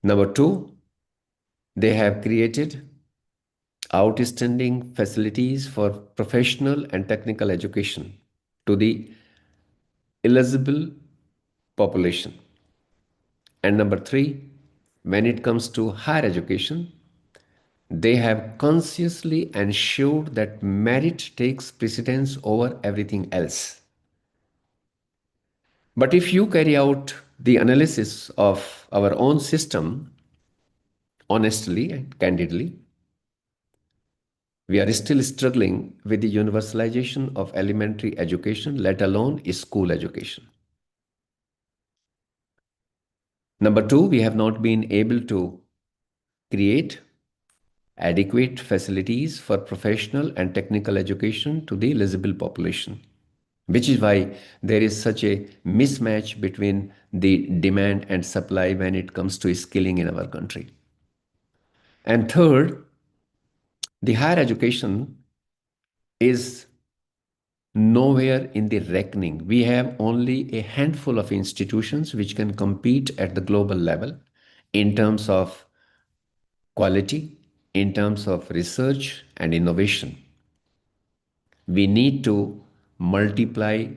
Number 2, they have created outstanding facilities for professional and technical education to the eligible population. And number 3, when it comes to higher education, they have consciously ensured that merit takes precedence over everything else. But if you carry out the analysis of our own system honestly and candidly, we are still struggling with the universalization of elementary education, let alone school education. Number 2, we have not been able to create adequate facilities for professional and technical education to the eligible population, which is why there is such a mismatch between the demand and supply when it comes to skilling in our country. And third, the higher education is nowhere in the reckoning. We have only a handful of institutions which can compete at the global level in terms of quality, in terms of research and innovation. We need to multiply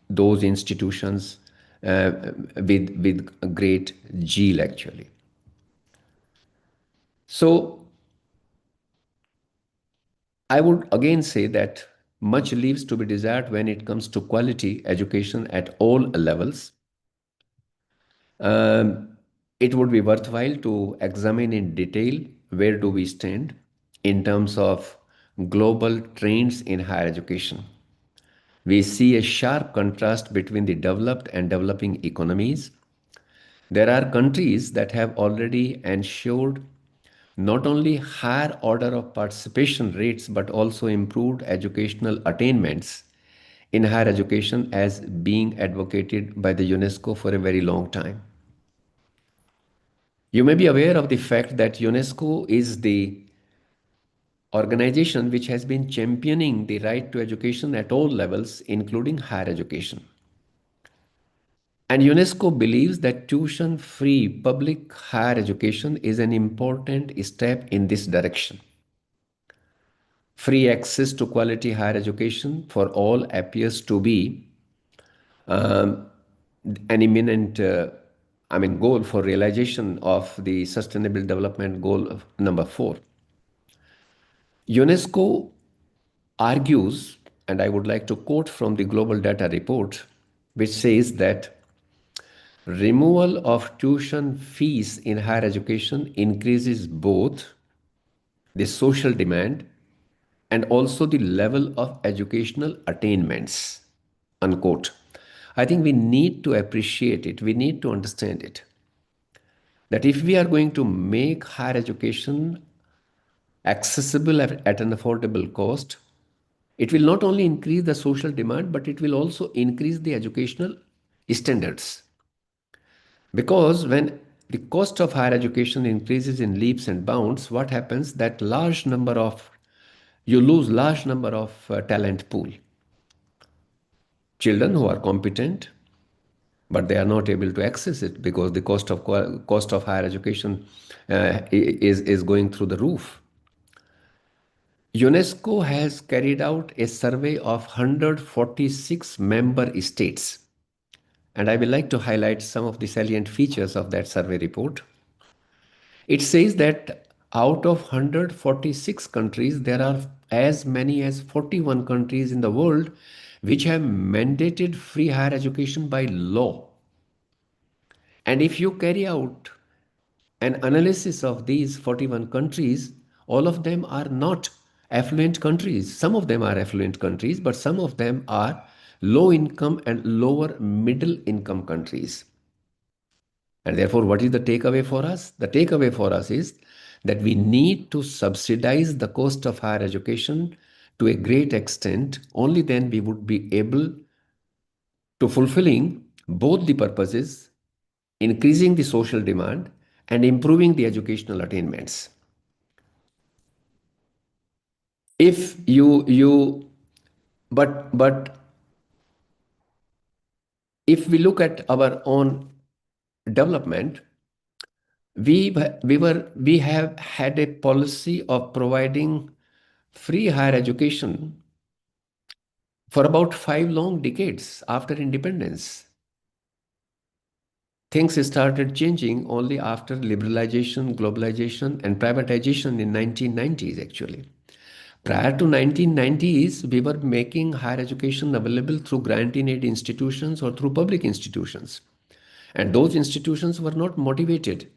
those institutions with great zeal actually. So I would again say that much leaves to be desired when it comes to quality education at all levels. It would be worthwhile to examine in detail where do we stand in terms of global trends in higher education. We see a sharp contrast between the developed and developing economies. There are countries that have already ensured not only higher order of participation rates but also improved educational attainments in higher education as being advocated by the UNESCO for a very long time. You may be aware of the fact that UNESCO is the organization which has been championing the right to education at all levels, including higher education. And UNESCO believes that tuition-free public higher education is an important step in this direction. Free access to quality higher education for all appears to be an imminent goal for realization of the Sustainable Development Goal of number 4. UNESCO argues, and I would like to quote from the Global Data Report, which says that removal of tuition fees in higher education increases both the social demand and also the level of educational attainments, unquote. I think we need to appreciate it, we need to understand it. That if we are going to make higher education accessible at an affordable cost, it will not only increase the social demand, but it will also increase the educational standards. Because when the cost of higher education increases in leaps and bounds, what happens that you lose large number of talent pool. Children who are competent, but they are not able to access it because the cost of higher education is going through the roof. UNESCO has carried out a survey of 146 member states, and I will like to highlight some of the salient features of that survey report. It says that out of 146 countries, there are as many as 41 countries in the world which have mandated free higher education by law. And if you carry out an analysis of these 41 countries, all of them are not affluent countries. Some of them are affluent countries, but some of them are low income and lower middle income countries. And therefore, what is the takeaway for us? The takeaway for us is that we need to subsidize the cost of higher education to a great extent. Only then we would be able to fulfilling both the purposes, increasing the social demand and improving the educational attainments. If you but if we look at our own development, we have had a policy of providing free higher education for about 5 long decades after independence. Things started changing only after liberalization, globalization, and privatization in 1990s actually. Prior to 1990s, we were making higher education available through grant-in-aid institutions or through public institutions. And those institutions were not motivated,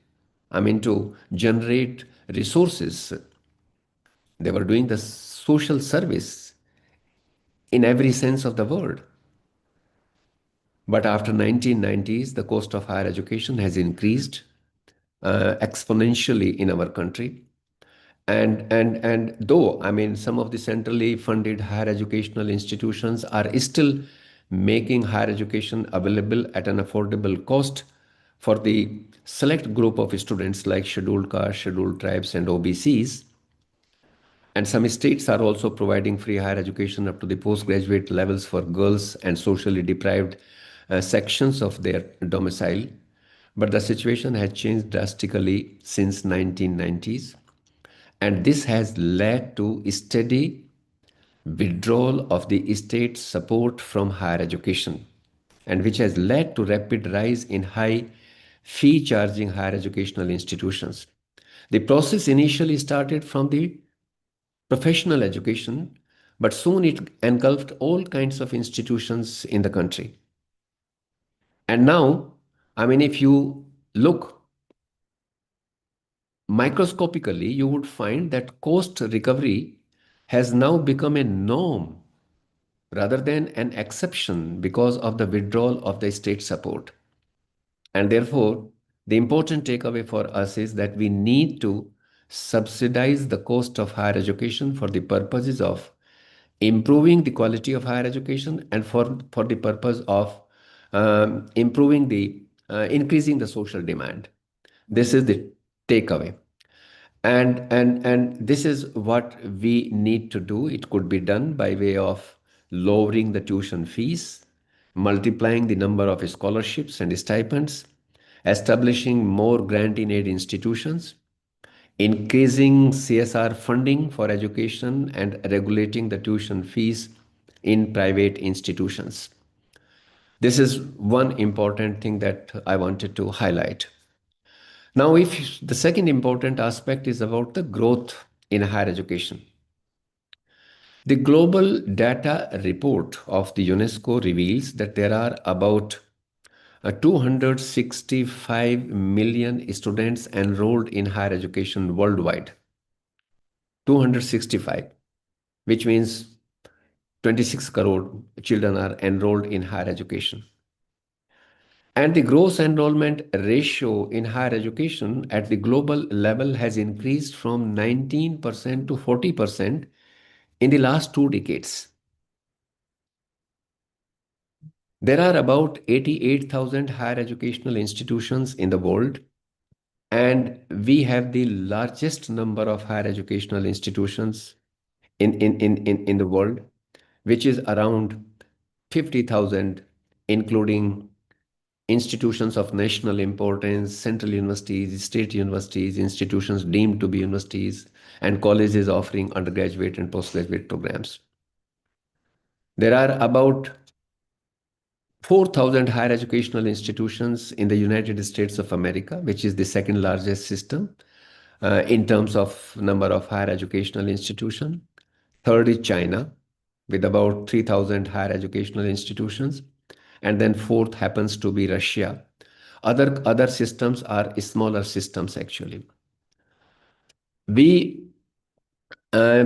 to generate resources. They were doing the social service in every sense of the word. But after 1990s, the cost of higher education has increased exponentially in our country. And though, some of the centrally funded higher educational institutions are still making higher education available at an affordable cost for the select group of students like scheduled castes, scheduled tribes, and OBCs. And some states are also providing free higher education up to the postgraduate levels for girls and socially deprived sections of their domicile. But the situation has changed drastically since 1990s. And this has led to steady withdrawal of the state support from higher education, and which has led to rapid rise in high fee charging higher educational institutions. The process initially started from the professional education, but soon it engulfed all kinds of institutions in the country. And now, if you look microscopically, you would find that cost recovery has now become a norm rather than an exception because of the withdrawal of the state support. And therefore, the important takeaway for us is that we need to subsidize the cost of higher education for the purposes of improving the quality of higher education and for the purpose of increasing the social demand. This is the takeaway. And this is what we need to do. It could be done by way of lowering the tuition fees, multiplying the number of scholarships and stipends, establishing more grant-in-aid institutions, increasing CSR funding for education, and regulating the tuition fees in private institutions. This is one important thing that I wanted to highlight. Now, if the second important aspect is about the growth in higher education. The global data report of the UNESCO reveals that there are about 265 million students enrolled in higher education worldwide. 265, which means 26 crore children are enrolled in higher education. And the gross enrollment ratio in higher education at the global level has increased from 19% to 40% in the last 2 decades. There are about 88,000 higher educational institutions in the world, and we have the largest number of higher educational institutions in the world, which is around 50,000, including institutions of national importance, central universities, state universities, institutions deemed to be universities, and colleges offering undergraduate and postgraduate programs. There are about 4,000 higher educational institutions in the United States of America, which is the second largest system in terms of number of higher educational institutions. Third is China, with about 3,000 higher educational institutions. And then fourth happens to be Russia. Other systems are smaller systems, actually. Uh,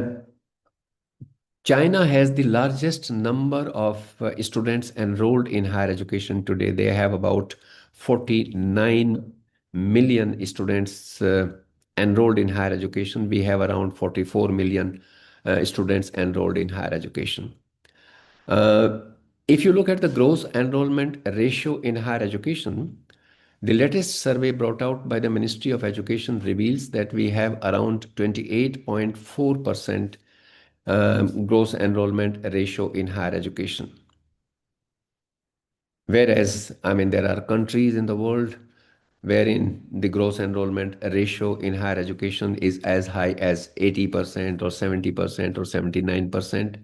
China has the largest number of students enrolled in higher education today. They have about 49 million students enrolled in higher education. We have around 44 million students enrolled in higher education. If you look at the gross enrollment ratio in higher education, the latest survey brought out by the Ministry of Education reveals that we have around 28.4% gross enrollment ratio in higher education. Whereas, there are countries in the world wherein the gross enrollment ratio in higher education is as high as 80% or 70% or 79%.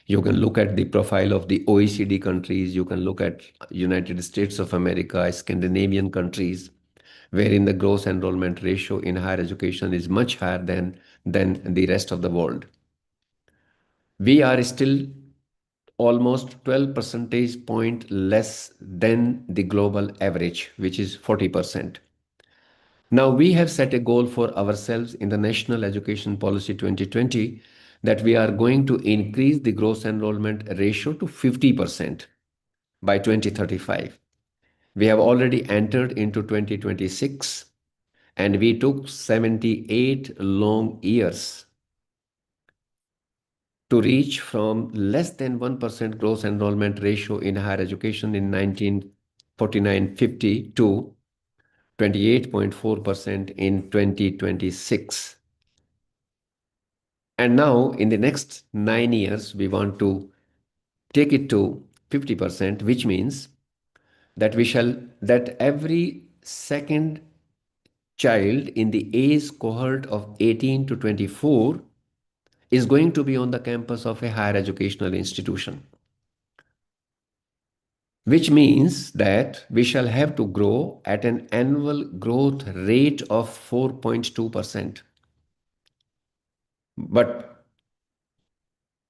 You can look at the profile of the OECD countries. You can look at United States of America, Scandinavian countries, wherein the gross enrollment ratio in higher education is much higher than the rest of the world. We are still almost 12 percentage point less than the global average, which is 40%. Now, we have set a goal for ourselves in the National Education Policy 2020 that we are going to increase the gross enrollment ratio to 50% by 2035. We have already entered into 2026, and we took 78 long years to reach from less than 1% gross enrollment ratio in higher education in 1949-50 to 28.4% in 2026. And now in the next 9 years, we want to take it to 50%, which means that that every second child in the age cohort of 18 to 24 is going to be on the campus of a higher educational institution, which means that we shall have to grow at an annual growth rate of 4.2%. But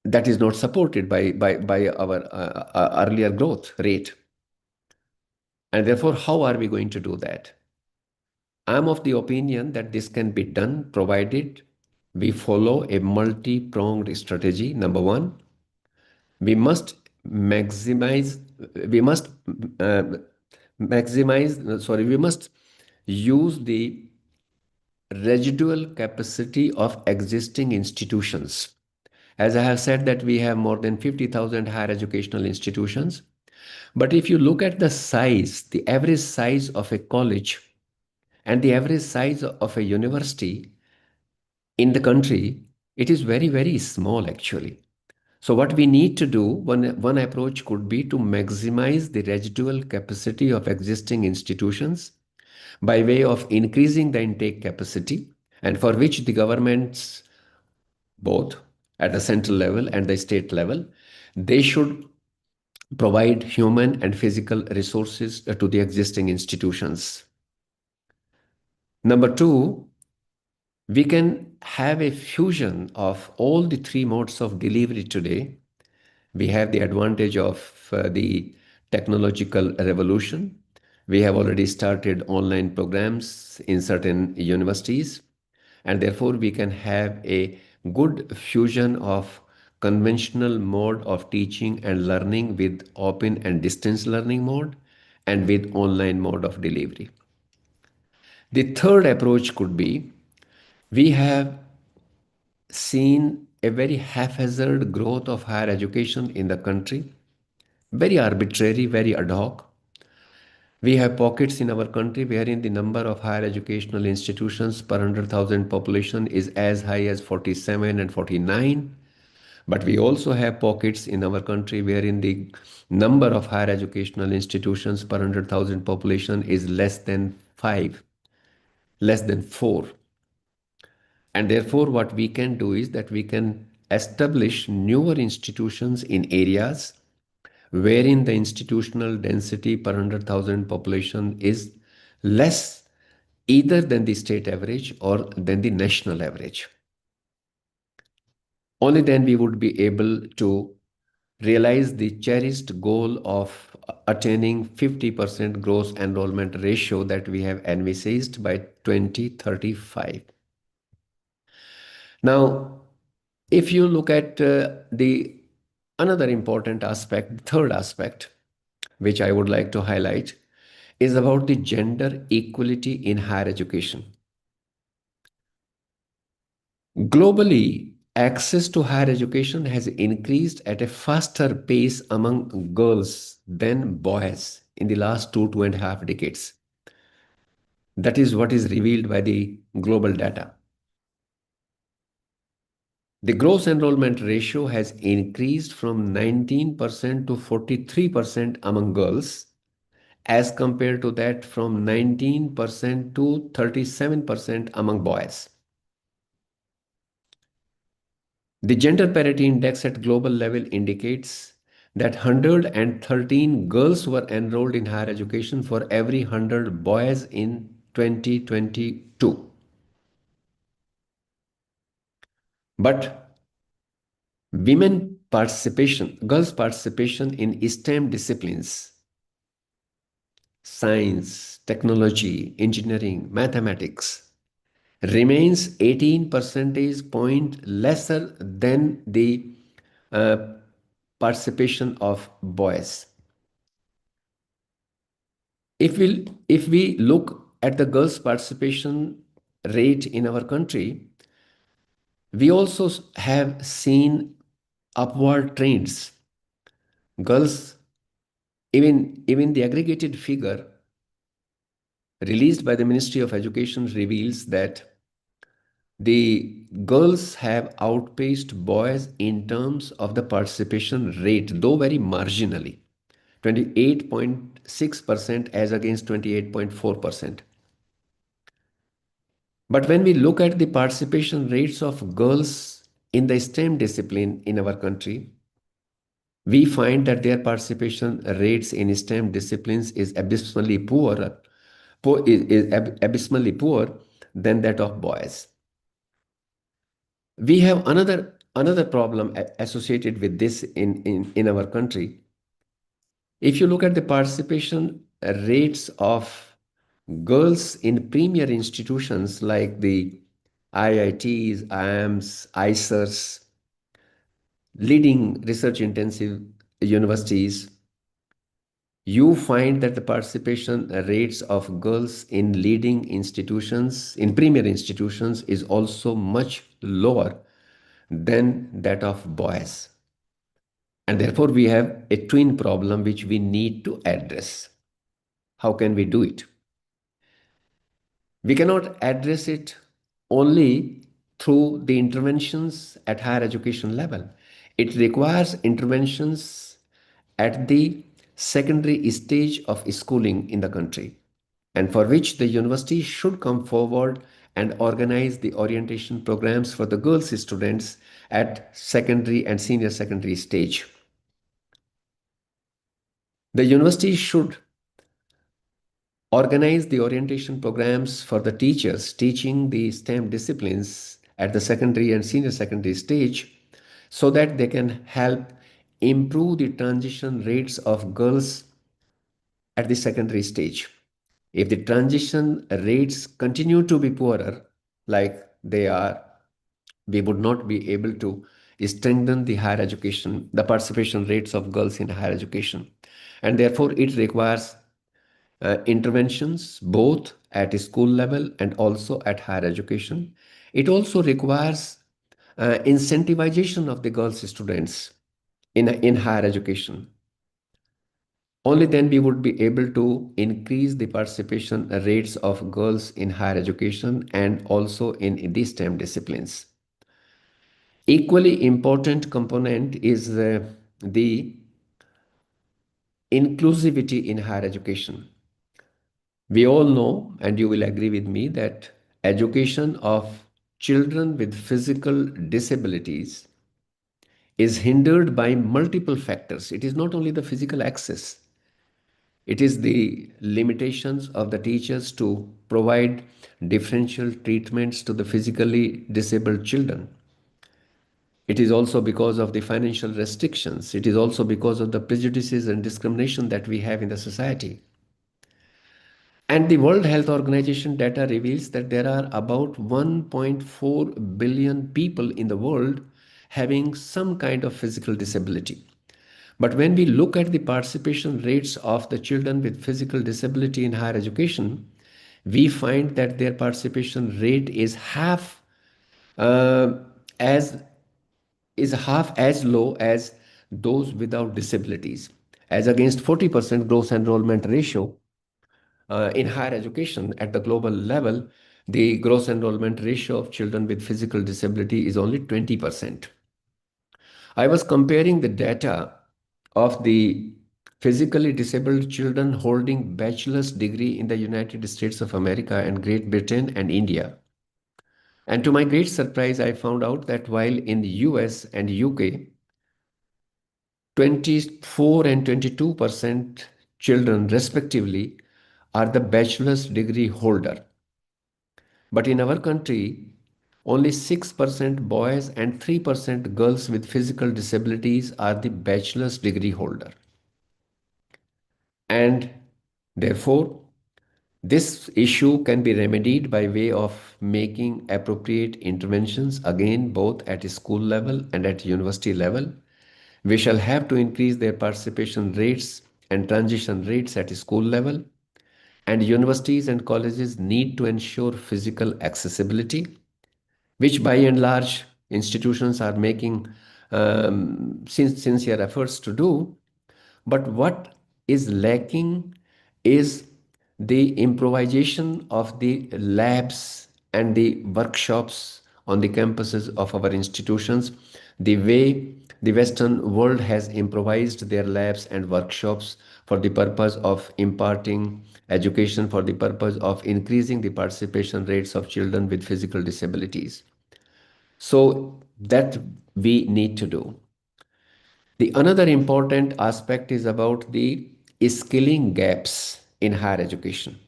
that is not supported by our earlier growth rate. And therefore, how are we going to do that? I'm of the opinion that this can be done provided we follow a multi-pronged strategy. Number one, we must maximize, we must we must use the residual capacity of existing institutions. As I have said that we have more than 50,000 higher educational institutions. But if you look at the size, the average size of a college and the average size of a university in the country, it is very, very small actually. So what we need to do, one approach could be to maximize the residual capacity of existing institutions by way of increasing the intake capacity, and for which the governments, both at the central level and the state level, they should provide human and physical resources to the existing institutions. Number two, we can have a fusion of all the three modes of delivery today. We have the advantage of the technological revolution. We have already started online programs in certain universities, and therefore we can have a good fusion of conventional mode of teaching and learning with open and distance learning mode and with online mode of delivery. The third approach could be we have seen a very haphazard growth of higher education in the country, very arbitrary, very ad hoc. We have pockets in our country wherein the number of higher educational institutions per 100,000 population is as high as 47 and 49. But we also have pockets in our country wherein the number of higher educational institutions per 100,000 population is less than 5, less than 4. And therefore, what we can do is that we can establish newer institutions in areas wherein the institutional density per 100,000 population is less either than the state average or than the national average. Only then we would be able to realize the cherished goal of attaining 50% gross enrollment ratio that we have envisaged by 2035. Now, if you look at the another important aspect, third aspect, which I would like to highlight, is about the gender equality in higher education. Globally, access to higher education has increased at a faster pace among girls than boys in the last 2.5 decades. That is what is revealed by the global data. The gross enrollment ratio has increased from 19% to 43% among girls, as compared to that from 19% to 37% among boys. The gender parity index at global level indicates that 113 girls were enrolled in higher education for every 100 boys in 2022. But girls' participation in STEM disciplines, science, technology, engineering, mathematics, remains 18 percentage point lesser than the uh, participation of boys. If we look at the girls' participation rate in our country, we also have seen upward trends. Girls, even the aggregated figure released by the Ministry of Education reveals that the girls have outpaced boys in terms of the participation rate, though very marginally, 28.6% as against 28.4%. But when we look at the participation rates of girls in the STEM discipline in our country, we find that their participation rates in STEM disciplines is abysmally abysmally poor than that of boys. We have another problem associated with this in our country. If you look at the participation rates of girls in premier institutions like the IITs, IIMs, ICERs, leading research intensive universities, you find that the participation rates of girls in leading institutions, in premier institutions, is also much lower than that of boys. And therefore, we have a twin problem which we need to address. How can we do it? We cannot address it only through the interventions at higher education level. It requires interventions at the secondary stage of schooling in the country, and for which the university should come forward and organize the orientation programs for the girls students at secondary and senior secondary stage. The university should organize the orientation programs for the teachers teaching the STEM disciplines at the secondary and senior secondary stage, so that they can help improve the transition rates of girls at the secondary stage. If the transition rates continue to be poorer like they are, we would not be able to strengthen the higher education, the participation rates of girls in higher education. And therefore, it requires interventions both at school level and also at higher education. It also requires incentivization of the girls students in higher education. Only then we would be able to increase the participation rates of girls in higher education and also in the STEM disciplines. Equally important component is the inclusivity in higher education. We all know, and you will agree with me, that education of children with physical disabilities is hindered by multiple factors. It is not only the physical access, it is the limitations of the teachers to provide differential treatments to the physically disabled children. It is also because of the financial restrictions. It is also because of the prejudices and discrimination that we have in the society. And the World Health Organization data reveals that there are about 1.4 billion people in the world having some kind of physical disability. But when we look at the participation rates of the children with physical disability in higher education, we find that their participation rate is uh, as half as low as those without disabilities, as against 40% gross enrollment ratio in higher education at the global level. The gross enrollment ratio of children with physical disability is only 20%. I was comparing the data of the physically disabled children holding bachelor's degree in the United States of America and Great Britain and India. And to my great surprise, I found out that while in the US and UK, 24 and 22% children respectively are the bachelor's degree holder. But in our country, only 6% boys and 3% girls with physical disabilities are the bachelor's degree holder. And therefore, this issue can be remedied by way of making appropriate interventions, again, both at school level and at university level. We shall have to increase their participation rates and transition rates at school level. And universities and colleges need to ensure physical accessibility, which by and large institutions are making sincere efforts to do. But what is lacking is the improvisation of the labs and the workshops on the campuses of our institutions, the way the Western world has improvised their labs and workshops for the purpose of imparting education, for the purpose of increasing the participation rates of children with physical disabilities. So that we need to do. The another important aspect is about the skilling gaps in higher education.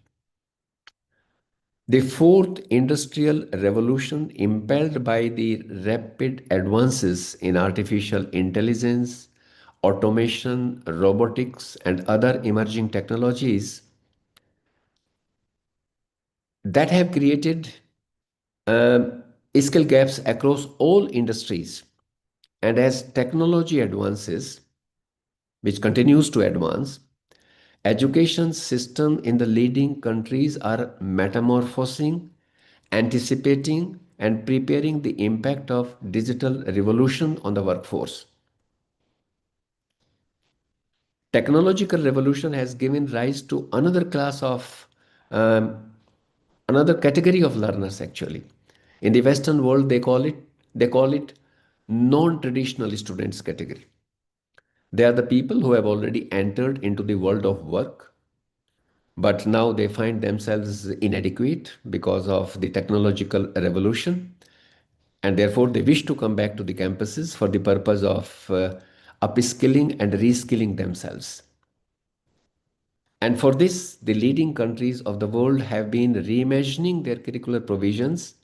The fourth industrial revolution, impelled by the rapid advances in artificial intelligence, automation, robotics, and other emerging technologies that have created uh, skill gaps across all industries. And as technology advances, which continues to advance, education system in the leading countries are metamorphosing, anticipating, and preparing the impact of digital revolution on the workforce. Technological revolution has given rise to another class of another category of learners actually. In the Western world, they call it non-traditional students category. They are the people who have already entered into the world of work, but now they find themselves inadequate because of the technological revolution, and therefore they wish to come back to the campuses for the purpose of upskilling and reskilling themselves. And for this, the leading countries of the world have been reimagining their curricular provisions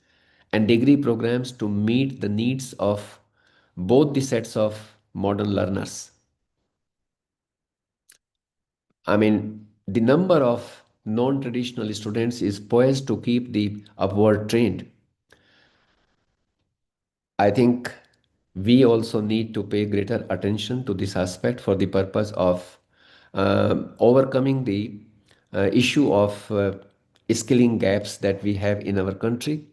and degree programs to meet the needs of both the sets of modern learners. I mean, the number of non-traditional students is poised to keep the upward trend. I think we also need to pay greater attention to this aspect for the purpose of overcoming the issue of skilling gaps that we have in our country.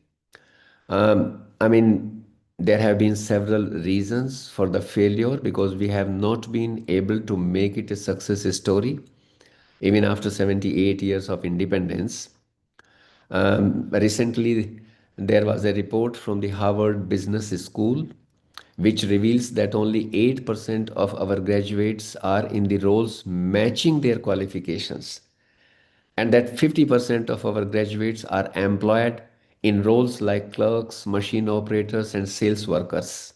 I mean, there have been several reasons for the failure because we have not been able to make it a success story even after 78 years of independence. Recently, there was a report from the Harvard Business School which reveals that only 8% of our graduates are in the roles matching their qualifications, and that 50% of our graduates are employed in roles like clerks, machine operators, and sales workers.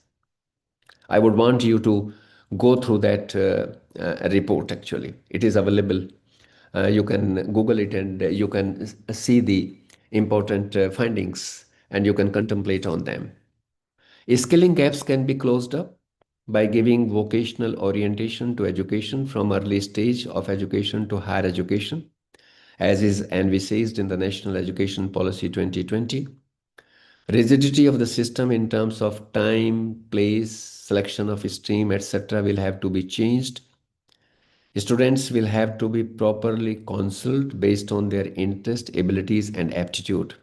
I would want you to go through that report actually. It is available. You can Google it and you can see the important findings and you can contemplate on them. Skilling gaps can be closed up by giving vocational orientation to education from early stage of education to higher education, as is envisaged in the National Education Policy 2020. Rigidity of the system in terms of time, place, selection of stream, etc. will have to be changed. Students will have to be properly counseled based on their interest, abilities, and aptitude.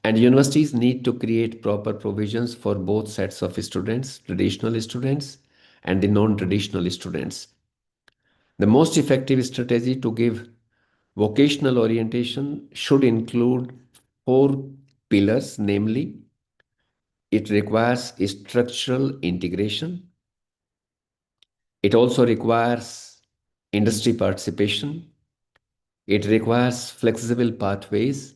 And universities need to create proper provisions for both sets of students, traditional students and the non-traditional students. The most effective strategy to give vocational orientation should include four pillars, namely, it requires structural integration. It also requires industry participation. It requires flexible pathways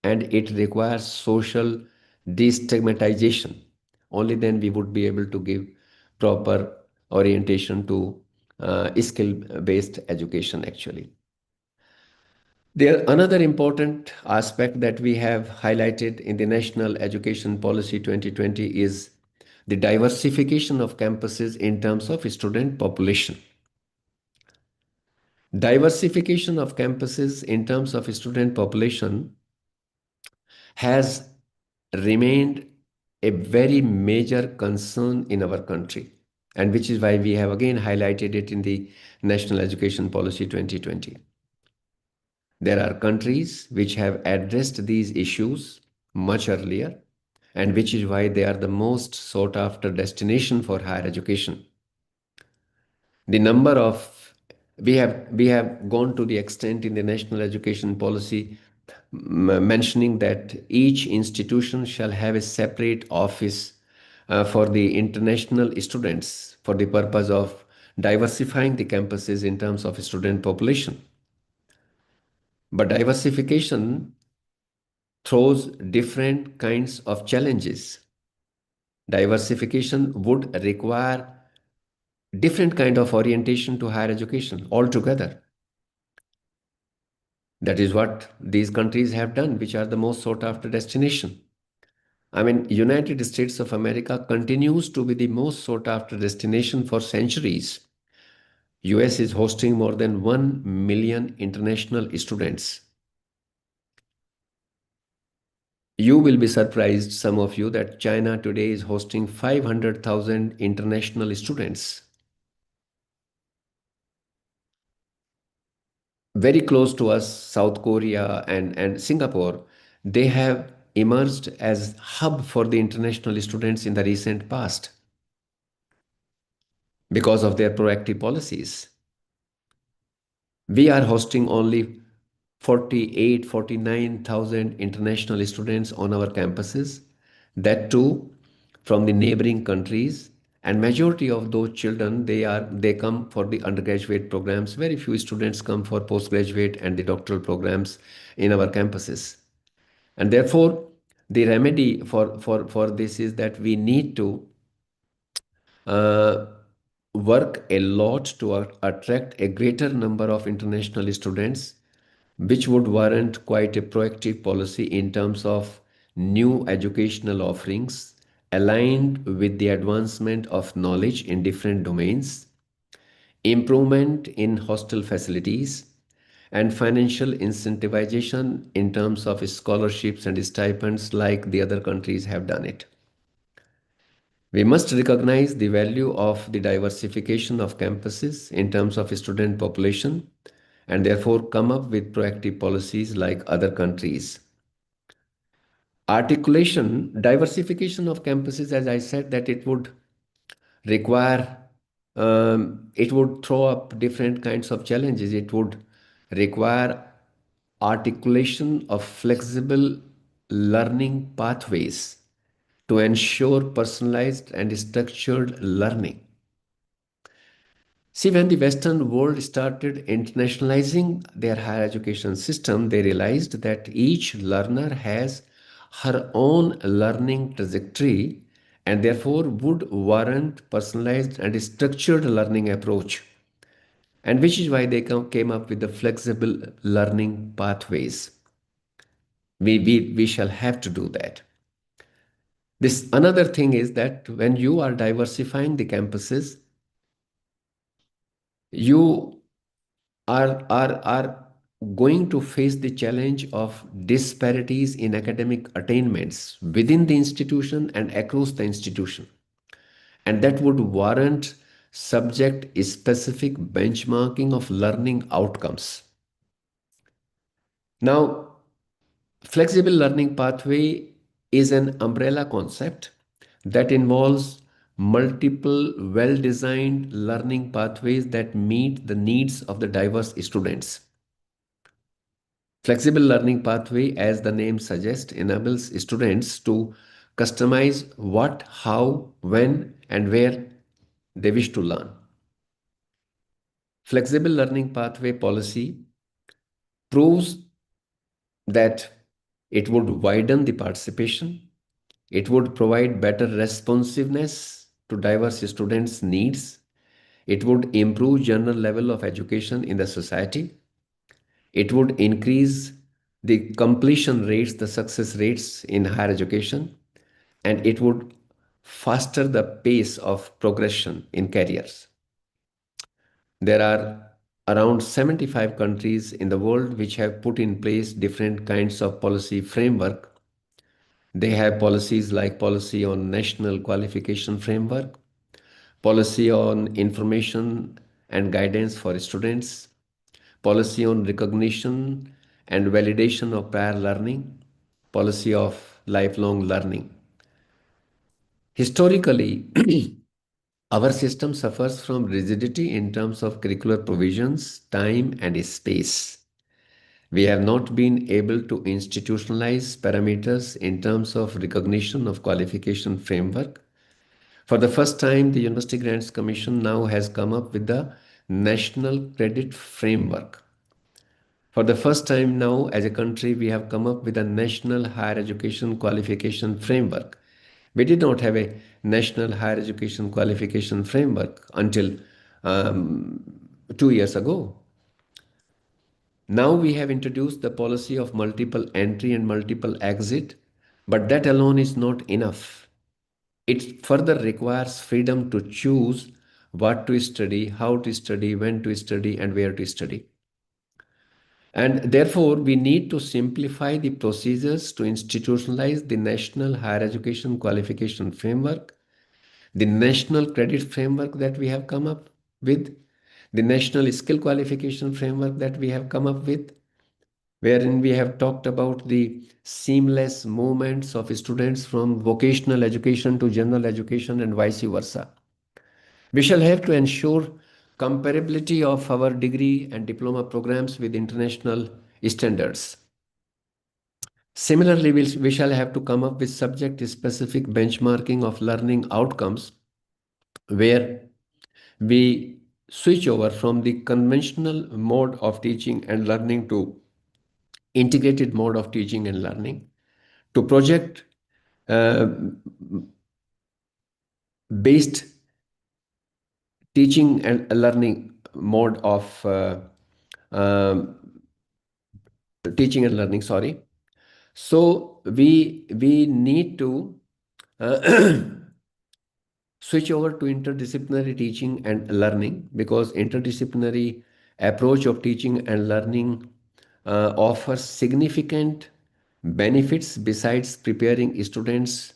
and it requires social destigmatization. Only then we would be able to give proper orientation to skill-based education actually. There another important aspect that we have highlighted in the National Education Policy 2020 is the diversification of campuses in terms of student population. Diversification of campuses in terms of student population has remained a very major concern in our country, and which is why we have again highlighted it in the National Education Policy 2020. There are countries which have addressed these issues much earlier, and which is why they are the most sought after destination for higher education. The number of we have gone to the extent in the National Education Policy mentioning that each institution shall have a separate office for the international students for the purpose of diversifying the campuses in terms of student population. But diversification throws different kinds of challenges. Diversification would require different kind of orientation to higher education altogether. That is what these countries have done, which are the most sought after destination. I mean, United States of America continues to be the most sought after destination for centuries. US is hosting more than 1 million international students. You will be surprised, some of you, that China today is hosting 500,000 international students. Very close to us, South Korea and Singapore, they have emerged as hub for the international students in the recent past because of their proactive policies. We are hosting only 48, 49,000 international students on our campuses, that too from the neighboring countries. And majority of those children, they come for the undergraduate programs. Very few students come for postgraduate and the doctoral programs in our campuses. And therefore, the remedy for this is that we need to uh, work a lot to attract a greater number of international students, which would warrant quite a proactive policy in terms of new educational offerings aligned with the advancement of knowledge in different domains, improvement in hostel facilities, and financial incentivization in terms of scholarships and stipends like the other countries have done it. We must recognize the value of the diversification of campuses in terms of student population and therefore come up with proactive policies like other countries. Articulation, diversification of campuses, as I said, that it would require, it would throw up different kinds of challenges. It would require articulation of flexible learning pathways to ensure personalized and structured learning. See, when the Western world started internationalizing their higher education system, they realized that each learner has her own learning trajectory and therefore would warrant personalized and structured learning approach. And which is why they came up with the flexible learning pathways. We shall have to do that. This another thing is that when you are diversifying the campuses, you are going to face the challenge of disparities in academic attainments within the institution and across the institution. And that would warrant subject specific benchmarking of learning outcomes. Now, flexible learning pathway is an umbrella concept that involves multiple well-designed learning pathways that meet the needs of the diverse students. Flexible learning pathway, as the name suggests, enables students to customize what, how, when, and where they wish to learn. Flexible learning pathway policy proves that it would widen the participation, it would provide better responsiveness to diverse students' needs, it would improve general level of education in the society, it would increase the completion rates, the success rates in higher education, and it would faster the pace of progression in careers. There are around 75 countries in the world which have put in place different kinds of policy framework. They have policies like policy on national qualification framework, policy on information and guidance for students, policy on recognition and validation of prior learning, policy of lifelong learning. Historically, our system suffers from rigidity in terms of curricular provisions, time, and space. We have not been able to institutionalize parameters in terms of recognition of qualification framework. For the first time, the University Grants Commission now has come up with the National Credit Framework. For the first time now, as a country, we have come up with a National Higher Education Qualification Framework. We did not have a National Higher Education Qualification Framework until 2 years ago. Now we have introduced the policy of multiple entry and multiple exit, but that alone is not enough. It further requires freedom to choose what to study, how to study, when to study, and where to study. And therefore, we need to simplify the procedures to institutionalize the National Higher Education Qualification Framework, the National Credit Framework that we have come up with, the National Skill Qualification Framework that we have come up with, wherein we have talked about the seamless movements of students from vocational education to general education and vice versa. We shall have to ensure comparability of our degree and diploma programs with international standards. Similarly, we shall have to come up with subject-specific benchmarking of learning outcomes where we switch over from the conventional mode of teaching and learning to integrated mode of teaching and learning to project based teaching and learning mode of teaching and learning, sorry. So we need to switch over to interdisciplinary teaching and learning because interdisciplinary approach of teaching and learning offers significant benefits besides preparing students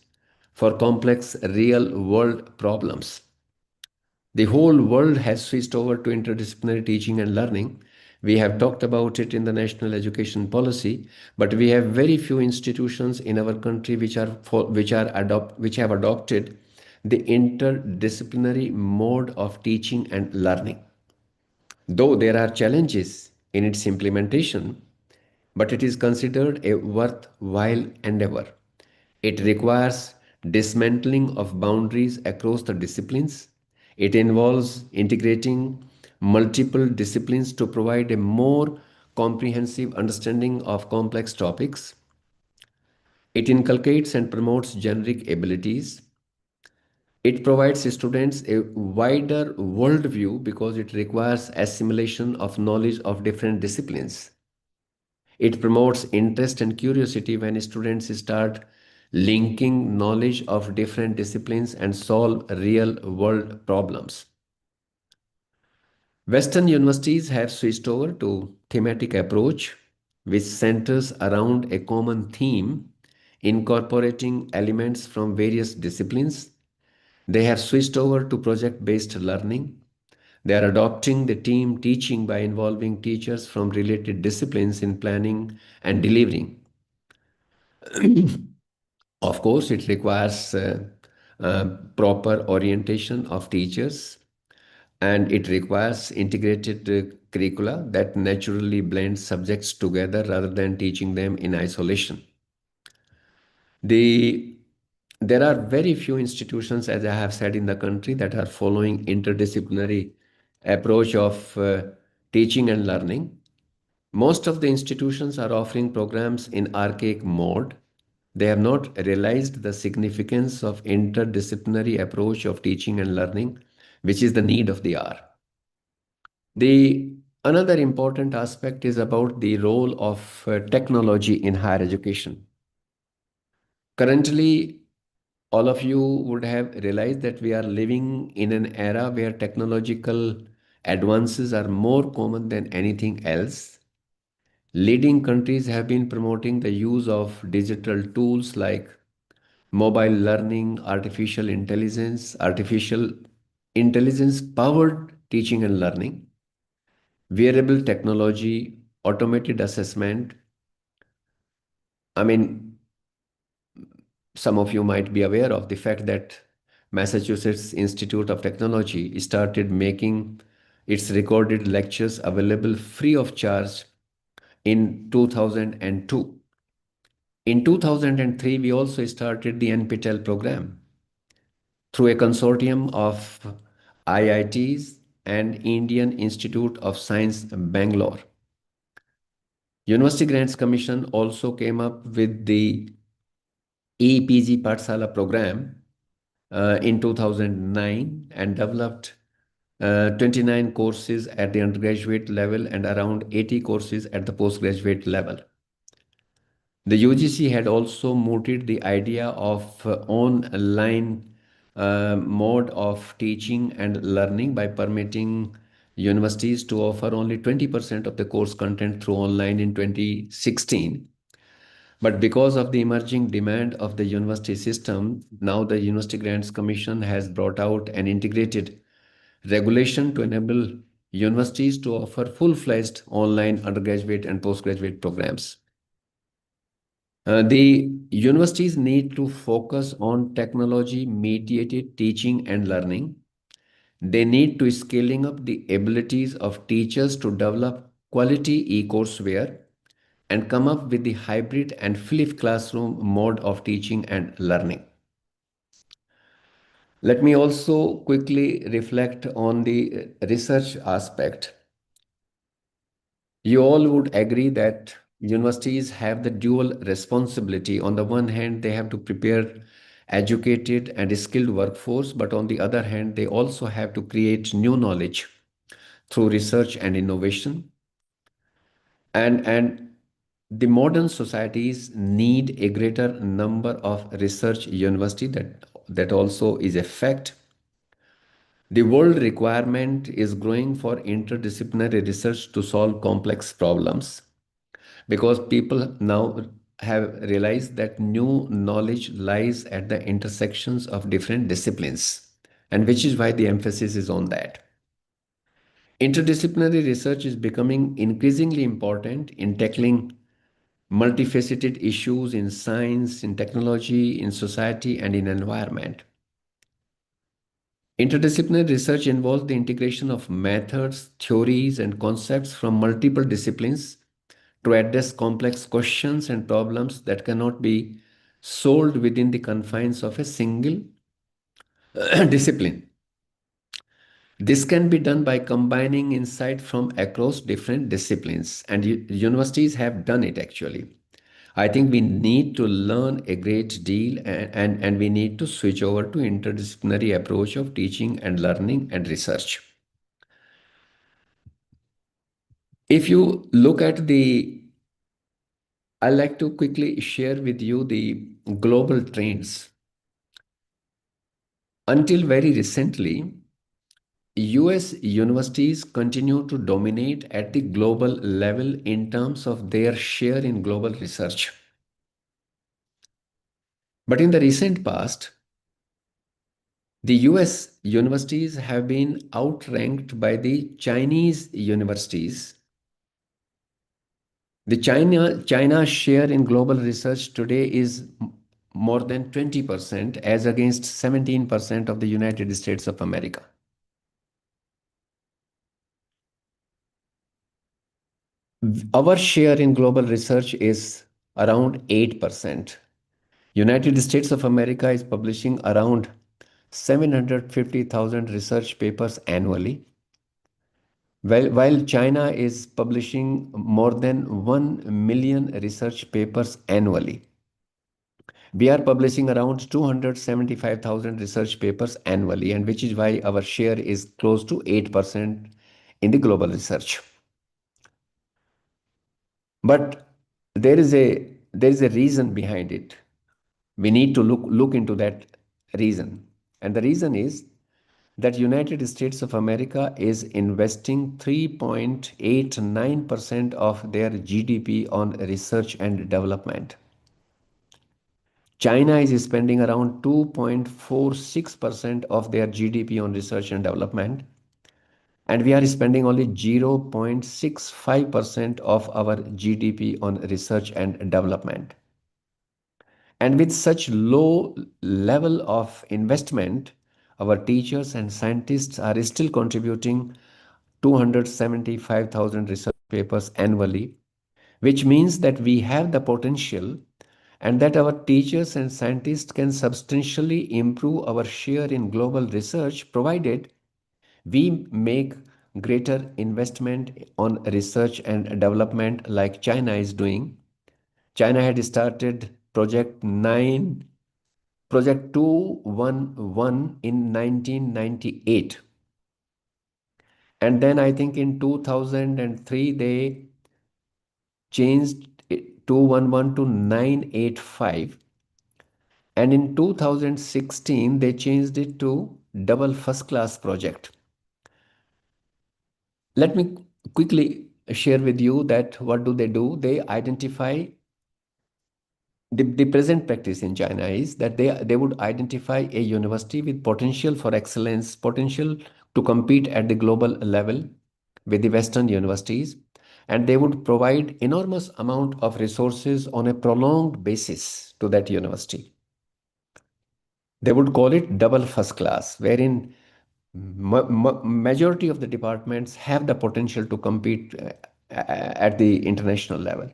for complex real world problems. The whole world has switched over to interdisciplinary teaching and learning. We have talked about it in the national education policy, but we have very few institutions in our country which have adopted the interdisciplinary mode of teaching and learning. Though there are challenges in its implementation, but it is considered a worthwhile endeavor. It requires dismantling of boundaries across the disciplines. It involves integrating multiple disciplines to provide a more comprehensive understanding of complex topics. It inculcates and promotes generic abilities. It provides students a wider worldview because it requires assimilation of knowledge of different disciplines. It promotes interest and curiosity when students start linking knowledge of different disciplines and solve real world problems. Western universities have switched over to thematic approach, which centers around a common theme, incorporating elements from various disciplines. They have switched over to project-based learning. They are adopting the team teaching by involving teachers from related disciplines in planning and delivering. Of course, it requires proper orientation of teachers, and it requires integrated curricula that naturally blend subjects together rather than teaching them in isolation. The There are very few institutions, as I have said, in the country that are following interdisciplinary approach of teaching and learning. Most of the institutions are offering programs in archaic mode. They have not realized the significance of interdisciplinary approach of teaching and learning, which is the need of the hour. The another important aspect is about the role of technology in higher education. Currently, all of you would have realized that we are living in an era where technological advances are more common than anything else. Leading countries have been promoting the use of digital tools like mobile learning, artificial intelligence powered teaching and learning, wearable technology, automated assessment. I mean, some of you might be aware of the fact that Massachusetts Institute of Technology started making its recorded lectures available free of charge in 2002. In 2003, we also started the NPTEL program through a consortium of IITs and Indian Institute of Science, Bangalore. University Grants Commission also came up with the EPG Pathshala program in 2009 and developed 29 courses at the undergraduate level and around 80 courses at the postgraduate level. The UGC had also mooted the idea of online mode of teaching and learning by permitting universities to offer only 20% of the course content through online in 2016. But because of the emerging demand of the university system, now the University Grants Commission has brought out an integrated regulation to enable universities to offer full-fledged online undergraduate and postgraduate programs. The universities need to focus on technology-mediated teaching and learning. They need to scaling up the abilities of teachers to develop quality e-courseware and come up with the hybrid and flipped classroom mode of teaching and learning. Let me also quickly reflect on the research aspect. You all would agree that universities have the dual responsibility. On the one hand, they have to prepare educated and skilled workforce, but on the other hand, they also have to create new knowledge through research and innovation. And the modern societies need a greater number of research university that also is a fact. The world requirement is growing for interdisciplinary research to solve complex problems because people now have realized that new knowledge lies at the intersections of different disciplines, and which is why the emphasis is on that. Interdisciplinary research is becoming increasingly important in tackling multifaceted issues in science, in technology, in society, and in environment. Interdisciplinary research involves the integration of methods, theories, and concepts from multiple disciplines to address complex questions and problems that cannot be solved within the confines of a single discipline. This can be done by combining insight from across different disciplines, and universities have done it actually. I think we need to learn a great deal, and we need to switch over to interdisciplinary approach of teaching and learning and research. If you look at I'd like to quickly share with you the global trends. Until very recently, US universities continue to dominate at the global level in terms of their share in global research. But in the recent past, the US universities have been outranked by the Chinese universities. The China's share in global research today is more than 20% as against 17% of the United States of America. Our share in global research is around 8%. United States of America is publishing around 750,000 research papers annually, while China is publishing more than 1 million research papers annually. We are publishing around 275,000 research papers annually, and which is why our share is close to 8% in the global research. But there is a reason behind it. We need to look into that reason. And the reason is that United States of America is investing 3.89% of their GDP on research and development. China is spending around 2.46% of their GDP on research and development, and we are spending only 0.65% of our GDP on research and development. And with such low level of investment, our teachers and scientists are still contributing 275,000 research papers annually, which means that we have the potential and that our teachers and scientists can substantially improve our share in global research, provided we make greater investment on research and development like China is doing. China had started Project 211 in 1998. And then I think in 2003, they changed 211 to 985. And in 2016, they changed it to double first class project. Let me quickly share with you that what do? They identify the present practice in China is that they would identify a university with potential for excellence, potential to compete at the global level with the Western universities, and they would provide enormous amount of resources on a prolonged basis to that university. They would call it double first class, wherein majority of the departments have the potential to compete at the international level.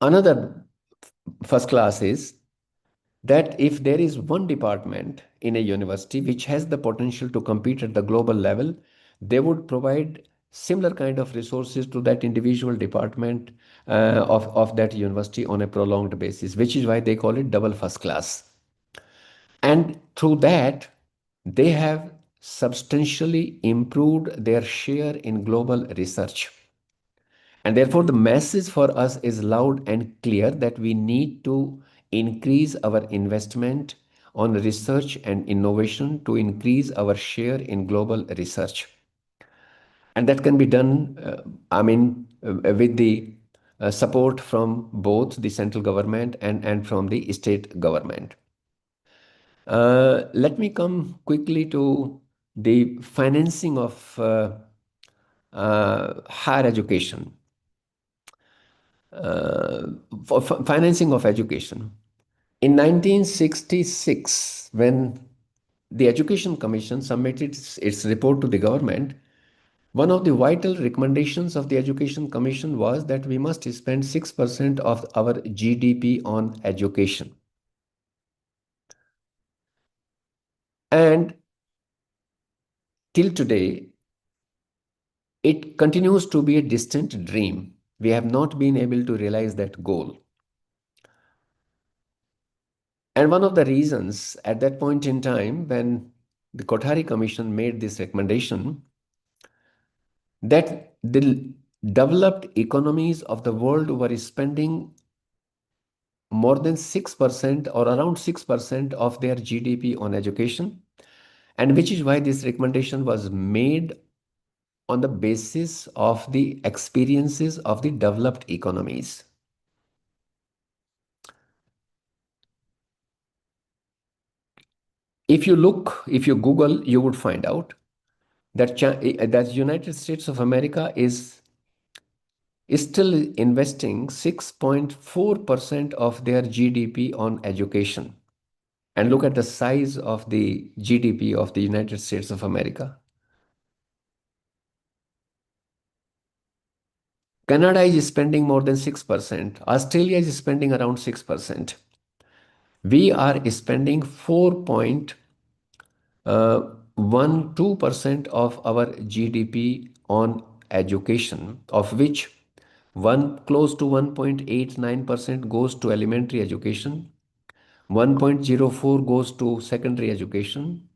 Another first class is that if there is one department in a university which has the potential to compete at the global level, they would provide similar kind of resources to that individual department of that university on a prolonged basis, which is why they call it double first class. And through that, they have substantially improved their share in global research. And therefore, the message for us is loud and clear that we need to increase our investment on research and innovation to increase our share in global research. And that can be done, with the support from both the central government and from the state government. Let me come quickly to the financing of higher education. For financing of education. In 1966, when the Education Commission submitted its report to the government, one of the vital recommendations of the Education Commission was that we must spend 6% of our GDP on education. And till today, it continues to be a distant dream. We have not been able to realize that goal. And one of the reasons at that point in time, when the Kothari Commission made this recommendation, that the developed economies of the world were spending more than 6% or around 6% of their GDP on education, and which is why this recommendation was made on the basis of the experiences of the developed economies. If you Google, you would find out that that United States of America is still investing 6.4% of their GDP on education. And look at the size of the GDP of the United States of America. Canada is spending more than 6%. Australia is spending around 6%. We are spending 4.12% of our GDP on education, of which close to 1.89% goes to elementary education, 1.04 goes to secondary education,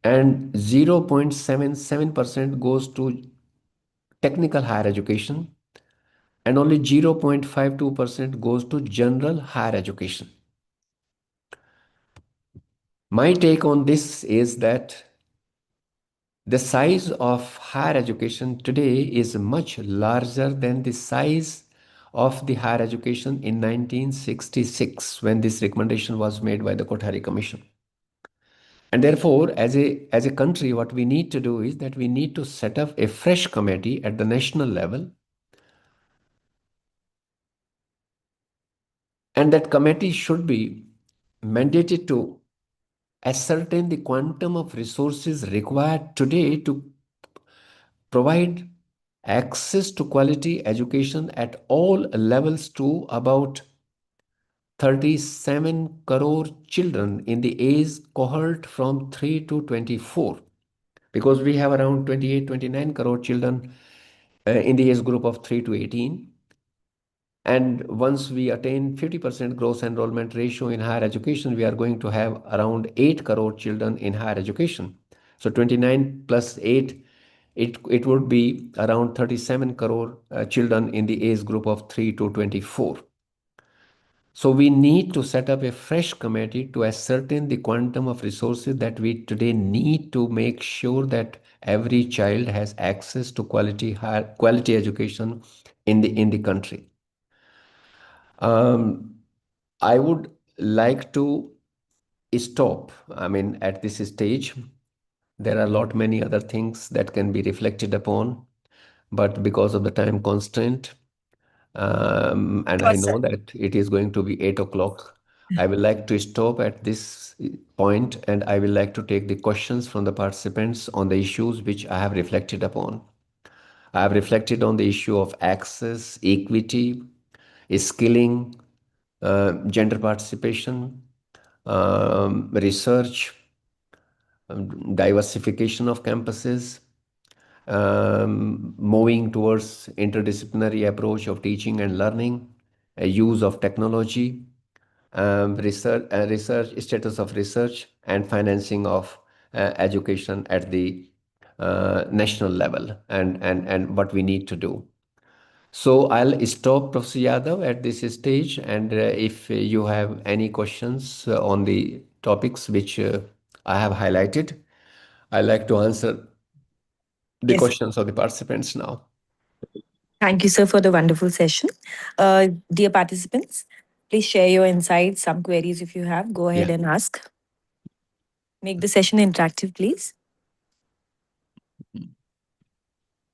and 0.77% goes to technical higher education, and only 0.52% goes to general higher education. My take on this is that the size of higher education today is much larger than the size of the higher education in 1966, when this recommendation was made by the Kothari Commission. And therefore, as a country, what we need to do is that we need to set up a fresh committee at the national level. And that committee should be mandated to ascertain the quantum of resources required today to provide access to quality education at all levels to about 37 crore children in the age cohort from 3 to 24, because we have around 28-29 crore children in the age group of 3 to 18. And once we attain 50% gross enrollment ratio in higher education, we are going to have around 8 crore children in higher education. So 29 plus 8, it would be around 37 crore children in the age group of 3 to 24. So we need to set up a fresh committee to ascertain the quantum of resources that we today need to make sure that every child has access to quality education in the country. I would like to stop. At this stage, there are a lot many other things that can be reflected upon, but because of the time constraint, and I know that it is going to be 8 o'clock, I will like to stop at this point, and I will like to take the questions from the participants on the issues which I have reflected upon. I have reflected on the issue of access, equity, skilling, gender participation, research, diversification of campuses, moving towards interdisciplinary approach of teaching and learning, use of technology, research, status of research, and financing of education at the national level, and what we need to do. So I'll stop, Professor Yadav, at this stage, and if you have any questions on the topics which I have highlighted, I'd like to answer the Yes. questions of the participants now. Thank you, sir, for the wonderful session. Dear participants, please share your insights, some queries if you have. Go ahead Yeah. and ask. Make the session interactive, please.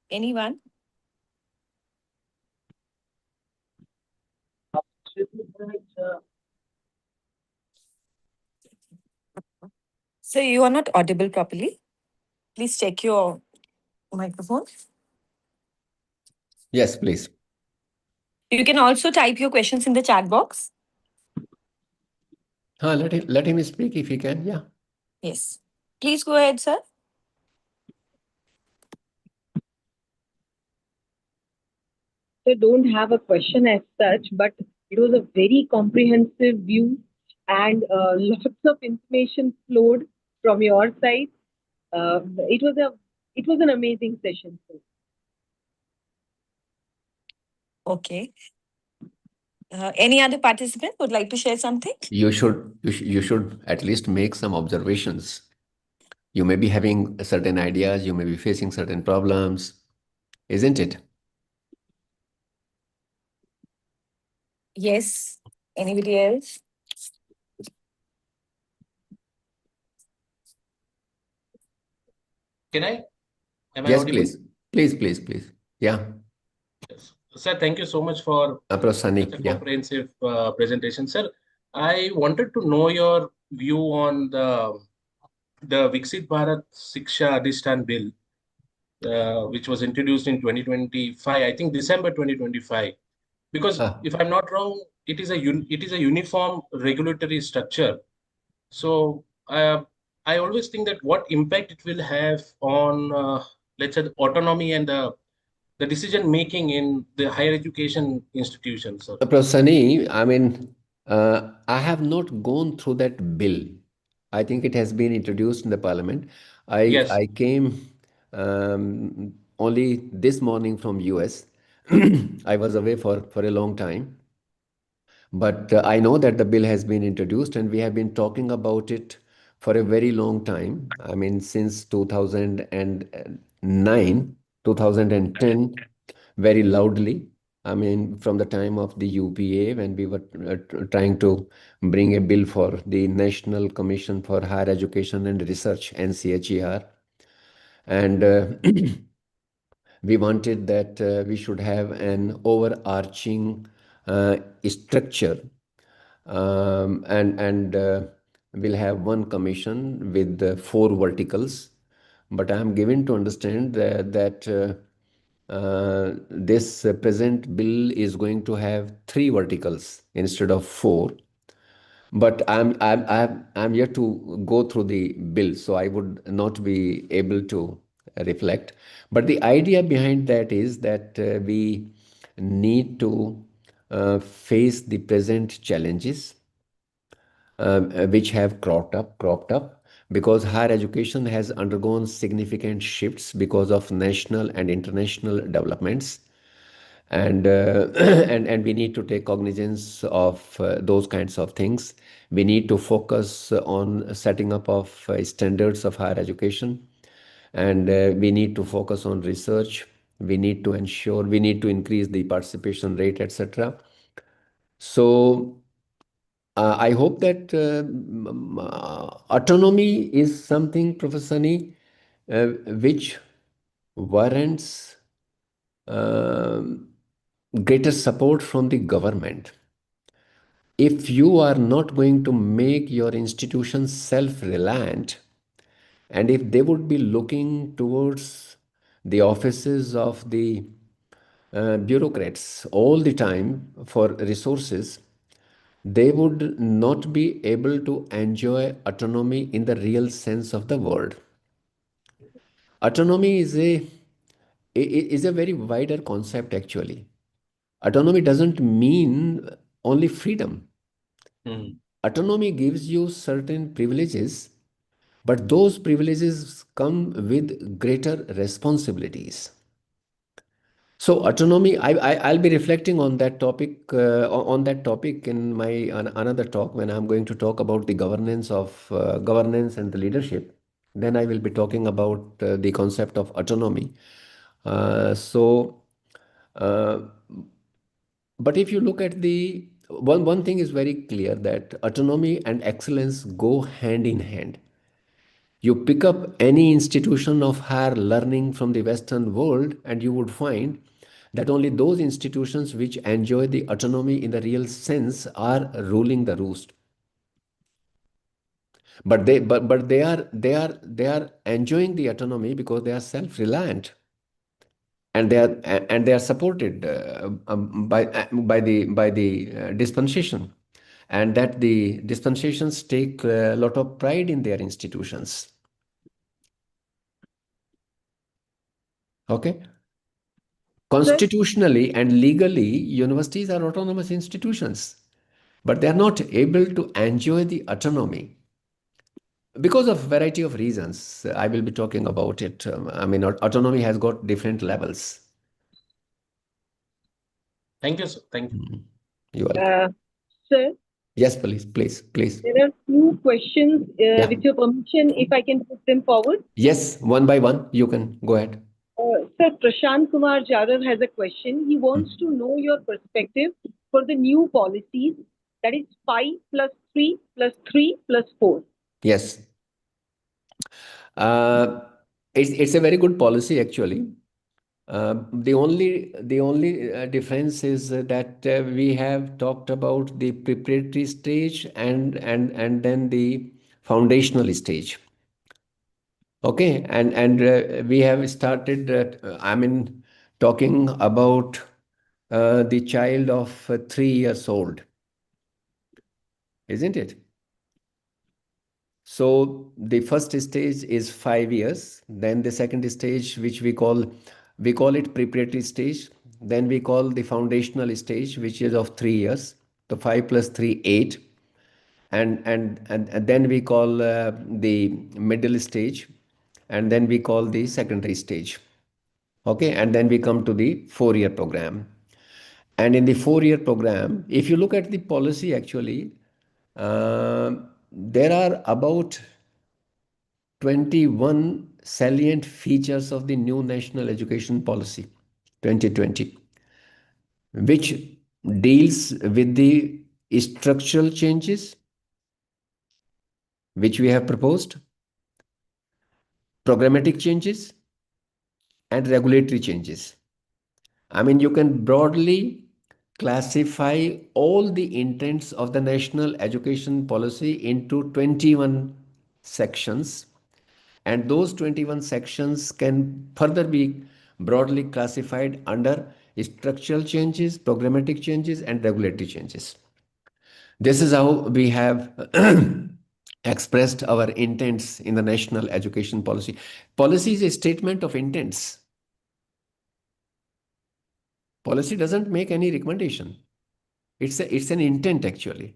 Anyone? So you are not audible properly. Please check your microphone. Yes, please. You can also type your questions in the chat box. Let him speak if he can. Yeah. Yes. Please go ahead, sir. I don't have a question as such, but it was a very comprehensive view and lots of information flowed from your side. It was a it was an amazing session. Sir. Okay. Any other participant would like to share something? You should at least make some observations. You may be having certain ideas, you may be facing certain problems, isn't it? Yes. Anybody else? Can I? Am I Yes, audible? please. Please. Yeah. Yes. Sir, thank you so much for Prasani, such a yeah. comprehensive presentation. Sir, I wanted to know your view on the Viksit Bharat Shiksha Adhishtan Bill, which was introduced in 2025, I think December 2025. Because Ah, if I'm not wrong, it is a uniform regulatory structure. So I always think that what impact it will have on, let's say, the autonomy and the decision making in the higher education institutions, sir. Prasani, I mean, I have not gone through that bill. I think it has been introduced in the parliament. I Yes. I came only this morning from US. I was away for a long time. But I know that the bill has been introduced and we have been talking about it for a very long time. I mean, since 2009, 2010, very loudly. I mean, from the time of the UPA, when we were trying to bring a bill for the National Commission for Higher Education and Research, NCHER. And we wanted that we should have an overarching structure, and we'll have one commission with four verticals. But I am given to understand that this present bill is going to have three verticals instead of four. But I'm yet to go through the bill, so I would not be able to reflect. But the idea behind that is that we need to face the present challenges which have cropped up because higher education has undergone significant shifts because of national and international developments, and and we need to take cognizance of those kinds of things. We need to focus on setting up of standards of higher education, and we need to focus on research. We need to ensure, we need to increase the participation rate, etc. So I hope that autonomy is something, Professor Sani, which warrants um greater support from the government. If you are not going to make your institution self-reliant, and if they would be looking towards the offices of the bureaucrats all the time for resources, they would not be able to enjoy autonomy in the real sense of the word. Autonomy is a very wider concept actually. Autonomy doesn't mean only freedom. Mhm. Autonomy gives you certain privileges, but those privileges come with greater responsibilities. So autonomy, I'll be reflecting on that topic on that topic in my another talk when I'm going to talk about the governance and the leadership. Then I will be talking about the concept of autonomy. Uh, so, uh, but if you look at the one thing is very clear that autonomy and excellence go hand in hand. You pick up any institution of higher learning from the Western world, and you would find that only those institutions which enjoy the autonomy in the real sense are ruling the roost. But they are enjoying the autonomy because they are self-reliant, and they are supported by the dispensation, and that the dispensations take a lot of pride in their institutions. Okay. Constitutionally and legally, universities are autonomous institutions, but they are not able to enjoy the autonomy because of variety of reasons. I will be talking about it. I mean, autonomy has got different levels. Thank you, sir. Thank you. You're welcome. Sir, Yes, please. there are few questions. Yeah. With your permission, if I can put them forward. Yes, one by one, you can go ahead. Sir, Prashant Kumar Jadhav has a question. He wants to know your perspective for the new policies, that is 5 plus 3 plus 3 plus 4. Yes. It's a very good policy actually. The only difference is that we have talked about the preparatory stage and then the foundational stage. Okay, and we have started. I mean, talking about the child of 3 years old, isn't it? So the first stage is 5 years. Then the second stage, which we call it preparatory stage. Then we call the foundational stage, which is of 3 years. So 5 plus 3, 8. And then we call the middle stage, and then we call the secondary stage. Okay, and then we come to the 4-year program. And in the 4-year program, if you look at the policy, actually, there are about 21 salient features of the new National Education Policy 2020, which deals with the structural changes which we have proposed, programmatic changes, and regulatory changes. I mean, you can broadly classify all the intents of the national education policy into 21 sections, and those 21 sections can further be broadly classified under structural changes, programmatic changes, and regulatory changes. This is how we have expressed our intents in the national education policy. Policy is a statement of intents. Policy doesn't make any recommendation. It's an intent actually.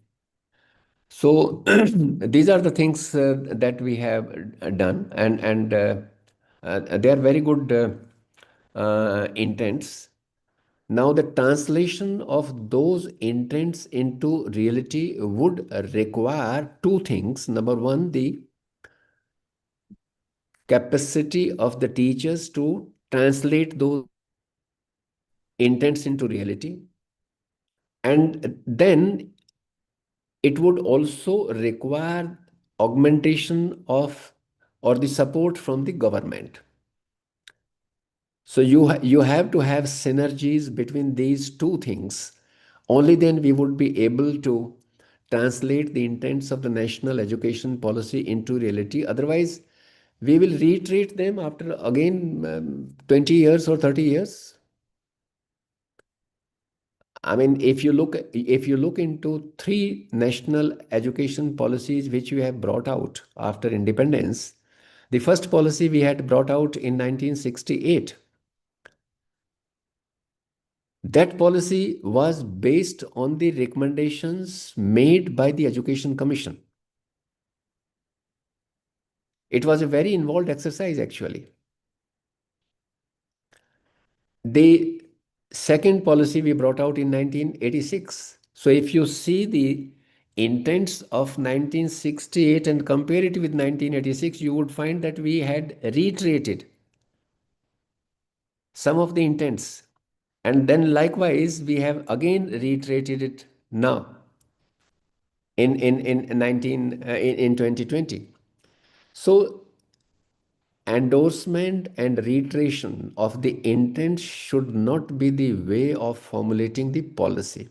So these are the things that we have done, and they are very good intents. Now the translation of those intents into reality would require two things. Number one, the capacity of the teachers to translate those intents into reality, and then it would also require augmentation of or the support from the government. So you have to have synergies between these two things. Only then we would be able to translate the intents of the national education policy into reality. Otherwise, we will retreat them after again 20 years or 30 years. I mean, if you look into three national education policies which we have brought out after independence, the first policy we had brought out in 1968. That policy was based on the recommendations made by the Education Commission. It was a very involved exercise actually. The second policy we brought out in 1986. So if you see the intents of 1968 and compare it with 1986, you would find that we had reiterated some of the intents. And then likewise, we have again reiterated it now in 2020. So endorsement and reiteration of the intent should not be the way of formulating the policy.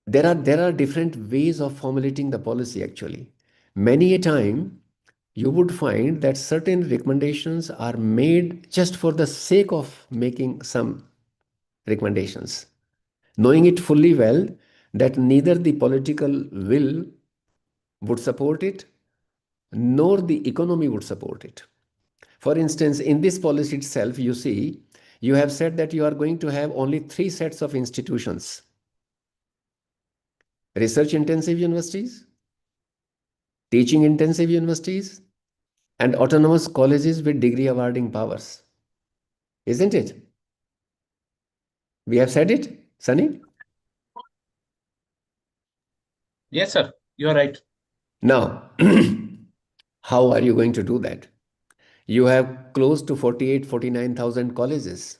There are different ways of formulating the policy actually. Many a time you would find that certain recommendations are made just for the sake of making some recommendations, knowing it fully well that neither the political will would support it nor the economy would support it. For instance, in this policy itself, you see, you have said that you are going to have only 3 sets of institutions: research intensive universities, teaching intensive universities, and autonomous colleges with degree awarding powers. Isn't it? We have said it, Sunny? Yes, sir. You are right. Now, how are you going to do that? You have close to 49,000 colleges,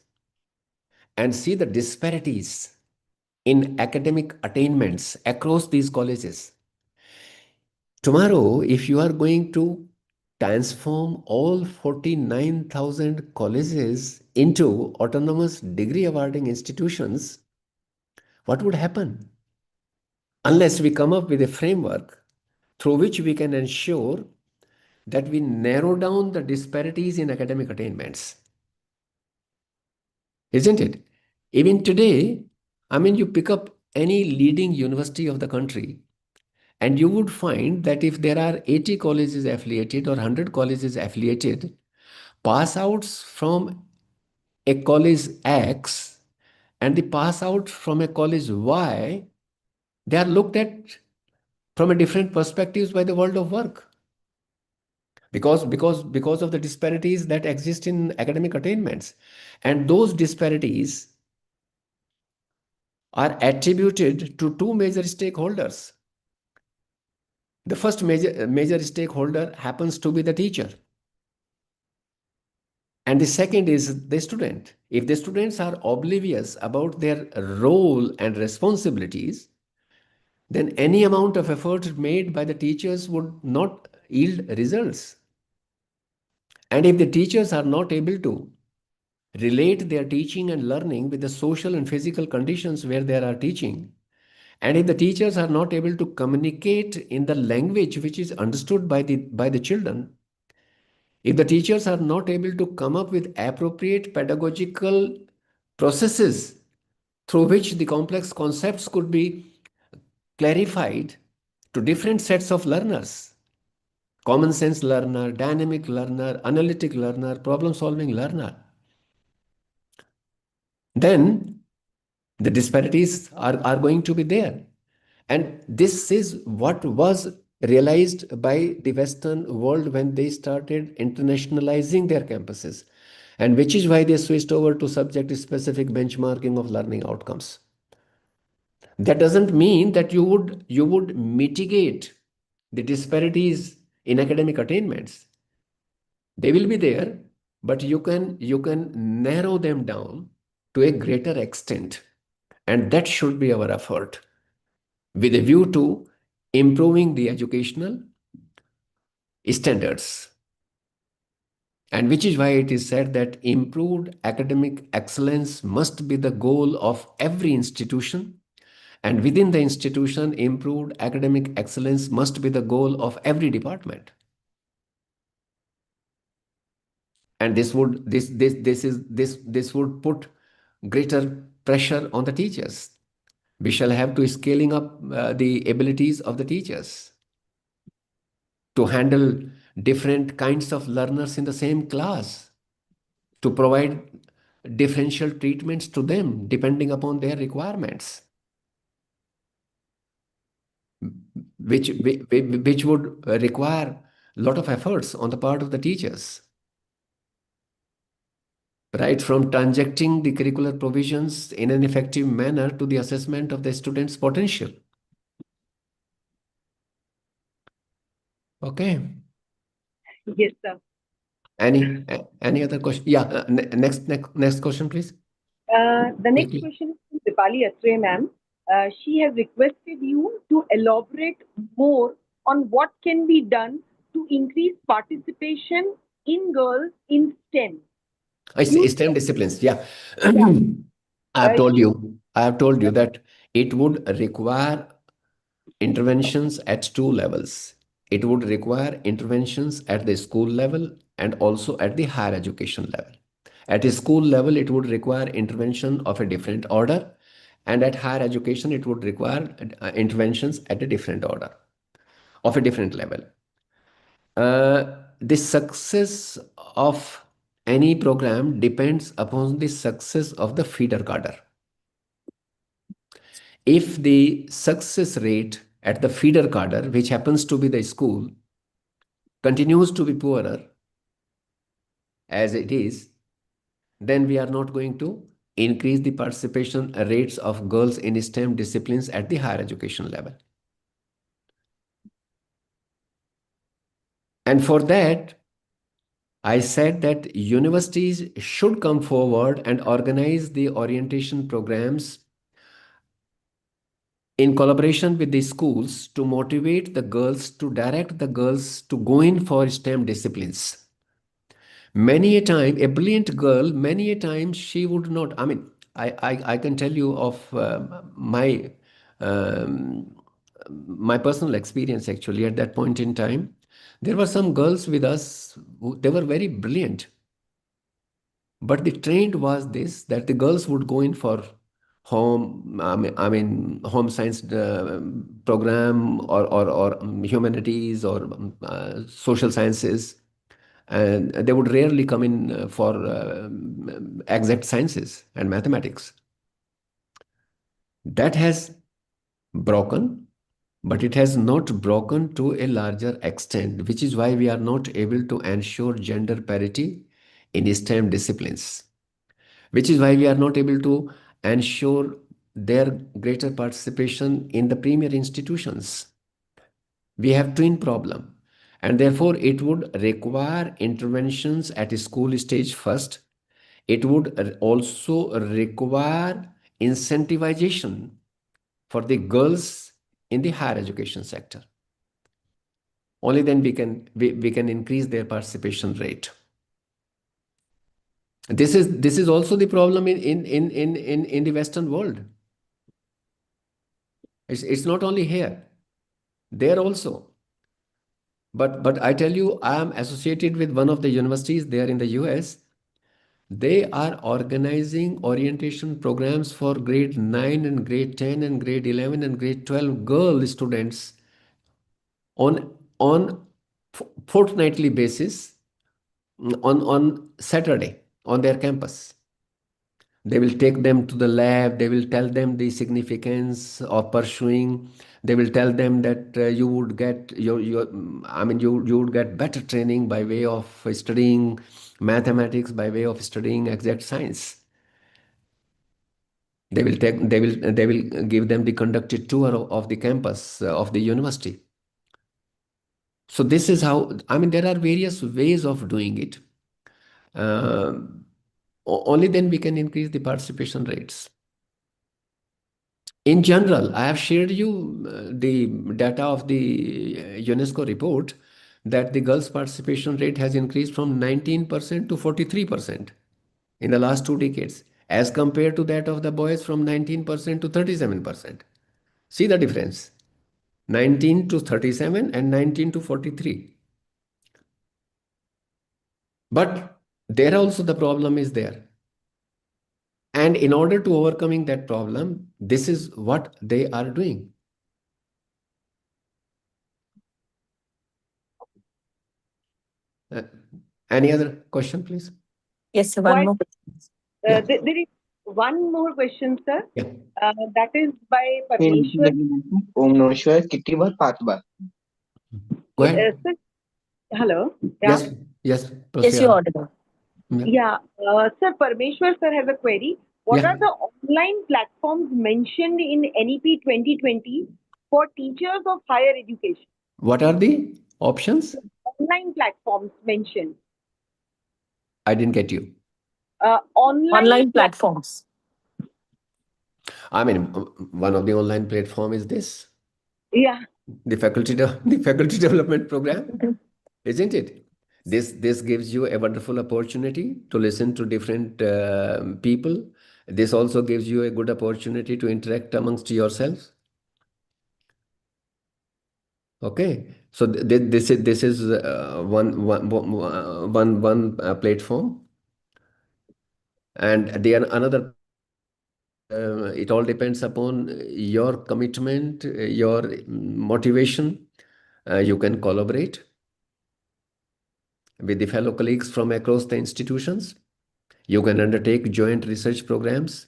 and see the disparities in academic attainments across these colleges. Tomorrow, if you are going to transform all 49,000 colleges into autonomous degree awarding institutions, what would happen? Unless we come up with a framework through which we can ensure that we narrow down the disparities in academic attainments. Isn't it? Even today, I mean, you pick up any leading university of the country, and you would find that if there are 80 colleges affiliated or 100 colleges affiliated, pass outs from a college X and the pass out from a college Y, they are looked at from a different perspectives by the world of work. Because of the disparities that exist in academic attainments. And those disparities are attributed to 2 major stakeholders. The first major stakeholder happens to be the teacher. And the second is the student. If the students are oblivious about their role and responsibilities, then any amount of effort made by the teachers would not yield results. And if the teachers are not able to relate their teaching and learning with the social and physical conditions where they are teaching, and if the teachers are not able to communicate in the language which is understood by the children, if the teachers are not able to come up with appropriate pedagogical processes through which the complex concepts could be clarified to different sets of learners, common sense learner, dynamic learner, analytic learner, problem solving learner, then the disparities are going to be there. And this is what was realized by the Western world when they started internationalizing their campuses, and which is why they switched over to subject specific benchmarking of learning outcomes. That doesn't mean that you would mitigate the disparities in academic attainments. They will be there, but you can narrow them down to a greater extent, and that should be our effort, with a view to improving the educational standards. And which is why it is said that improved academic excellence must be the goal of every institution, and within the institution, improved academic excellence must be the goal of every department. And this would put greater pressure on the teachers. We shall have to scaling up the abilities of the teachers to handle different kinds of learners in the same class, to provide differential treatments to them depending upon their requirements, which would require a lot of efforts on the part of the teachers, right from transacting the curricular provisions in an effective manner to the assessment of the students' potential. Okay. Yes, sir. Any other question? Yeah. Next question, please. The next Quickly. question is from Dipali Atre, ma'am. She has requested you to elaborate more on what can be done to increase participation in girls in STEM. STEM disciplines. Yeah. Yeah. I have told She, you that it would require interventions at two levels. It would require interventions at the school level and also at the higher education level. At a school level, it would require intervention of a different order, and at higher education, it would require interventions at a different order, of a different level. The success of any program depends upon the success of the feeder cadre. If the success rate at the feeder cadre, which happens to be the school, continues to be poorer as it is, then we are not going to increase the participation rates of girls in STEM disciplines at the higher education level. And for that, I said that universities should come forward and organize the orientation programs in collaboration with the schools to motivate the girls, to direct the girls to go in for STEM disciplines. Many a time, a brilliant girl, many a time she would not, I can tell you of um, my personal experience actually at that point in time. There were some girls with us, they were very brilliant. But the trend was this, that the girls would go in for home science program or humanities or social sciences, and they would rarely come in for exact sciences and mathematics. That has broken, but it has not broken to a larger extent, which is why we are not able to ensure gender parity in STEM disciplines, which is why we are not able to ensure their greater participation in the premier institutions. We have twin problem, and therefore it would require interventions at a school stage first. It would also require incentivization for the girls in the higher education sector. Only then we can increase their participation rate. This is also the problem in the Western world. It's not only here, there also. But I tell you, I am associated with one of the universities there in the US. They are organizing orientation programs for grade 9 and grade 10 and grade 11 and grade 12 girl students on fortnightly basis, on Saturday on their campus. They will take them to the lab. They will tell them the significance of pursuing. They will tell them that you would get you would get better training by way of studying mathematics, by way of studying exact science. They will give them the conducted tour of the campus of the university. So this is how, there are various ways of doing it. Only then we can increase the participation rates. In general, I have shared you the data of the UNESCO report that the girls' participation rate has increased from 19% to 43% in the last 2 decades, as compared to that of the boys from 19% to 37%. See the difference, 19 to 37 and 19 to 43. But there also the problem is there. And in order to overcoming that problem, this is what they are doing. Any other question, please? Yes, sir, one more. Yeah. There is one more question, sir. Yeah. That is by Parmeshwar. Om Namah Shivaya, kitty bar, 5 bar. Go ahead. Sir, hello. Yes, Yes, proceed. you're audible. Yeah, sir, Parmeshwar sir has a query. What are the online platforms mentioned in NEP 2020 for teachers of higher education? What are the Options? Online platforms mentioned. I didn't get you. Online platforms. I mean, one of the online platform is this, Yeah. the the faculty development program, isn't it? This gives you a wonderful opportunity to listen to different people. This also gives you a good opportunity to interact amongst yourselves. Okay, so this is one platform, and the another platform is it all depends upon your commitment, your motivation. You can collaborate with the fellow colleagues from across the institutions. You can undertake joint research programs.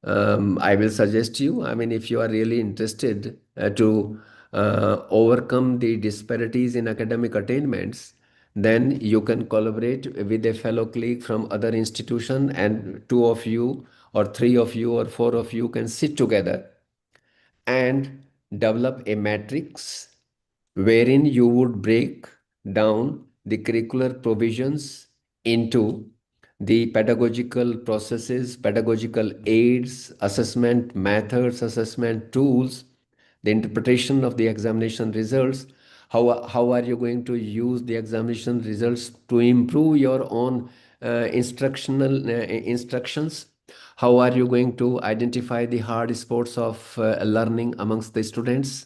I will suggest you, I mean, if you are really interested to overcome the disparities in academic attainments, then you can collaborate with a fellow colleague from other institution, and two of you or three of you or four of you can sit together and develop a matrix wherein you would break down the curricular provisions into the pedagogical processes, pedagogical aids, assessment methods, assessment tools, the interpretation of the examination results. How are you going to use the examination results to improve your own instructional instructions? How are you going to identify the hard spots of learning amongst the students?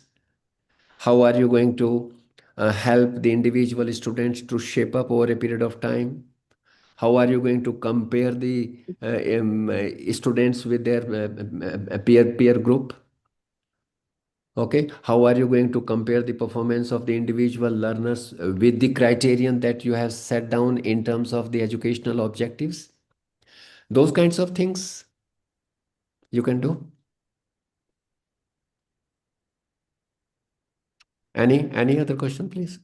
How are you going to help the individual students to shape up over a period of time? How are you going to compare the students with their peer group? Okay, how are you going to compare the performance of the individual learners with the criterion that you have set down in terms of the educational objectives? Those kinds of things you can do. Any other question, please?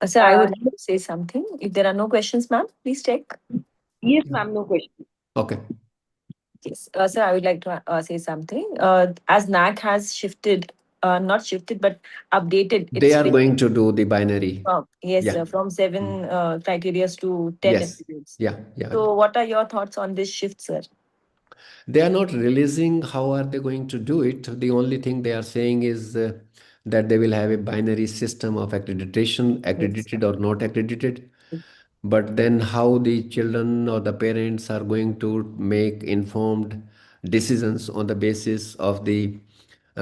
Sir, I would like to say something. If there are no questions, ma'am, please check. Yes, ma'am, no question. Okay. Yes, sir, I would like to say something. As NAC has shifted, not shifted, but updated its They are going to do the binary. yes, Yeah. from 7 criteria to 10 Yes. attributes. Yeah. Yeah. So, what are your thoughts on this shift, sir? They are not releasing how are they going to do it. The only thing they are saying is that they will have a binary system of accreditation, accredited or not accredited. But then how the children or the parents are going to make informed decisions on the basis of the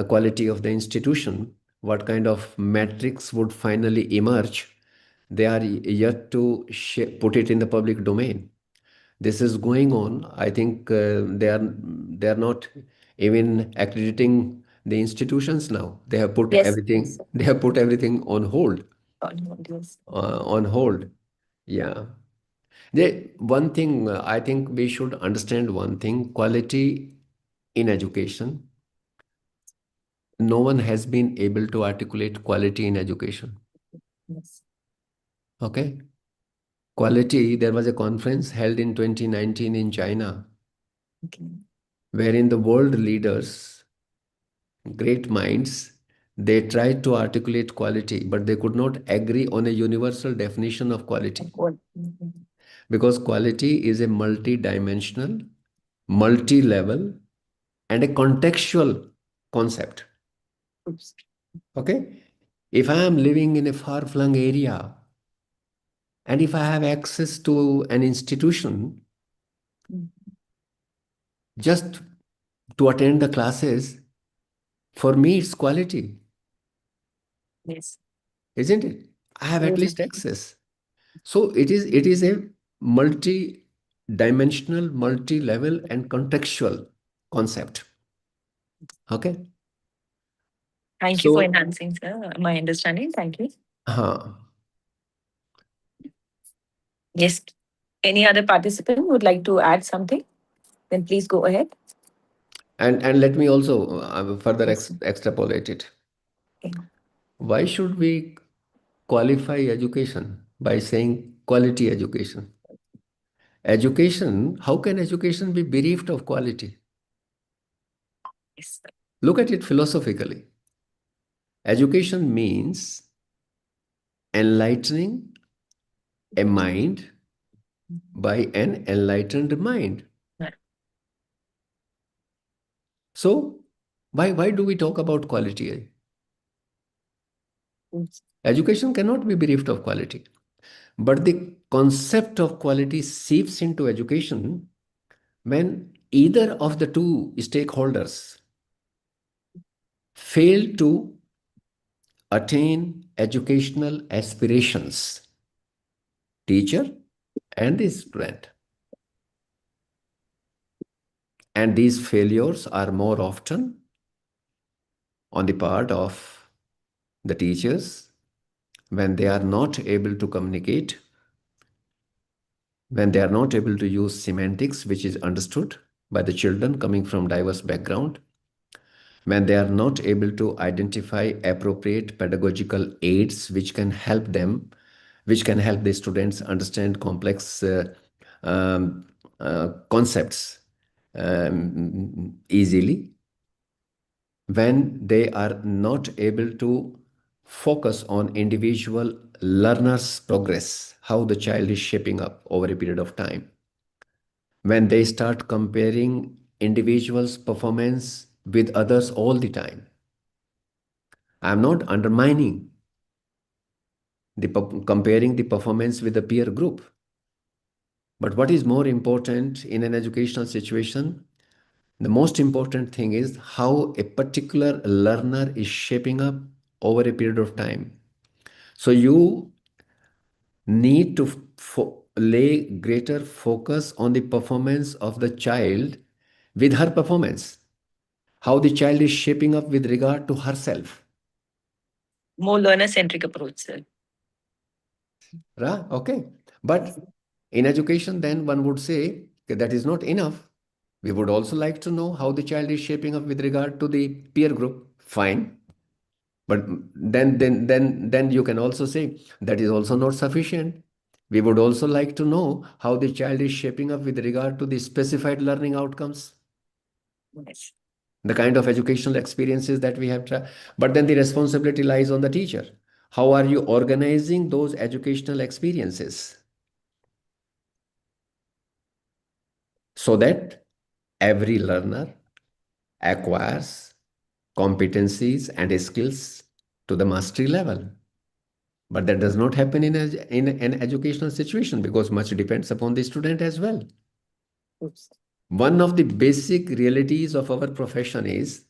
quality of the institution, what kind of metrics would finally emerge, they are yet to put it in the public domain. This is going on. I think they are not even accrediting the institutions now. They have put everything. Yes. They have put everything on hold. Yes. On hold. Yeah. One thing I think we should understand one thing: quality in education. No one has been able to articulate quality in education. Yes. Okay. Quality. There was a conference held in 2019 in China, Okay. wherein the world leaders, great minds, they tried to articulate quality, but they could not agree on a universal definition of quality. Because quality is a multi-dimensional, multi-level, and a contextual concept. Oops. Okay? If I am living in a far-flung area, and if I have access to an institution, just to attend the classes, for me, it's quality. Yes. Isn't it? I have at least access. So it is a multi-dimensional, multi-level, and contextual concept. Okay. Thank you for enhancing, sir, my understanding. Thank you. Yes. Any other participant would like to add something? Then please go ahead. And let me also further extrapolate it. Okay. Why should we qualify education by saying quality education? Education, how can education be bereft of quality? Yes. Look at it philosophically. Education means enlightening a mind by an enlightened mind. Right. So why do we talk about quality? Education cannot be bereft of quality. But the concept of quality seeps into education when either of the two stakeholders fail to attain educational aspirations, teacher and the student. And these failures are more often on the part of the teachers when they are not able to communicate, when they are not able to use semantics which is understood by the children coming from diverse background, when they are not able to identify appropriate pedagogical aids which can help them, which can help the students understand complex concepts easily, when they are not able to focus on individual learners' progress, how the child is shaping up over a period of time, when they start comparing individuals' performance with others all the time. I'm not undermining comparing the performance with the peer group. But what is more important in an educational situation? The most important thing is how a particular learner is shaping up over a period of time. So you need to lay greater focus on the performance of the child with her performance, how the child is shaping up with regard to herself. More learner-centric approach, sir. Okay. But in education, then one would say that is not enough. We would also like to know how the child is shaping up with regard to the peer group. Fine. But then you can also say that is also not sufficient. We would also like to know how the child is shaping up with regard to the specified learning outcomes. Yes. The kind of educational experiences that we have. But then the responsibility lies on the teacher. How are you organizing those educational experiences so that every learner acquires competencies and skills to the mastery level? But that does not happen in an educational situation because much depends upon the student as well. Oops. One of the basic realities of our profession is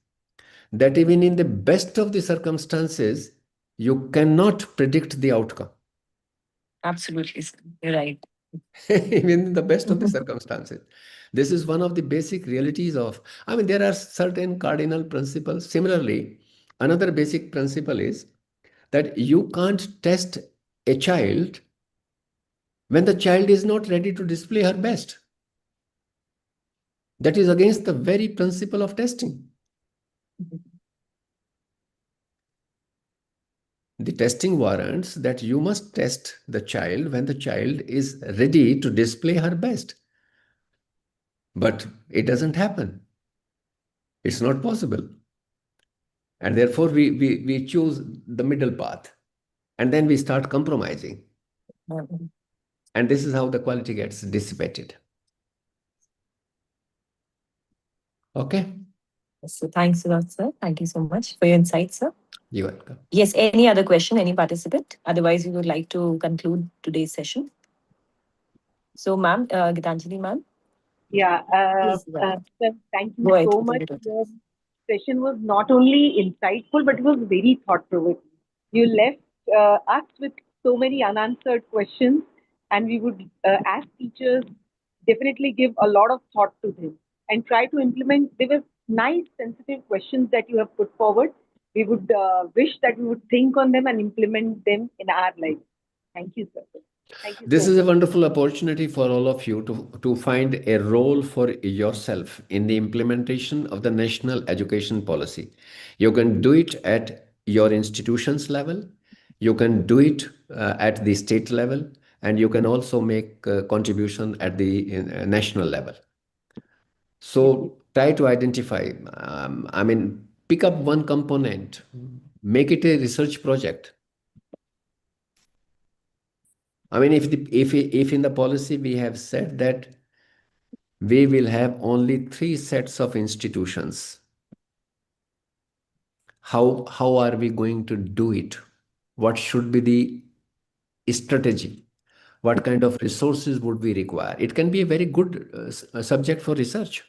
that even in the best of the circumstances, you cannot predict the outcome. Absolutely, sir. You're right. Even in the best of the circumstances. This is one of the basic realities of, there are certain cardinal principles. Similarly, another basic principle is that you can't test a child when the child is not ready to display her best. That is against the very principle of testing. The testing warrants that you must test the child when the child is ready to display her best. But it doesn't happen. It's not possible. And therefore, we choose the middle path. And then we start compromising. And this is how the quality gets dissipated. Okay. So thanks a lot, sir. Thank you so much for your insights, sir. You're welcome. Yes, any other question, any participant? Otherwise, we would like to conclude today's session. So, ma'am, Gitanjali, ma'am. Yeah, Please, sir, thank you go ahead. so much. Your session was not only insightful, but it was very thought-provoking. You left us with so many unanswered questions, and we would, as teachers, definitely give a lot of thought to them and try to implement. There were nice, sensitive questions that you have put forward. We would wish that we would think on them and implement them in our lives. Thank you, sir. Thank you. This is a wonderful opportunity for all of you to find a role for yourself in the implementation of the national education policy. You can do it at your institution's level, you can do it at the state level, and you can also make a contribution at the national level. So try to identify, pick up one component, make it a research project. I mean, if in the policy we have said that we will have only 3 sets of institutions, how are we going to do it? What should be the strategy? What kind of resources would we require? It can be a very good subject for research,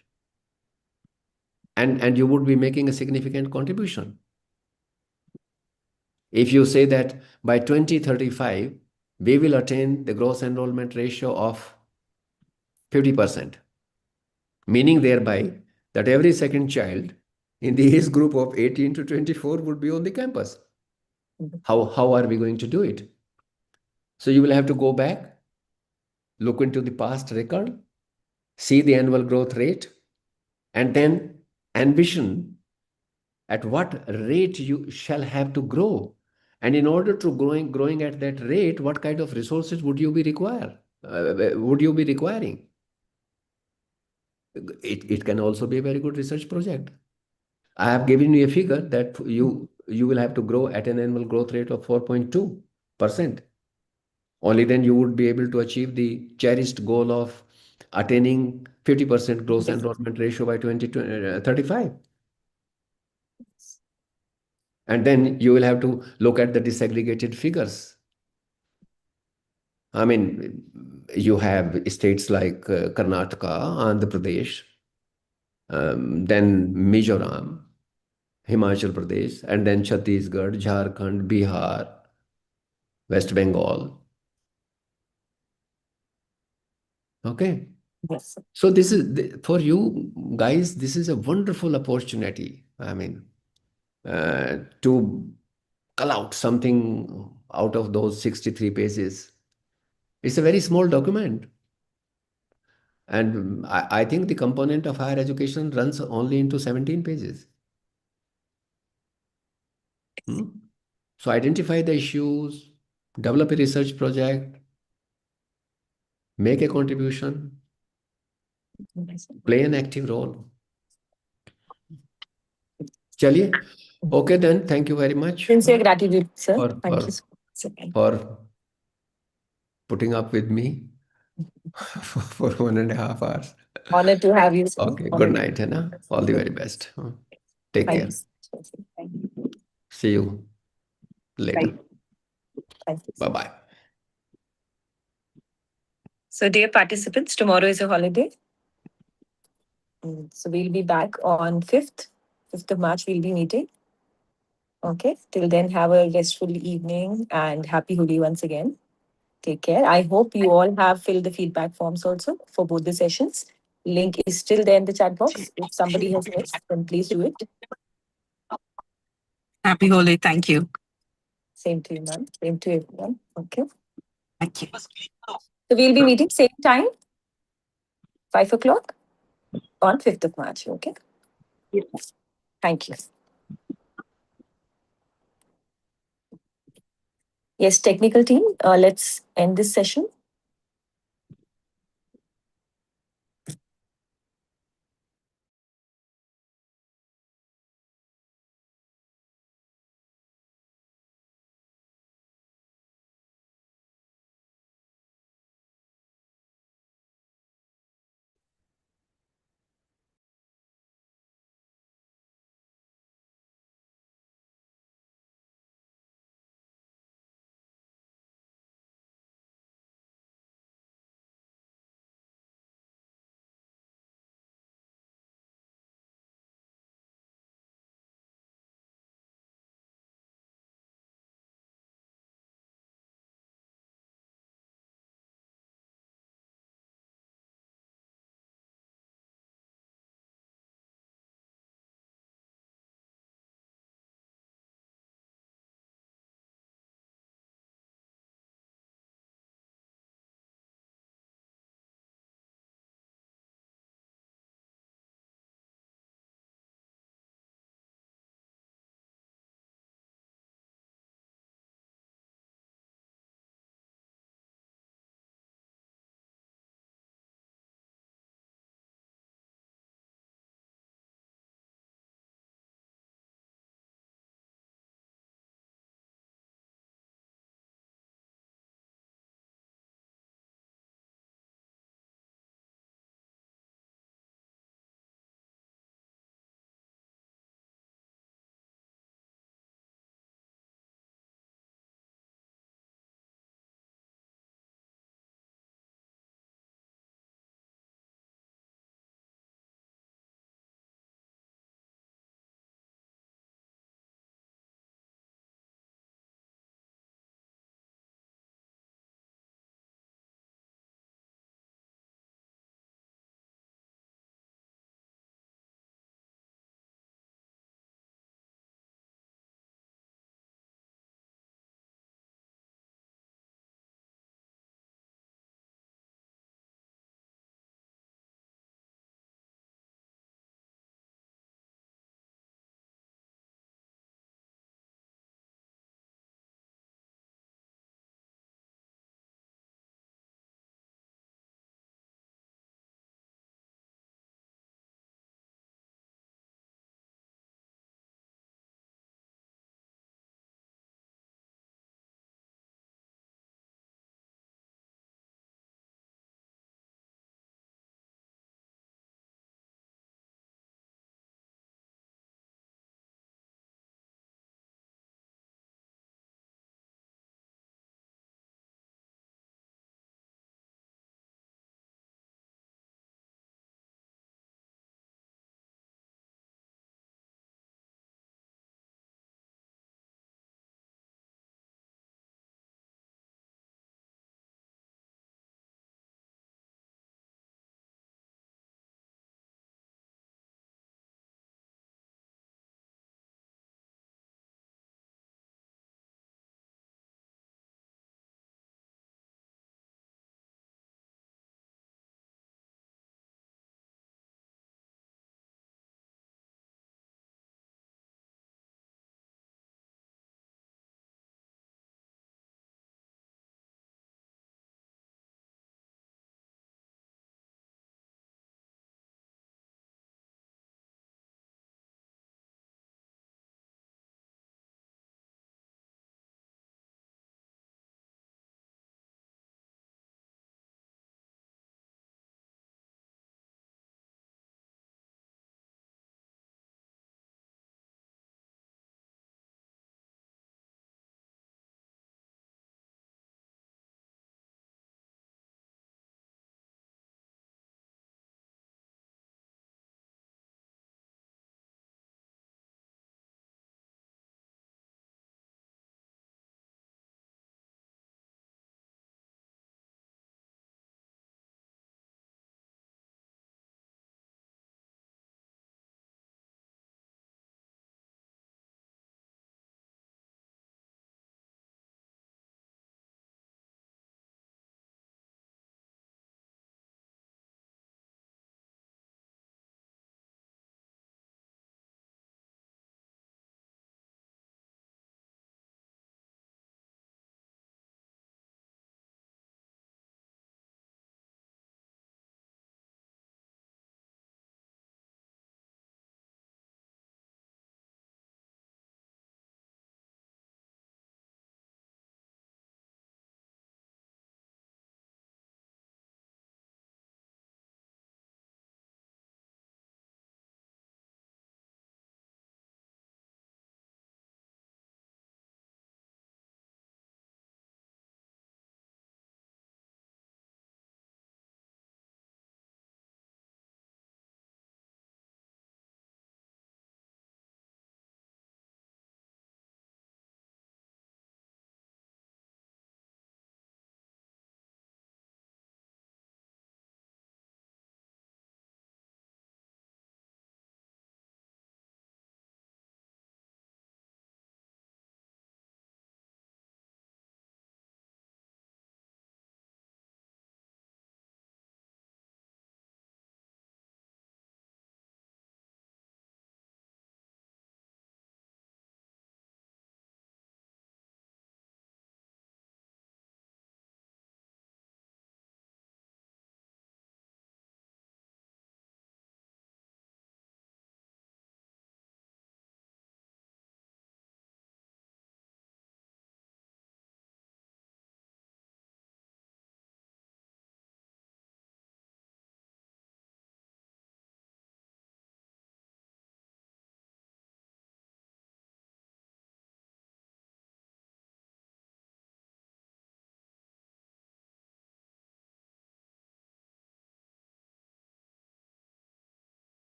and you would be making a significant contribution. If you say that by 2035 we will attain the gross enrollment ratio of 50%, meaning thereby that every second child in the age group of 18 to 24 would be on the campus. How are we going to do it? So you will have to go back, look into the past record, see the annual growth rate, and then envision at what rate you shall have to grow. And in order to growing at that rate, what kind of resources would you be requiring? It can also be a very good research project. I have given you a figure that you will have to grow at an annual growth rate of 4.2%. Only then you would be able to achieve the cherished goal of attaining 50% gross enrollment ratio by 2035. And then you will have to look at the disaggregated figures. I mean, you have states like Karnataka, Andhra Pradesh, then Mizoram, Himachal Pradesh, and then Chhattisgarh, Jharkhand, Bihar, West Bengal. Okay. Yes. So this is for you guys, this is a wonderful opportunity. I mean, to cull out something out of those 63 pages. It's a very small document. And I think the component of higher education runs only into 17 pages. So identify the issues, develop a research project, make a contribution, play an active role. Chaliye. Okay, then. Thank you very much. Sincere gratitude, sir. Thank you so much for putting up with me for 1.5 hours. Honored to have you, sir. Okay, good night, Hannah. All the very best. Take care. Thank you. See you later. Thank you. Bye-bye. So, dear participants, tomorrow is a holiday. So, we'll be back on 5th of March, we'll be meeting. Okay, till then, have a restful evening and happy Holi once again. Take care. I hope you all have filled the feedback forms also for both the sessions. Link is still there in the chat box. If somebody has missed, then please do it. Happy Holi. Thank you. Same to you, ma'am. Same to everyone. Okay. Thank you. So we'll be meeting same time, 5 o'clock on 5th of March. Okay. Yes. Thank you. Yes, technical team, let's end this session.